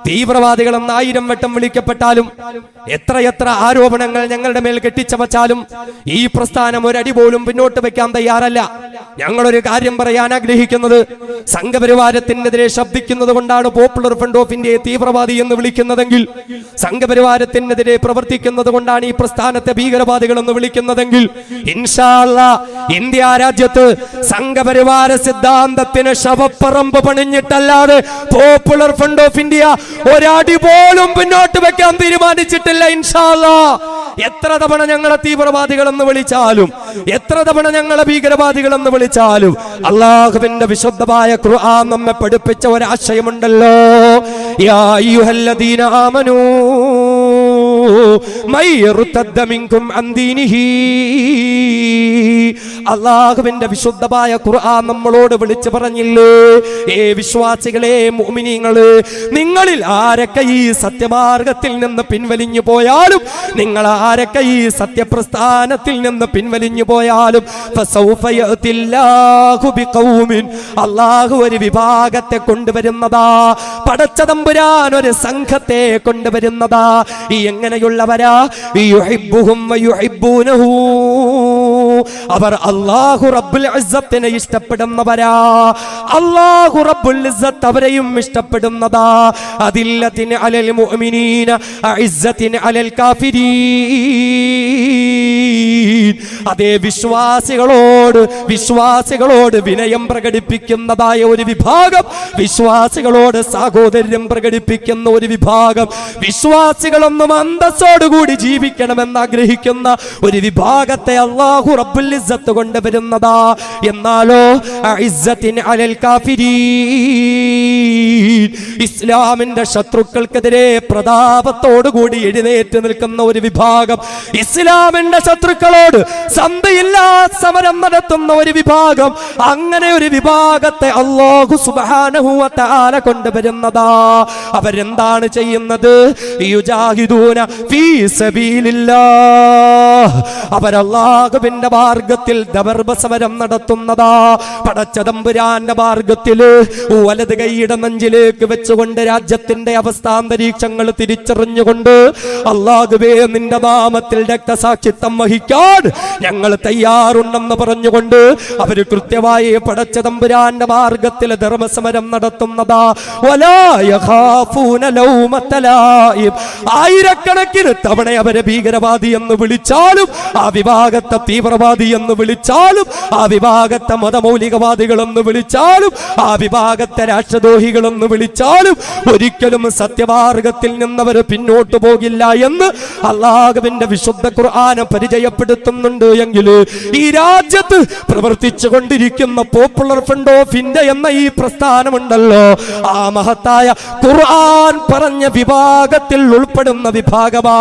തീവ്രവാദികളെന്ന് 1000 വട്ടം വിളിക്കപ്പെട്ടാലും, എത്രയെത്ര ആരോപണങ്ങൾ ഞങ്ങളുടെ മേൽ കെട്ടിച്ചമച്ചാലും ഈ പ്രസ്ഥാനം ഒരടി പോലും പിന്നോട്ട് വെക്കാൻ തയ്യാറല്ല. ഞങ്ങളൊരു കാര്യം പറയാൻ ആഗ്രഹിക്കുന്നത്, സംഘപരിവാരത്തിനെതിരെ ശബ്ദിക്കുന്നത് കൊണ്ടാണ് പോപ്പുലർ ഫ്രണ്ട് ഓഫ് ഇന്ത്യയെ തീവ്രവാദി എന്ന് വിളിക്കുന്നതെങ്കിൽ, സംഘപരിവാരത്തിനെതിരെ പ്രവർത്തിക്കുന്നത് കൊണ്ടാണ് ഈ പ്രസ്ഥാനത്തെ ഭീകരവാദികൾ എന്ന് വിളിക്കുന്നതെങ്കിൽ, ഇൻഷാ അല്ലാഹ് ഇന്ത്യ രാജ്യത്ത് സംഘപരിവാര സിദ്ധാന്തത്തിന് ശവപ്പറമ്പ് പണിഞ്ഞിട്ടല്ലാതെ പോപ്പുലർ ഫ്രണ്ട് ഓഫ് ഇന്ത്യ ഒരടി പോലും പിന്നോട്ട് വെക്കാൻ തീരുമാനിച്ചിട്ടില്ല. ഇൻഷാ അല്ലാഹ് എത്ര തവണ ഞങ്ങളെ തീവ്രവാദികൾ എന്ന് വിളിച്ചാലും, എത്ര തവണ ഞങ്ങളെ ഭീകരവാദികൾ എന്ന് വിളിച്ചാലും, അല്ലാഹുവിന്റെ വിശുദ്ധമായ ഖുർആൻ നമ്മെ പഠിപ്പിച്ച ഒരാശയമുണ്ടല്ലോ, യാ അയ്യുഹല്ലദീന ആമനൂ മയ്യർതദ്ദ മിൻകും അൻ ദീനിഹി. അല്ലാഹുവിന്റെ വിശുദ്ധമായ ഖുർആൻ നമ്മളോട് വിളിച്ചു പറഞ്ഞില്ലേ, ഏ വിശ്വാസികളെ, മുഅ്മിനീങ്ങളെ, നിങ്ങളിൽ ആരൊക്കെ ഈ സത്യമാർഗത്തിൽ നിന്ന് പിൻവലിഞ്ഞു പോയാലും, നിങ്ങൾ ആരൊക്കെ ഈ സത്യപ്രസ്ഥാനത്തിൽ നിന്ന് പിൻവലിഞ്ഞു പോയാലും, ഫസൗഫ യഅതില്ലാഹു ബിഖൗമിൻ, അല്ലാഹു ഒരു വിഭാഗത്തെ കൊണ്ടുവരുന്നതാ, പടച്ച തമ്പുരാൻ ഒരു സംഘത്തെ കൊണ്ടുവരുന്നതാ. ഈ എങ്ങനെയുള്ളവരാ? യുഹിബ്ബുഹും വയുഹിബ്ബൂനഹു, അവർ അല്ലാഹു റബ്ബുൽ ഇസ്സത്തിനെ ഇഷ്ടപ്പെടുന്നവരാ, അല്ലാഹു റബ്ബുൽ ഇസ്സത്ത് അവരെയും ഇഷ്ടപ്പെടുന്നതാ. അദില്ലത്തിൻ അലൽ മുഅ്മിനീന അഇസ്സത്തിൻ അലൽ കാഫിരീൻ. അതേ വിശ്വാസികളോട് വിനയം പ്രകടിപ്പിക്കുന്നതായ ഒരു വിഭാഗം, വിശ്വാസികളോട് സാഹോദര്യം പ്രകടിപ്പിക്കുന്ന ഒരു വിഭാഗം, വിശ്വാസികളൊന്നും അന്തസ്സോടുകൂടി ജീവിക്കണമെന്ന് ആഗ്രഹിക്കുന്ന ഒരു വിഭാഗത്തെ അല്ലാഹു റബ്ബുൽ ഇസ്സത്ത് കൊണ്ടുവരുന്നതാ. എന്നാലോ അഇസ്സത്തിൻ അലൽ കാഫിരീൻ, ഇസ്ലാമിന്റെ ശത്രുക്കൾക്കെതിരെ പ്രതാപത്തോടുകൂടി എഴുന്നേറ്റ് നിൽക്കുന്ന ഒരു വിഭാഗം, ഇസ്ലാമിന്റെ ശത്രുക്കളോട് സന്ധിയില്ലാ സമരം നടത്തുന്ന ഒരു വിഭാഗം, അങ്ങനെ ഒരു വിഭാഗത്തെ അല്ലാഹു സുബ്ഹാനഹു വ തആല കൊണ്ടുവരുന്നതാ. അവരെന്താണ് ചെയ്യുന്നത്? യുജാഹിദൂന ഫീ സബീലില്ലാഹ്. അവരല്ലാഹുവിന്റെ മാർഗത്തിൽ ദബർബ സമരം നടത്തുന്നതാ. പടച്ച തമ്പുരാന്റെ മാർഗത്തിൽ വലത് കൈയുടെ നെഞ്ചിലേക്ക് വെച്ചുകൊണ്ട് രാജ്യത്തിന്റെ അവസ്ഥാന്തരീക്ഷങ്ങൾ തിരിച്ചറിഞ്ഞുകൊണ്ട് അല്ലാഹുവേ നിന്റെ നാമത്തിൽ രക്തസാക്ഷിത്വം വഹിക്കാൻ ഞങ്ങൾ തയ്യാറുണ്ടെന്ന് പറഞ്ഞുകൊണ്ട് അവര് കൃത്യമായി പടച്ച തമ്പുരാന്റെ മാർഗത്തിൽ ധർമ്മസമരം നടത്തുന്നതാ. വലാ യഖാഫൂന ലൗമത ലായിം. ആയിരക്കണക്കിന് തവണ അവരെ ഭീകരവാദി എന്ന് വിളിച്ചാലും, ആ വിഭാഗത്തെ തീവ്രവാദി എന്ന് വിളിച്ചാലും, ആ വിഭാഗത്തെ മതമൗലികവാദികളെന്ന് വിളിച്ചാലും, ആ വിഭാഗത്തെ രാഷ്ട്രദ്രോഹികളെന്ന് വിളിച്ചാലും ഒരിക്കലും സത്യമാർഗത്തിൽ നിന്നവർ പിന്നോട്ട് പോകില്ല എന്ന് അല്ലാഹുവിന്റെ വിശുദ്ധ ഖുർആൻ പരിചയപ്പെടുത്തുന്നുണ്ട്. എങ്കിൽ ഈ രാജ്യത്ത് പ്രവർത്തിച്ചു കൊണ്ടിരിക്കുന്ന പോപ്പുലർ ഫ്രണ്ട് ഓഫ് ഇന്ത്യ എന്ന ഈ പ്രസ്ഥാനമുണ്ടല്ലോ, ആ മഹത്തായ ഖുർആൻ പറഞ്ഞ വിഭാഗത്തിൽ ഉൾപ്പെടുന്ന വിഭാഗമാ.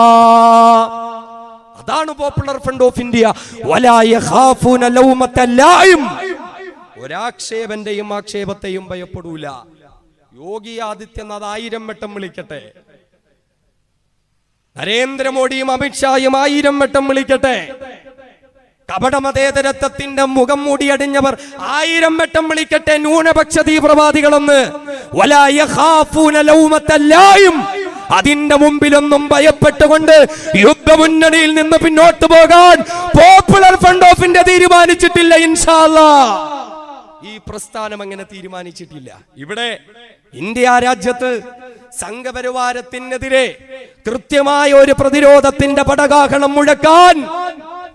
അതാണ് പോപ്പുലർ ഫ്രണ്ട് ഓഫ് ഇന്ത്യ. വലാ യഖാഫൂന ലൗമത ലായിം. ഒരാക്ഷേപന്റെയും ആക്ഷേപത്തെയും ഭയപ്പെടൂല. യോഗി ആദിത്യനാഥ് 1000 വട്ടം വിളിക്കട്ടെ, നരേന്ദ്രമോദിയും അമിത്ഷായും 1000 വട്ടം വിളിക്കട്ടെ, കപടമതേതരത്വത്തിന്റെ മുഖം മൂടിയടിഞ്ഞവർ 1000 വട്ടം വിളിക്കട്ടെ ന്യൂനപക്ഷ തീവ്രവാദികളെന്ന്. വലാ യഖാഫൂന ലൗമത ലായിം. അതിന്റെ മുമ്പിലൊന്നും ഭയപ്പെട്ടുകൊണ്ട് യുദ്ധമുന്നണിയിൽ നിന്ന് പിന്നോട്ട് പോകാൻ പോപ്പുലർ ഫ്രണ്ട് ഓഫ് ഇന്ത്യ തീരുമാനിച്ചിട്ടില്ല. ഇൻഷാ അല്ലാഹ് ഈ പ്രസ്ഥാനം അങ്ങനെ തീരുമാനിച്ചിട്ടില്ല. ഇവിടെ ഇന്ത്യ രാജ്യത്ത് സംഘപരിവാരത്തിനെതിരെ കൃത്യമായ ഒരു പ്രതിരോധത്തിന്റെ പടകാഹളം മുഴക്കാൻ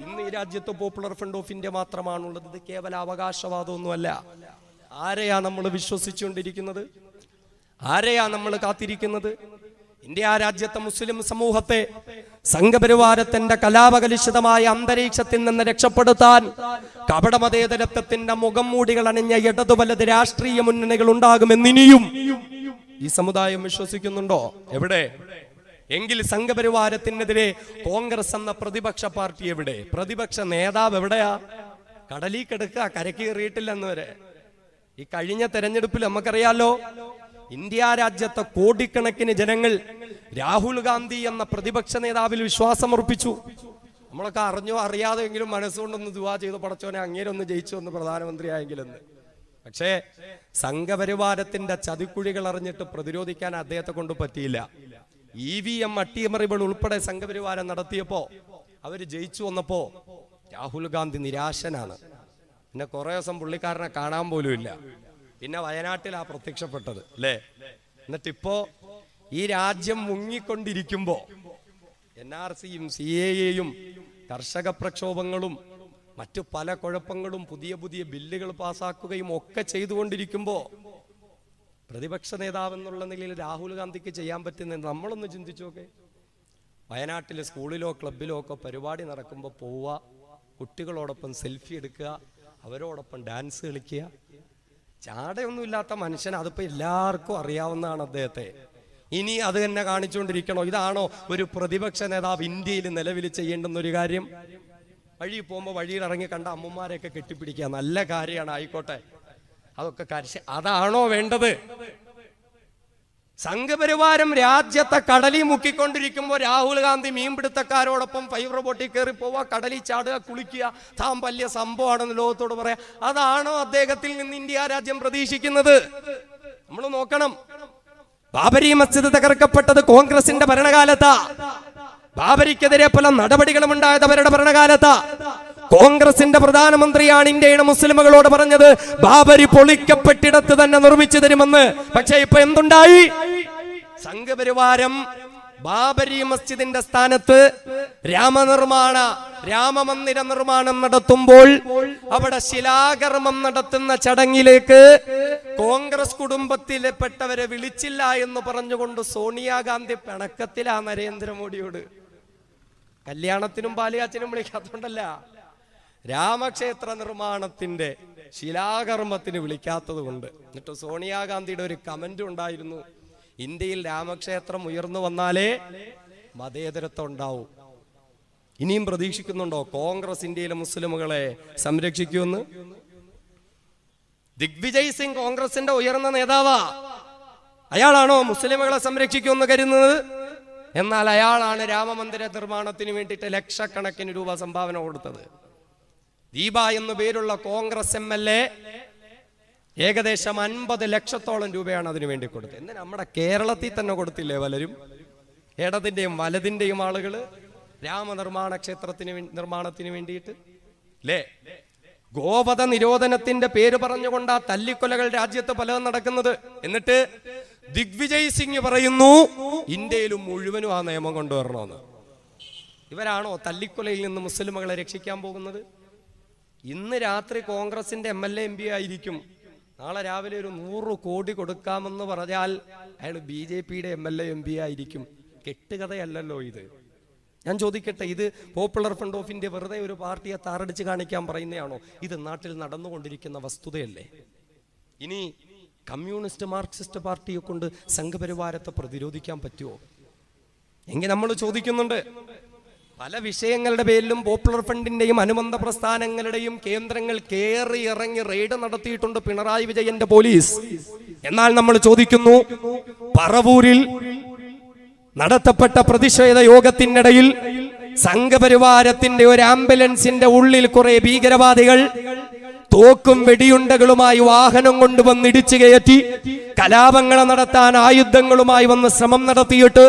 ഇന്ന് ഈ രാജ്യത്ത് പോപ്പുലർ ഫ്രണ്ട് ഓഫ് ഇന്ത്യ മാത്രമാണുള്ളത്. ഇത് കേവല അവകാശവാദമൊന്നുമല്ല. ആരെയാ നമ്മൾ വിശ്വസിച്ചുകൊണ്ടിരിക്കുന്നത്? ആരെയാ നമ്മൾ കാത്തിരിക്കുന്നത്? ഇന്ത്യ രാജ്യത്തെ മുസ്ലിം സമൂഹത്തെ സംഘപരിവാരത്തിന്റെ കലാപകലുഷിതമായ അന്തരീക്ഷത്തിൽ നിന്ന് രക്ഷപ്പെടുത്താൻ കപടമതേതരത്വത്തിന്റെ മുഖം മൂടികൾ അണിഞ്ഞ ഇടതു വലത് രാഷ്ട്രീയ മുന്നണികൾ ഉണ്ടാകുമെന്നിനിയും ഈ സമുദായം വിശ്വസിക്കുന്നുണ്ടോ? എവിടെ? എങ്കിൽ സംഘപരിവാരത്തിനെതിരെ കോൺഗ്രസ് എന്ന പ്രതിപക്ഷ പാർട്ടി എവിടെ? പ്രതിപക്ഷ നേതാവ് എവിടെയാ? കടലിൽ കിടക്കുക, കരക്ക് കയറിയിട്ടില്ലെന്ന് വരെ. ഈ കഴിഞ്ഞ തെരഞ്ഞെടുപ്പിൽ നമുക്കറിയാലോ, ഇന്ത്യ രാജ്യത്തെ കോടിക്കണക്കിന് ജനങ്ങൾ രാഹുൽ ഗാന്ധി എന്ന പ്രതിപക്ഷ നേതാവിൽ വിശ്വാസമർപ്പിച്ചു. നമ്മളൊക്കെ അറിഞ്ഞോ അറിയാതെങ്കിലും മനസ്സുകൊണ്ടൊന്ന് ദുആ ചെയ്തു, പടച്ചോനെ അങ്ങേരൊന്ന് ജയിച്ചു എന്ന് പ്രധാനമന്ത്രിയായെങ്കിലെന്ന്. പക്ഷേ സംഘപരിവാരത്തിന്റെ ചതിക്കുഴികൾ അറിഞ്ഞിട്ട് പ്രതിരോധിക്കാൻ അദ്ദേഹത്തെ കൊണ്ട് പറ്റിയില്ല. EVM അട്ടിയമറികൾ ഉൾപ്പെടെ സംഘപരിവാരം നടത്തിയപ്പോ അവര് ജയിച്ചു വന്നപ്പോ രാഹുൽ ഗാന്ധി നിരാശനാണ്. പിന്നെ കുറെ ദിവസം പുള്ളിക്കാരനെ കാണാൻ പോലും ഇല്ല. പിന്നെ വയനാട്ടിലാ പ്രത്യക്ഷപ്പെട്ടത് അല്ലേ? എന്നിട്ടിപ്പോ ഈ രാജ്യം മുങ്ങിക്കൊണ്ടിരിക്കുമ്പോ NRCയും CAAയും കർഷക പ്രക്ഷോഭങ്ങളും മറ്റു പല കുഴപ്പങ്ങളും പുതിയ പുതിയ ബില്ലുകൾ പാസ്സാക്കുകയും ഒക്കെ ചെയ്തുകൊണ്ടിരിക്കുമ്പോ പ്രതിപക്ഷ നേതാവ് എന്നുള്ള നിലയിൽ രാഹുൽ ഗാന്ധിക്ക് ചെയ്യാൻ പറ്റുന്ന നമ്മളൊന്ന് ചിന്തിച്ചു നോക്കെ. വയനാട്ടിലെ സ്കൂളിലോ ക്ലബിലോ ഒക്കെ പരിപാടി നടക്കുമ്പോൾ പോവുക, കുട്ടികളോടൊപ്പം സെൽഫി എടുക്കുക, അവരോടൊപ്പം ഡാൻസ് കളിക്കുക. ചാടയൊന്നുമില്ലാത്ത മനുഷ്യൻ, അതിപ്പോ എല്ലാവർക്കും അറിയാവുന്നതാണ് അദ്ദേഹത്തെ. ഇനി അത് തന്നെ കാണിച്ചുകൊണ്ടിരിക്കണോ? ഇതാണോ ഒരു പ്രതിപക്ഷ നേതാവ് ഇന്ത്യയിൽ നിലവിൽ ചെയ്യേണ്ടുന്ന ഒരു കാര്യം? വഴി പോകുമ്പോൾ വഴിയിൽ ഇറങ്ങി കണ്ട അമ്മമാരെയൊക്കെ കെട്ടിപ്പിടിക്കുക, നല്ല കാര്യമാണ്, ആയിക്കോട്ടെ, അതൊക്കെ അതാണോ വേണ്ടത്? സംഘപരിവാരം രാജ്യത്തെ കടലിൽ മുക്കിക്കൊണ്ടിരിക്കുമ്പോൾ രാഹുൽ ഗാന്ധി മീൻപിടുത്തക്കാരോടൊപ്പം ഫൈബർ ബോട്ടിൽ കയറി പോവുക, കടലിൽ ചാടുക, കുളിക്കുക, താൻ വലിയ സംഭവമാണെന്ന് ലോകത്തോട് പറയാ. അതാണോ അദ്ദേഹത്തിൽ നിന്ന് ഇന്ത്യ രാജ്യം പ്രതീക്ഷിക്കുന്നത്? നമ്മൾ നോക്കണം. ബാബരി മസ്ജിദ് തകർക്കപ്പെട്ടത് കോൺഗ്രസിന്റെ ഭരണകാലത്താ. ബാബരിക്കെതിരെ പല നടപടികളും ഉണ്ടായത് അവരുടെ ഭരണകാലത്താ. കോൺഗ്രസിന്റെ പ്രധാനമന്ത്രിയാണ് ഇന്ത്യയുടെ മുസ്ലിമുകളോട് പറഞ്ഞത് ബാബരി പൊളിക്കപ്പെട്ടിടത്ത് തന്നെ നിർമ്മിച്ചു തരുമെന്ന്. പക്ഷേ ഇപ്പൊ എന്തുണ്ടായി? സംഘപരിവാരം ബാബരി മസ്ജിദിന്റെ സ്ഥാനത്ത് രാമമന്ദിര നിർമ്മാണം നടത്തുമ്പോൾ അവിടെ ശിലാകർമ്മം നടത്തുന്ന ചടങ്ങിലേക്ക് കോൺഗ്രസ് കുടുംബത്തിൽപ്പെട്ടവരെ വിളിച്ചില്ല എന്ന് പറഞ്ഞുകൊണ്ട് സോണിയാഗാന്ധി പിണക്കത്തിലാ നരേന്ദ്രമോദിയോട്. കല്യാണത്തിനും പാലുകാച്ചിനും വിളിക്കാത്തോണ്ടല്ല, രാമക്ഷേത്ര നിർമ്മാണത്തിന്റെ ശിലാകർമ്മത്തിന് വിളിക്കാത്തത് കൊണ്ട്. എന്നിട്ട് സോണിയാഗാന്ധിയുടെ ഒരു കമന്റ് ഉണ്ടായിരുന്നു, ഇന്ത്യയിൽ രാമക്ഷേത്രം ഉയർന്നു വന്നാലേ മതേതരത്വം ഉണ്ടാവും. ഇനിയും പ്രതീക്ഷിക്കുന്നുണ്ടോ കോൺഗ്രസ് ഇന്ത്യയിലെ മുസ്ലിമുകളെ സംരക്ഷിക്കുമെന്ന്? ദിഗ്വിജയ് സിംഗ് കോൺഗ്രസിന്റെ ഉയർന്ന നേതാവാ. അയാളാണോ മുസ്ലിമുകളെ സംരക്ഷിക്കുമെന്ന് കരുതുന്നത്? എന്നാൽ അയാളാണ് രാമമന്ദിര നിർമ്മാണത്തിന് വേണ്ടിയിട്ട് ലക്ഷക്കണക്കിന് രൂപ സംഭാവന കൊടുത്തത്. ദീപ എന്നു പേരുള്ള കോൺഗ്രസ് MLA ഏകദേശം 50 ലക്ഷത്തോളം രൂപയാണ് അതിനു വേണ്ടി കൊടുത്തത്. എന്നാൽ നമ്മുടെ കേരളത്തിൽ തന്നെ കൊടുത്തില്ലേ പലരും? ഇടതിന്റെയും വലതിന്റെയും ആളുകൾ രാമനിർമ്മാണ നിർമ്മാണത്തിന് വേണ്ടിയിട്ട് അല്ലേ? ഗോവധ നിരോധനത്തിന്റെ പേര് പറഞ്ഞുകൊണ്ടാ തല്ലിക്കൊലകൾ രാജ്യത്ത് പലതും നടക്കുന്നത്. എന്നിട്ട് ദിഗ്വിജയ് സിംഗ് പറയുന്നു ഇന്ത്യയിലും മുഴുവനും ആ നിയമം കൊണ്ടുവരണമെന്ന്. ഇവരാണോ തല്ലിക്കൊലയിൽ നിന്ന് മുസ്ലിമുകളെ രക്ഷിക്കാൻ പോകുന്നത്? ഇന്ന് രാത്രി കോൺഗ്രസിന്റെ MLA MP ആയിരിക്കും. നാളെ രാവിലെ ഒരു 100 കോടി കൊടുക്കാമെന്ന് പറഞ്ഞാൽ അയാൾ BJPയുടെ MLA MP ആയിരിക്കും. കെട്ടുകഥയല്ലല്ലോ ഇത്. ഞാൻ ചോദിക്കട്ടെ, ഇത് പോപ്പുലർ ഫ്രണ്ട് ഓഫ് ഇന്ത്യ വെറുതെ ഒരു പാർട്ടിയെ താറടിച്ച് കാണിക്കാൻ പറയുന്നതാണോ? ഇത് നാട്ടിൽ നടന്നുകൊണ്ടിരിക്കുന്ന വസ്തുതയല്ലേ? ഇനി കമ്മ്യൂണിസ്റ്റ് മാർക്സിസ്റ്റ് പാർട്ടിയെ കൊണ്ട് സംഘപരിവാരത്തെ പ്രതിരോധിക്കാൻ പറ്റുമോ എങ്കിൽ നമ്മൾ ചോദിക്കുന്നുണ്ട്. പല വിഷയങ്ങളുടെ പേരിലും പോപ്പുലർ ഫ്രണ്ടിന്റെയും അനുബന്ധ പ്രസ്ഥാനങ്ങളുടെയും കേന്ദ്രങ്ങൾ കയറി ഇറങ്ങി റെയ്ഡ് നടത്തിയിട്ടുണ്ട് പിണറായി വിജയന്റെ പോലീസ്. എന്നാൽ നമ്മൾ ചോദിക്കുന്നു, പറവൂരിൽ നടത്തപ്പെട്ട പ്രതിഷേധ യോഗത്തിനിടയിൽ സംഘപരിവാരത്തിന്റെ ഒരു ആംബുലൻസിന്റെ ഉള്ളിൽ കുറെ ഭീകരവാദികൾ തോക്കും വെടിയുണ്ടകളുമായി വാഹനം കൊണ്ടുവന്ന് ഇടിച്ചു കയറ്റി കലാപങ്ങൾ നടത്താൻ ആയുധങ്ങളുമായി വന്ന് ശ്രമം നടത്തിയിട്ട്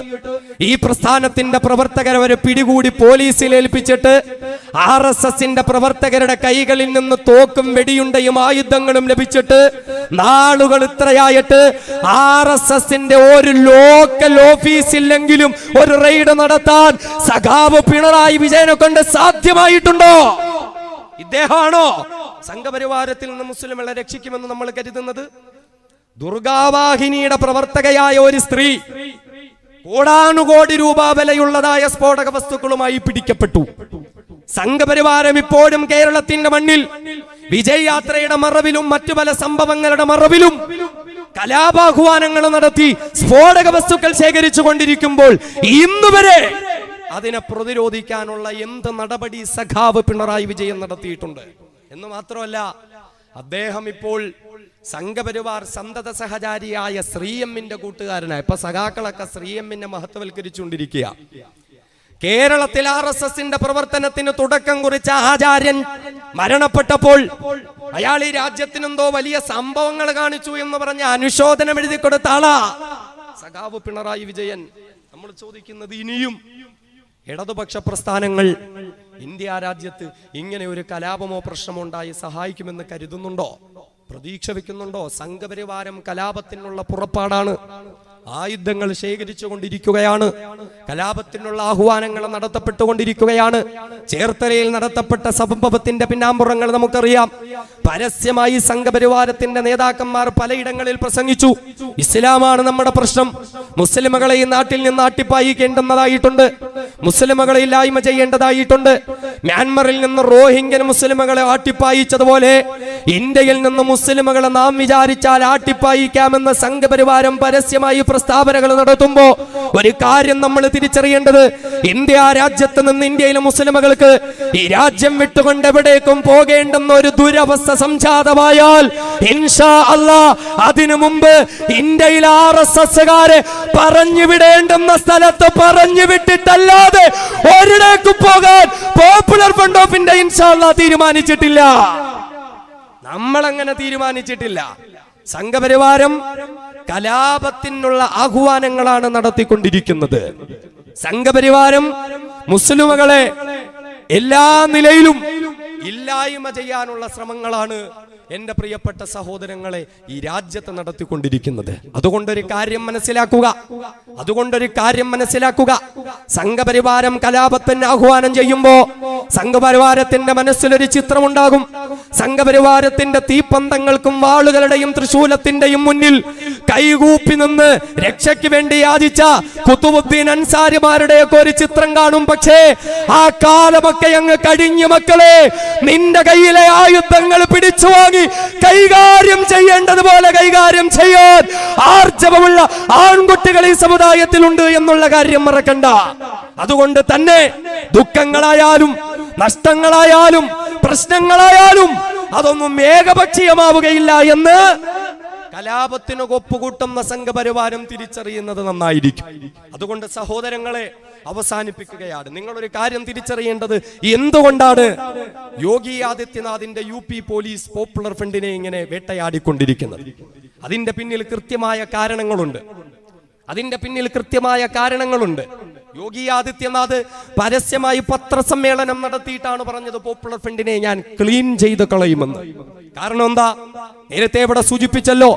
ഈ പ്രസ്ഥാനത്തിന്റെ പ്രവർത്തകരെ അവരെ പിടികൂടി പോലീസിൽ ഏൽപ്പിച്ചിട്ട് RSSന്റെ പ്രവർത്തകരുടെ കൈകളിൽ നിന്ന് തോക്കും വെടിയുണ്ടയും ആയുധങ്ങളും ലഭിച്ചിട്ട് നാളുകൾ ഇത്രയായിട്ട് RSSന്റെ ഒരു ലോക്കൽ ഓഫീസിലെങ്കിലും ഒരു റെയ്ഡ് നടത്താൻ സഖാവ് പിണറായി വിജയനെ കൊണ്ട് സാധ്യമായിട്ടുണ്ടോ? ഇദ്ദേഹമാണോ സംഘപരിവാരത്തിൽ നിന്ന് മുസ്ലിങ്ങളെ രക്ഷിക്കുമെന്ന് നമ്മൾ കരുതുന്നത്? ദുർഗാവാഹിനിയുടെ പ്രവർത്തകയായ ഒരു സ്ത്രീ കോടാനുകോടി രൂപ വിലയുള്ളതായ സ്ഫോടക വസ്തുക്കളുമായി പിടിക്കപ്പെട്ടു. സംഘപരിവാരം ഇപ്പോഴും കേരളത്തിന്റെ മണ്ണിൽ വിജയ് യാത്രയുടെ മറവിലും മറ്റു പല സംഭവങ്ങളുടെ മറവിലും കലാപാഹ്വാനങ്ങൾ നടത്തി സ്ഫോടക വസ്തുക്കൾ ശേഖരിച്ചു കൊണ്ടിരിക്കുമ്പോൾ ഇന്നുവരെ അതിനെ പ്രതിരോധിക്കാനുള്ള എന്ത് നടപടി സഖാവ് പിണറായി വിജയൻ നടത്തിയിട്ടുണ്ട് എന്ന് മാത്രമല്ല, അദ്ദേഹം ഇപ്പോൾ സംഘപരിവാർ സന്തത സഹചാരിയായ ശ്രീഎമ്മിന്റെ കൂട്ടുകാരനായ ഇപ്പൊ സഖാക്കളൊക്കെ ശ്രീഎമ്മിനെ മഹത്വവൽക്കരിച്ചുകൊണ്ടിരിക്കുക. കേരളത്തിൽ RSSന്റെ പ്രവർത്തനത്തിന് തുടക്കം കുറിച്ച ആചാര്യൻ മരണപ്പെട്ടപ്പോൾ അയാൾ ഈ രാജ്യത്തിനെന്തോ വലിയ സംഭവങ്ങൾ കാണിച്ചു എന്ന് പറഞ്ഞ അനുശോചനം എഴുതി കൊടുത്ത ആളാ സഖാവ് പിണറായി വിജയൻ. നമ്മൾ ചോദിക്കുന്നത്, ഇനിയും ഇടതുപക്ഷ പ്രസ്ഥാനങ്ങൾ ഇന്ത്യ രാജ്യത്ത് ഇങ്ങനെ ഒരു കലാപമോ പ്രശ്നമോ ഉണ്ടായി സഹായിക്കുമെന്ന് കരുതുന്നുണ്ടോ? പ്രതീക്ഷ വെക്കുന്നുണ്ടോ? സംഘപരിവാരം കലാപത്തിനുള്ള പുറപ്പാടാണ്. ആയുധങ്ങൾ ശേഖരിച്ചു കൊണ്ടിരിക്കുകയാണ്. കലാപത്തിനുള്ള ആഹ്വാനങ്ങൾ നടത്തപ്പെട്ടുകൊണ്ടിരിക്കുകയാണ്. ചേർത്തലയിൽ നടത്തപ്പെട്ട സംഭവത്തിന്റെ പിന്നാമ്പുറങ്ങൾ നമുക്കറിയാം. പരസ്യമായി സംഘപരിവാരത്തിന്റെ നേതാക്കന്മാർ പലയിടങ്ങളിൽ പ്രസംഗിച്ചു, ഇസ്ലാമാണ് നമ്മുടെ പ്രശ്നം, മുസ്ലിമുകളെ ഈ നാട്ടിൽ നിന്ന് ആട്ടിപ്പായിക്കേണ്ടുന്നതായിട്ടുണ്ട്, മുസ്ലിമുകളെ ഇല്ലായ്മ ചെയ്യേണ്ടതായിട്ടുണ്ട്. മ്യാൻമറിൽ നിന്ന് റോഹിംഗ്യൻ മുസ്ലിമുകളെ ആട്ടിപ്പായിച്ചതുപോലെ ഇന്ത്യയിൽ നിന്ന് മുസ്ലിമുകളെ നാം വിചാരിച്ചാൽ ആട്ടിപ്പായിക്കാമെന്ന് സംഘപരിവാരം പരസ്യമായി പ്രസ്താവനകൾ നടത്തുമ്പോ ഒരു കാര്യം നമ്മൾ തിരിച്ചറിയേണ്ടത്, ഇന്ത്യ രാജ്യത്ത് നിന്ന് ഇന്ത്യയിലെ മുസ്ലിമുകൾക്ക് ഈ രാജ്യം വിട്ടുകൊണ്ട് എവിടേക്കും പോകേണ്ടെന്ന ഒരു ദുരവസ്ഥ സംജാതമായാൽ ഇൻഷാ അല്ലാഹ് അതിനു മുമ്പ് ഇന്ത്യയിൽ RSSകാരെ പറഞ്ഞു വിടേണ്ടുന്ന സ്ഥലത്ത് പറഞ്ഞു വിട്ടിട്ടല്ലാതെ ഒരിടേക്കും പോകാൻ പോപ്പുലർ ഫ്രണ്ട് ഓഫ് ഇന്ത്യ ഇൻഷാ അല്ലാഹ് തീരുമാനിച്ചിട്ടില്ല. നമ്മളങ്ങനെ തീരുമാനിച്ചിട്ടില്ല. സംഘപരിവാരം കലാപത്തിനുള്ള ആഹ്വാനങ്ങളാണ് നടത്തിക്കൊണ്ടിരിക്കുന്നത്. സംഘപരിവാരം മുസ്ലിമുകളെ എല്ലാ നിലയിലും ഇല്ലായ്മ ചെയ്യാനുള്ള ശ്രമങ്ങളാണ് എന്റെ പ്രിയപ്പെട്ട സഹോദരങ്ങളെ ഈ രാജ്യത്ത് നടത്തിക്കൊണ്ടിരിക്കുന്നത്. അതുകൊണ്ടൊരു കാര്യം മനസ്സിലാക്കുക, സംഘപരിവാരം കലാപത്തിന് ആഹ്വാനം ചെയ്യുമ്പോ സംഘപരിവാരത്തിന്റെ മനസ്സിലൊരു ചിത്രമുണ്ടാകും. സംഘപരിവാരത്തിന്റെ തീപ്പന്തങ്ങൾക്കും വാളുകളുടെയും തൃശൂലത്തിന്റെയും മുന്നിൽ കൈകൂപ്പി നിന്ന് രക്ഷയ്ക്ക് വേണ്ടി യാചിച്ച ഖുതുബുദ്ദീൻ അൻസാരിമാരുടെയൊക്കെ ഒരു ചിത്രം കാണും. പക്ഷേ ആ കാലമൊക്കെ അങ്ങ് കഴിഞ്ഞു മക്കളെ. നിന്റെ കയ്യിലെ ആയുധങ്ങൾ പിടിച്ചു വാങ്ങി കൈകാര്യം ചെയ്യേണ്ടതുപോലെ കൈകാര്യം ചെയ്യാൻ ആർജവമുള്ള ആൺകുട്ടികൾ ഈ സമുദായത്തിലുണ്ട് എന്നുള്ള കാര്യം മറക്കണ്ട. അതുകൊണ്ട് തന്നെ ദുഃഖങ്ങളായാലും നഷ്ടങ്ങളായാലും പ്രശ്നങ്ങളായാലും അതൊന്നും ഏകപക്ഷീയമാവുകയില്ല എന്ന് കലാപത്തിന് ഒപ്പുകൂട്ടുന്ന സംഘപരിവാരം തിരിച്ചറിയുന്നത് നന്നായിരിക്കും. അതുകൊണ്ട് സഹോദരങ്ങളെ അവസാനിപ്പിക്കുകയാണ്. നിങ്ങളൊരു കാര്യം തിരിച്ചറിയേണ്ടത്, എന്തുകൊണ്ടാണ് യോഗി ആദിത്യനാഥിന്റെ UP പോലീസ് പോപ്പുലർ ഫ്രണ്ടിനെ ഇങ്ങനെ വേട്ടയാടിക്കൊണ്ടിരിക്കുന്നത്? അതിന്റെ പിന്നിൽ കൃത്യമായ കാരണങ്ങളുണ്ട്. യോഗി ആദിത്യനാഥ് പരസ്യമായി പത്രസമ്മേളനം നടത്തിയിട്ടാണ് പറഞ്ഞത് പോപ്പുലർ ഫ്രണ്ടിനെ ഞാൻ ക്ലീൻ ചെയ്ത് കളയുമെന്ന്. കാരണം എന്താ? നേരത്തെ ഇവിടെ സൂചിപ്പിച്ചല്ലോ,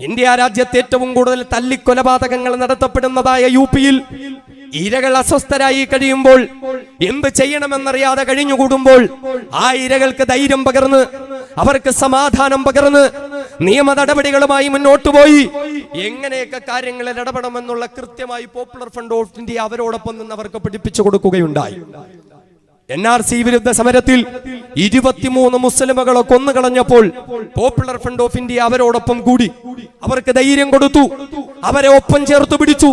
ഇന്ത്യ രാജ്യത്ത് ഏറ്റവും കൂടുതൽ തല്ലിക്കൊലപാതകങ്ങൾ നടത്തപ്പെടുന്നതായ UPയിൽ ഇരകൾ അസ്വസ്ഥരായി കഴിയുമ്പോൾ, എന്ത് ചെയ്യണമെന്നറിയാതെ കഴിഞ്ഞുകൂടുമ്പോൾ ആ ഇരകൾക്ക് ധൈര്യം പകർന്ന് അവർക്ക് സമാധാനം പകർന്ന് നിയമ നടപടികളുമായി മുന്നോട്ട് പോയി എങ്ങനെയൊക്കെ കാര്യങ്ങളിൽ ഇടപെടണമെന്നുള്ള കൃത്യമായി പോപ്പുലർ ഫ്രണ്ട് ഓഫ് ഇന്ത്യ അവരോടൊപ്പം നിന്ന് അവർക്ക് പഠിപ്പിച്ചു കൊടുക്കുകയുണ്ടായി. NRC വിരുദ്ധ സമരത്തിൽ 23 മുസ്ലിമുകളെ കൊന്നുകളഞ്ഞപ്പോൾ പോപ്പുലർ ഫ്രണ്ട് ഓഫ് ഇന്ത്യ അവരോടൊപ്പം കൂടി അവർക്ക് ധൈര്യം കൊടുത്തു, അവരെ ഒപ്പം ചേർത്തു പിടിച്ചു,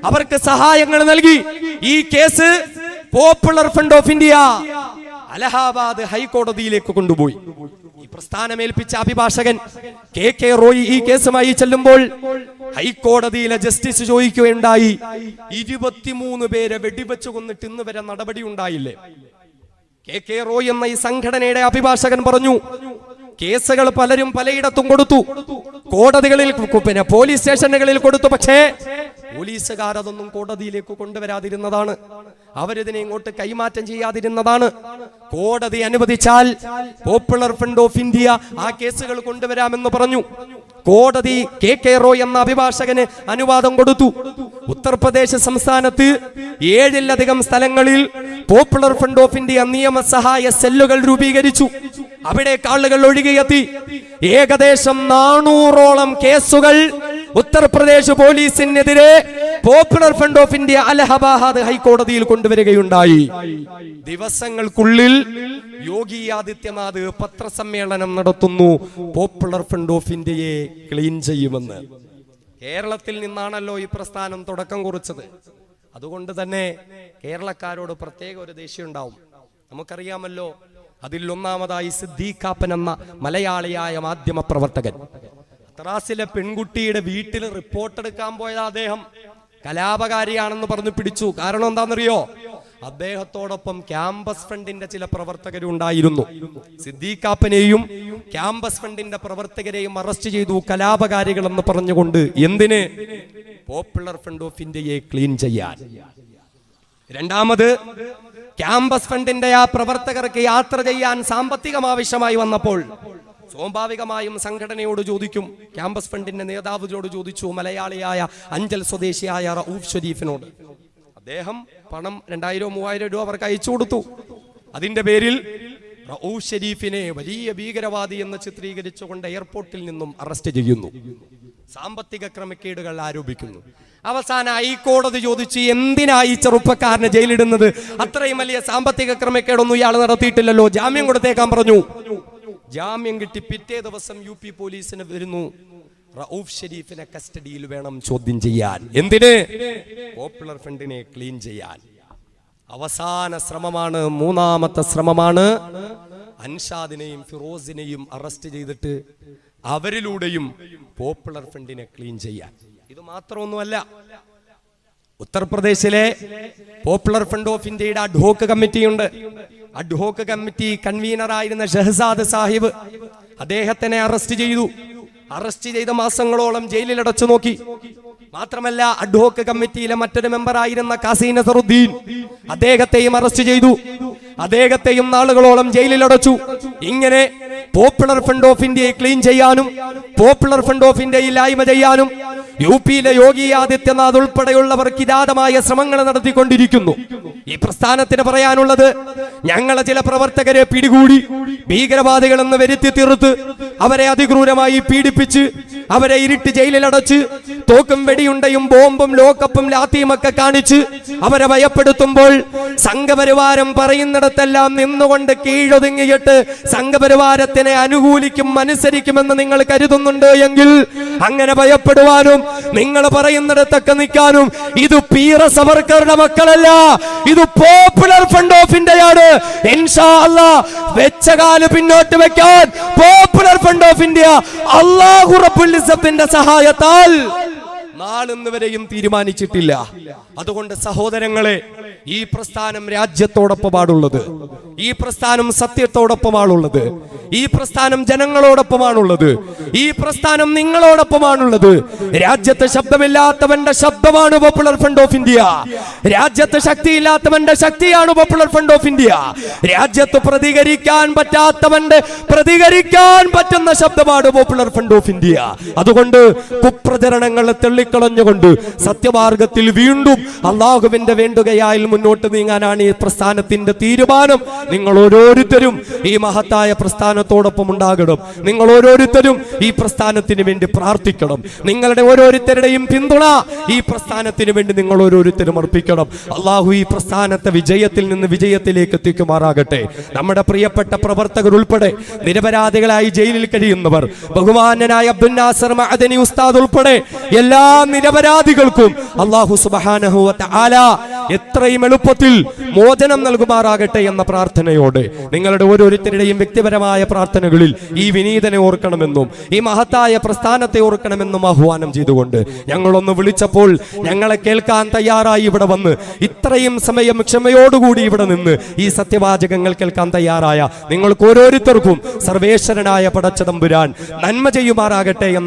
അവർക്ക് സഹായങ്ങൾ നൽകി. ഈ case Popular Front of India Allahabad ഹൈക്കോടതിയിലേക്ക് കൊണ്ടുപോയി. ഈ പ്രസ്ഥാനമേൽപ്പിച്ച അഭിഭാഷകൻ KK റോയ് ഈ കേസുമായി ചെല്ലുമ്പോൾ ഹൈക്കോടതിയിലെ ജസ്റ്റിസ് ചോദിക്കുകയുണ്ടായി, 23 പേരെ വെടിവെച്ചു കൊന്നിട്ട് ഇന്ന് വരെ നടപടി ഉണ്ടായില്ലേ? KK റോയ് എന്ന ഈ സംഘടനയുടെ അഭിഭാഷകൻ പറഞ്ഞു, കേസുകൾ പലരും പലയിടത്തും കൊടുത്തു, കോടതികളിൽ പോലീസ് സ്റ്റേഷനുകളിൽ കൊടുത്തു, പക്ഷേ പോലീസുകാർ അതൊന്നും കോടതിയിലേക്ക് കൊണ്ടുവരാതിരുന്നതാണ്. അവരിതിനെ ഇങ്ങോട്ട് കൈമാറ്റം ചെയ്യാതിരുന്നതാണ്. കോടതി അനുവദിച്ചാൽ പോപ്പുലർ ഫ്രണ്ട് ഓഫ് ഇന്ത്യ ആ കേസുകൾ കൊണ്ടുവരാമെന്ന് പറഞ്ഞു. കോടതി KK റോയ് എന്ന അഭിഭാഷകന് അനുവാദം കൊടുത്തു. ഉത്തർപ്രദേശ് സംസ്ഥാനത്ത് 7-ലധികം സ്ഥലങ്ങളിൽ പോപ്പുലർ ഫ്രണ്ട് ഓഫ് ഇന്ത്യ നിയമസഹായ സെല്ലുകൾ രൂപീകരിച്ചു. അവിടെ ആളുകൾ ഒഴുകിയെത്തി. ഏകദേശം 400ഓളം കേസുകൾ ഉത്തർപ്രദേശ് പോലീസിനെതിരെ Popular Front of India Allahabad ഹൈക്കോടതിയിൽ കൊണ്ടുവരികയുണ്ടായി. ദിവസങ്ങൾക്കുള്ളിൽ യോഗി ആദിത്യനാഥ് പത്രസമ്മേളനം നടത്തുന്നു, പോപ്പുലർ ഫ്രണ്ട് ഓഫ് ഇന്ത്യയെ ക്ലീൻ ചെയ്യുമെന്ന്. കേരളത്തിൽ നിന്നാണല്ലോ ഈ പ്രസ്ഥാനം തുടക്കം കുറിച്ചത്. അതുകൊണ്ട് തന്നെ കേരളക്കാരോട് പ്രത്യേക ഒരു ദേഷ്യം ഉണ്ടാവും. നമുക്കറിയാമല്ലോ, അതിൽ ഒന്നാമതായി സിദ്ദീഖാപ്പൻ എന്ന മലയാളിയായ മാധ്യമ പ്രവർത്തകൻ. ത്രാസിലെ പെൺകുട്ടിയുടെ വീട്ടിൽ റിപ്പോർട്ട് എടുക്കാൻ പോയ അദ്ദേഹം കലാപകാരിയാണെന്ന് പറഞ്ഞു പിടിച്ചു. കാരണം എന്താണെന്നറിയോ? അദ്ദേഹത്തോടൊപ്പം ക്യാമ്പസ് ഫ്രണ്ടിന്റെ ചില പ്രവർത്തകരുണ്ടായിരുന്നു. സിദ്ദീഖാപ്പനെയും ക്യാമ്പസ് ഫ്രണ്ടിന്റെ പ്രവർത്തകരെയും അറസ്റ്റ് ചെയ്തു കലാപകാരികളെന്ന് പറഞ്ഞുകൊണ്ട്. എന്തിന്? പോപ്പുലർ ഫ്രണ്ട് ഓഫ് ഇന്ത്യയെ ക്ലീൻ ചെയ്യാൻ. രണ്ടാമത്, ക്യാമ്പസ് ഫ്രണ്ടിന്റെ ആ പ്രവർത്തകർക്ക് യാത്ര ചെയ്യാൻ സാമ്പത്തികം ആവശ്യമായി വന്നപ്പോൾ സ്വാഭാവികമായും സംഘടനയോട് ചോദിക്കും. ക്യാമ്പസ് ഫ്രണ്ടിന്റെ നേതാവിനോട് ചോദിച്ചു, മലയാളിയായ അഞ്ചൽ സ്വദേശിയായ റഊഫ് ഷരീഫിനോട്. അദ്ദേഹം പണം 2000-3000 രൂപ അവർക്ക് അയച്ചു കൊടുത്തു. അതിന്റെ പേരിൽ റഊഫ് ഷരീഫിനെ വലിയ ഭീകരവാദി എന്ന് ചിത്രീകരിച്ചുകൊണ്ട് എയർപോർട്ടിൽ നിന്നും അറസ്റ്റ് ചെയ്യുന്നു. സാമ്പത്തിക ക്രമക്കേടുകൾ ആരോപിക്കുന്നു. അവസാന ഹൈക്കോടതി ചോദിച്ചു, എന്തിനായി ചെറുപ്പക്കാരനെ ജയിലിടുന്നത്? അത്രയും വലിയ സാമ്പത്തിക ക്രമക്കേടൊന്നും ഇയാൾ നടത്തിയിട്ടില്ലല്ലോ, ജാമ്യം കൊടുത്തേക്കാൻ പറഞ്ഞു. ജാമ്യം കിട്ടി. പിറ്റേ ദിവസം UP പോലീസിന് വരുന്നു, റഊഫ് ഷരീഫിനെ കസ്റ്റഡിയിൽ വേണം ചോദ്യം ചെയ്യാൻ. എന്തിന്? പോപ്പുലർ ഫ്രണ്ടിനെ ക്ലീൻ ചെയ്യാൻ. അവസാന ശ്രമമാണ്, മൂന്നാമത്തെ ശ്രമമാണ് അൻഷാദിനെയും ഫിറോസിനെയും അറസ്റ്റ് ചെയ്തിട്ട് അവരിലൂടെയും പോപ്പുലർ ഫ്രണ്ടിനെ ക്ലീൻ ചെയ്യാൻ. ഇത് മാത്രമൊന്നുമല്ല, ഉത്തർപ്രദേശിലെ പോപ്പുലർ ഫ്രണ്ട് ഓഫ് ഇന്ത്യയുടെ അഡ്ഹോക്ക് കമ്മിറ്റിയുണ്ട്. അഡ്ഹോക്ക് കമ്മിറ്റി കൺവീനറായിരുന്ന ഷഹസാദ് സാഹിബ്, അദ്ദേഹത്തിനെ അറസ്റ്റ് ചെയ്തു. അറസ്റ്റ് ചെയ്ത മാസങ്ങളോളം ജയിലിൽ അടച്ചു നോക്കി. മാത്രമല്ല, അഡ്ഹോക്ക് കമ്മിറ്റിയിലെ മറ്റൊരു മെമ്പറായിരുന്ന കാസി നസറുദ്ദീൻ, അദ്ദേഹത്തെയും അറസ്റ്റ് ചെയ്തു. അദ്ദേഹത്തെയും നാളുകളോളം ജയിലിൽ അടച്ചു. ഇങ്ങനെ പോപ്പുലർ ഫ്രണ്ട് ഓഫ് ഇന്ത്യയെ ക്ലീൻ ചെയ്യാനും പോപ്പുലർ ഫ്രണ്ട് ഓഫ് ഇന്ത്യയിൽ ഇല്ലായ്മ ചെയ്യാനും UPയിലെ യോഗി ആദിത്യനാഥ് ഉൾപ്പെടെയുള്ളവർ കിരാതമായ ശ്രമങ്ങൾ നടത്തിക്കൊണ്ടിരിക്കുന്നു. ഈ പ്രസ്ഥാനത്തിന് പറയാനുള്ളത്, ഞങ്ങളെ ചില പ്രവർത്തകരെ പിടികൂടി ഭീകരവാദികളെന്ന് വരുത്തി തീർത്ത് അവരെ അതിക്രൂരമായി പീഡിപ്പിച്ച് അവരെ ഇരുട്ട് ജയിലിലടച്ച് തോക്കും വെടിയുണ്ടയും ബോംബും ലോക്കപ്പും ലാത്തിയുമൊക്കെ കാണിച്ച് അവരെ ഭയപ്പെടുത്തുമ്പോൾ സംഘപരിവാരം പറയുന്നിടത്തെല്ലാം നിന്നുകൊണ്ട് കീഴൊതുങ്ങിയിട്ട് സംഘപരിവാരത്തിനെ അനുകൂലിക്കും അനുസരിക്കുമെന്ന് നിങ്ങൾ കരുതുന്നുണ്ട് എങ്കിൽ അങ്ങനെ ഭയപ്പെടുവാനും നിങ്ങൾ പറയുന്നിടത്തൊക്കെ നിൽക്കാനും ഇത് പീറ സവർക്കറുടെ മക്കളല്ല, ഇത് പോപ്പുലർ ഫ്രണ്ട് ഓഫ് ഇന്ത്യയാണ്. ഇൻഷാ അല്ലാഹ് വെച്ച കാല് പിന്നോട്ട് വെക്കാൻ പോപ്പുലർ ഫ്രണ്ട് ഓഫ് ഇന്ത്യ അല്ലാഹു റബ്ബുൽ ഇസ്സത്തിന്റെ സഹായത്താൽ നാളിന്ന് വരെയും തീരുമാനിച്ചിട്ടില്ല. അതുകൊണ്ട് സഹോദരങ്ങളെ, ഈ പ്രസ്ഥാനം രാജ്യത്തോടൊപ്പമാണുള്ളത്, ഈ പ്രസ്ഥാനം സത്യത്തോടൊപ്പമാണുള്ളത്, ഈ പ്രസ്ഥാനം ജനങ്ങളോടൊപ്പമാണുള്ളത്, ഈ പ്രസ്ഥാനം നിങ്ങളോടൊപ്പമാണുള്ളത്. രാജ്യത്ത് ശബ്ദമില്ലാത്തവന്റെ ശബ്ദമാണ് പോപ്പുലർ ഫ്രണ്ട് ഓഫ് ഇന്ത്യ. രാജ്യത്ത് ശക്തിയില്ലാത്തവന്റെ ശക്തിയാണ് പോപ്പുലർ ഫ്രണ്ട് ഓഫ് ഇന്ത്യ. രാജ്യത്ത് പ്രതികരിക്കാൻ പറ്റാത്തവന്റെ പ്രതികരിക്കാൻ പറ്റുന്ന ശബ്ദമാണ് പോപ്പുലർ ഫ്രണ്ട് ഓഫ് ഇന്ത്യ. അതുകൊണ്ട് കുപ്രചരണങ്ങളെ തള്ളിക്കളഞ്ഞുകൊണ്ട് സത്യമാർഗത്തിൽ വീണ്ടും അള്ളാഹുവിന്റെ വേണ്ടുകയാൽ മുന്നോട്ട് നീങ്ങാനാണ് ഈ പ്രസ്ഥാനത്തിന്റെ തീരുമാനം. നിങ്ങൾ ഓരോരുത്തരും ഈ മഹത്തായ പ്രസ്ഥാനത്തോടൊപ്പം ഉണ്ടാകണം. നിങ്ങൾ ഓരോരുത്തരും ഈ പ്രസ്ഥാനത്തിന് വേണ്ടി പ്രാർത്ഥിക്കണം. നിങ്ങളുടെ ഓരോരുത്തരുടെയും പിന്തുണ ഈ പ്രസ്ഥാനത്തിന് വേണ്ടി നിങ്ങൾ ഓരോരുത്തരും അർപ്പിക്കണം. അള്ളാഹു ഈ പ്രസ്ഥാനത്തെ വിജയത്തിൽ നിന്ന് വിജയത്തിലേക്ക് എത്തിക്കുമാറാകട്ടെ. നമ്മുടെ പ്രിയപ്പെട്ട പ്രവർത്തകർ ഉൾപ്പെടെ നിരപരാധികളായി ജയിലിൽ കഴിയുന്നവർ, ബഹുമാന്യനായ അബ്ദുൽ നാസർ മഅദനി ഉസ്താദ് ഉൾപ്പെടെ എല്ലാ നിരപരാധികൾക്കും അല്ലാഹു സുബ്ഹാനഹു വ തആല എത്രയും എളുപ്പത്തിൽ മോചനം നൽകുമാറാകട്ടെ എന്ന പ്രാർത്ഥനയോടെ നിങ്ങളുടെ ഓരോരുത്തരുടെയും വ്യക്തിപരമായ പ്രാർത്ഥനകളിൽ ഈ വിനീതനെ ഓർക്കണമെന്നും ഈ മഹത്തായ പ്രസ്ഥാനത്തെ ഓർക്കണമെന്നും ആഹ്വാനം ചെയ്തുകൊണ്ട് ഞങ്ങളൊന്ന് വിളിച്ചപ്പോൾ ഞങ്ങളെ കേൾക്കാൻ തയ്യാറായി ഇവിടെ വന്ന് ഇത്രയും സമയം ക്ഷമയോടുകൂടി ഇവിടെ നിന്ന് ഈ സത്യവാചകങ്ങൾ കേൾക്കാൻ തയ്യാറായ നിങ്ങൾക്ക് ഓരോരുത്തർക്കും സർവേശ്വരനായ പടച്ചതമ്പുരാൻ നന്മ ചെയ്യുമാറാകട്ടെ എന്ന